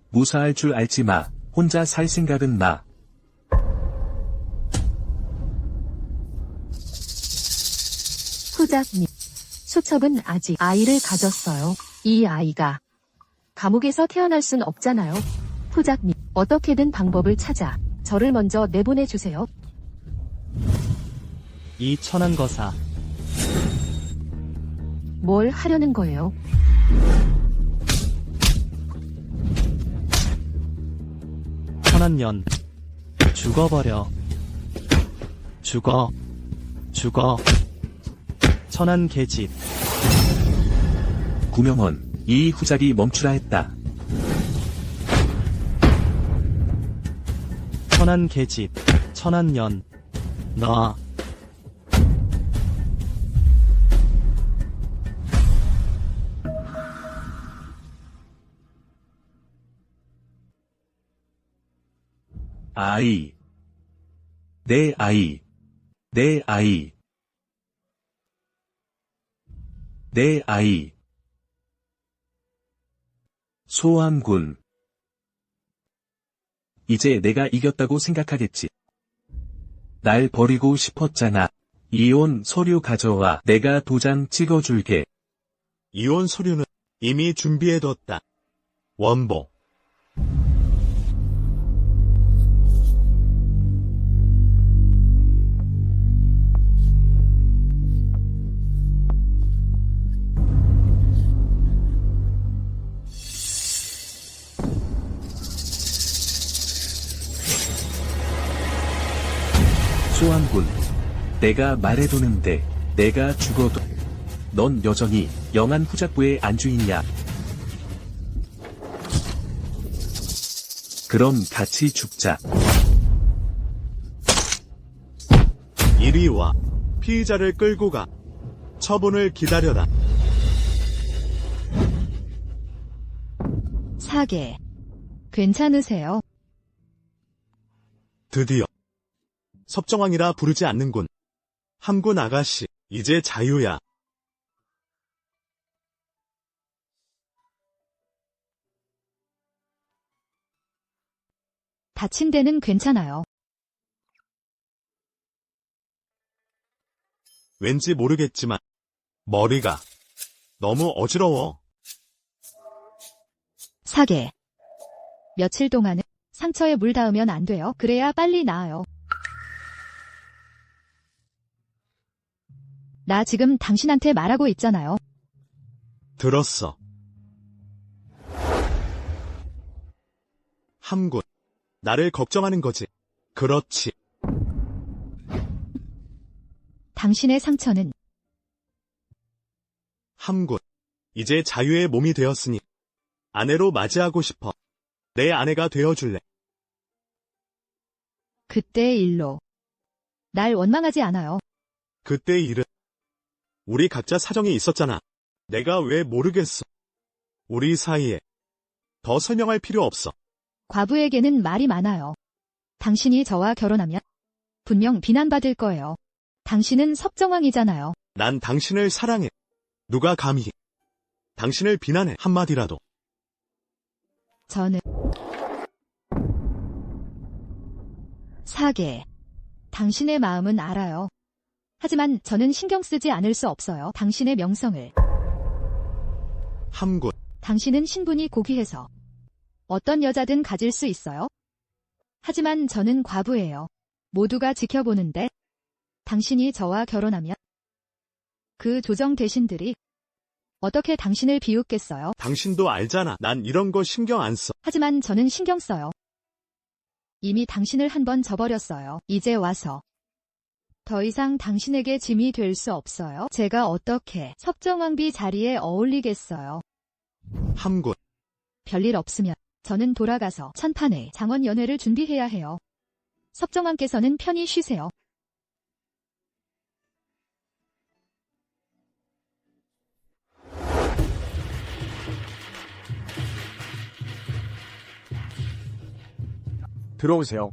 무사할 줄 알지 마. 혼자 살 생각은 마. 후작님, 수첩은 아직 아이를 가졌어요. 이 아이가 감옥에서 태어날 순 없잖아요. 후작님, 어떻게든 방법을 찾아 저를 먼저 내보내주세요. 이 천한 거사. 뭘 하려는 거예요? 천한년. 죽어버려. 죽어. 죽어. 천한 계집. 구명원, 이 후작이 멈추라 했다. 천한 계집. 천한년. 너. 아이. 내 아이. 내 아이. 내 아이. 소환군. 이제 내가 이겼다고 생각하겠지. 날 버리고 싶었잖아. 이혼 서류 가져와. 내가 도장 찍어줄게. 이혼 서류는 이미 준비해뒀다. 원보. 소환군. 내가 말해두는데 내가 죽어도 넌 여전히 영안 후작부의 안주인이야. 그럼 같이 죽자. 이리 와. 피의자를 끌고 가. 처분을 기다려라. 사계. 괜찮으세요? 드디어 섭정왕이라 부르지 않는군. 함군 아가씨, 이제 자유야. 다친 데는 괜찮아요. 왠지 모르겠지만 머리가 너무 어지러워. 사계. 며칠 동안은 상처에 물 닿으면 안 돼요. 그래야 빨리 나아요. 나 지금 당신한테 말하고 있잖아요. 들었어. 함군, 나를 걱정하는 거지. 그렇지. 당신의 상처는 함군, 이제 자유의 몸이 되었으니 아내로 맞이하고 싶어. 내 아내가 되어줄래? 그때의 일로 날 원망하지 않아요. 그때 일은 우리 각자 사정이 있었잖아. 내가 왜 모르겠어. 우리 사이에 더 설명할 필요 없어. 과부에게는 말이 많아요. 당신이 저와 결혼하면 분명 비난받을 거예요. 당신은 섭정왕이잖아요. 난 당신을 사랑해. 누가 감히 당신을 비난해 한마디라도. 저는 사계. 당신의 마음은 알아요. 하지만 저는 신경 쓰지 않을 수 없어요. 당신의 명성을. 함군, 당신은 신분이 고귀해서 어떤 여자든 가질 수 있어요. 하지만 저는 과부예요. 모두가 지켜보는데 당신이 저와 결혼하면 그 조정 대신들이 어떻게 당신을 비웃겠어요? 당신도 알잖아. 난 이런 거 신경 안 써. 하지만 저는 신경 써요. 이미 당신을 한 번 져버렸어요. 이제 와서 더 이상 당신에게 짐이 될 수 없어요. 제가 어떻게 섭정왕비 자리에 어울리겠어요? 함군, 별일 없으면 저는 돌아가서 천판의 장원 연회를 준비해야 해요. 섭정왕께서는 편히 쉬세요. 들어오세요.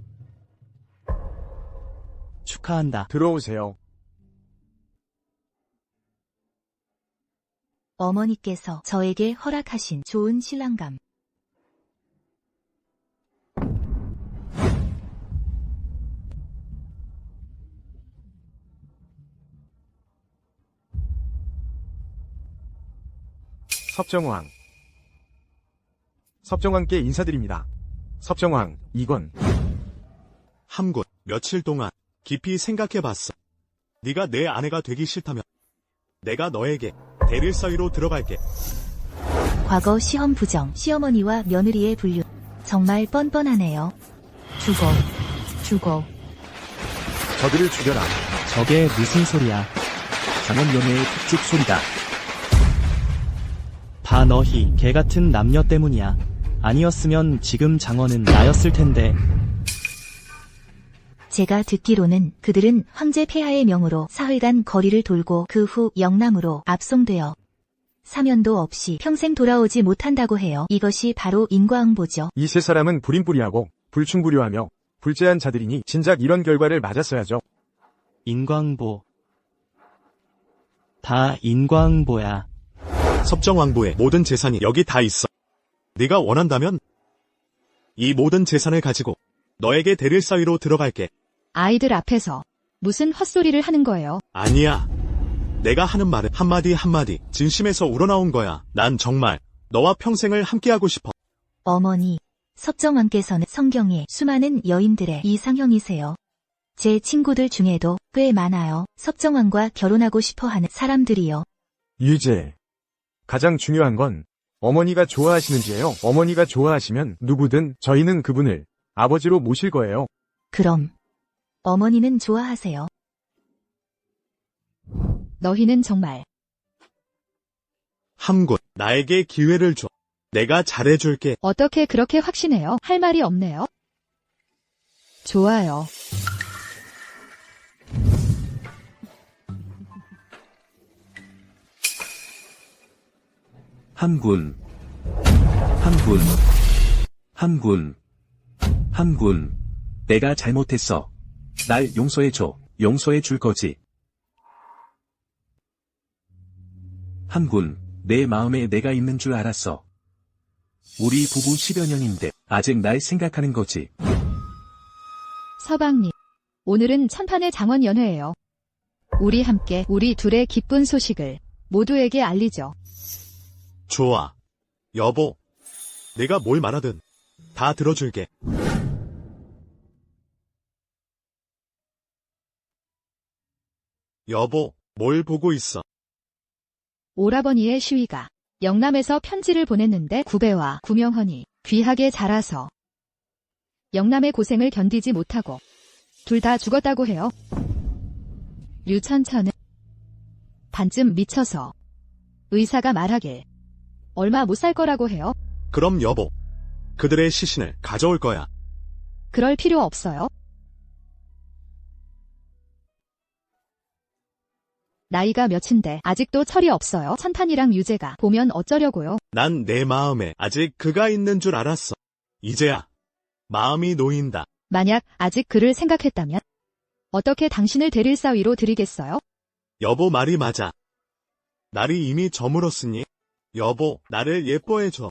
축하한다. 들어오세요. 어머니께서 저에게 허락하신 좋은 신랑감. 섭정왕. 섭정왕께 인사드립니다. 섭정왕, 이건 함군, 며칠 동안 깊이 생각해봤어. 네가 내 아내가 되기 싫다면 내가 너에게 대릴 사위로 들어갈게. 과거 시험 부정, 시어머니와 며느리의 분류. 정말 뻔뻔하네요. 죽어. 저들을 죽여라. 저게 무슨 소리야. 장원연애의 특집 소리다. 다 너희 개 같은 남녀 때문이야. 아니었으면 지금 장원은 나였을 텐데. 제가 듣기로는 그들은 황제 폐하의 명으로 사흘간 거리를 돌고 그 후 영남으로 압송되어 사면도 없이 평생 돌아오지 못한다고 해요. 이것이 바로 인과응보죠. 이 세 사람은 불임불이하고 불충불효하며 불제한 자들이니 진작 이런 결과를 맞았어야죠. 인광보. 다 인광보야. 섭정왕부의 모든 재산이 여기 다 있어. 네가 원한다면 이 모든 재산을 가지고 너에게 대릴 사위로 들어갈게. 아이들 앞에서 무슨 헛소리를 하는 거예요? 아니야. 내가 하는 말은 한마디 한마디 진심에서 우러나온 거야. 난 정말 너와 평생을 함께하고 싶어. 어머니, 섭정왕께서는 성경의 수많은 여인들의 이상형이세요. 제 친구들 중에도 꽤 많아요. 섭정왕과 결혼하고 싶어하는 사람들이요. 유재. 가장 중요한 건 어머니가 좋아하시는지예요. 어머니가 좋아하시면 누구든 저희는 그분을 아버지로 모실 거예요. 그럼 어머니는 좋아하세요? 너희는 정말 함군, 나에게 기회를 줘. 내가 잘해줄게. 어떻게 그렇게 확신해요? 할 말이 없네요. 좋아요. 함군. 내가 잘못했어. 날 용서해줘. 용서해 줄 거지. 함군, 내 마음에 내가 있는 줄 알았어. 우리 부부 10여 년인데 아직 날 생각하는 거지. 서방님, 오늘은 천판의 장원연회예요. 우리 함께 우리 둘의 기쁜 소식을 모두에게 알리죠. 좋아. 여보, 내가 뭘 말하든 다 들어줄게. 여보, 뭘 보고 있어? 오라버니의 시위가 영남에서 편지를 보냈는데 구배와 구명헌이 귀하게 자라서 영남의 고생을 견디지 못하고 둘 다 죽었다고 해요. 류천천은 반쯤 미쳐서 의사가 말하길 얼마 못 살 거라고 해요. 그럼 여보, 그들의 시신을 가져올 거야. 그럴 필요 없어요. 나이가 몇인데 아직도 철이 없어요. 천판이랑 유재가 보면 어쩌려고요. 난 내 마음에 아직 그가 있는 줄 알았어. 이제야 마음이 놓인다. 만약 아직 그를 생각했다면 어떻게 당신을 대릴 사위로 드리겠어요? 여보 말이 맞아. 날이 이미 저물었으니 여보, 나를 예뻐해줘.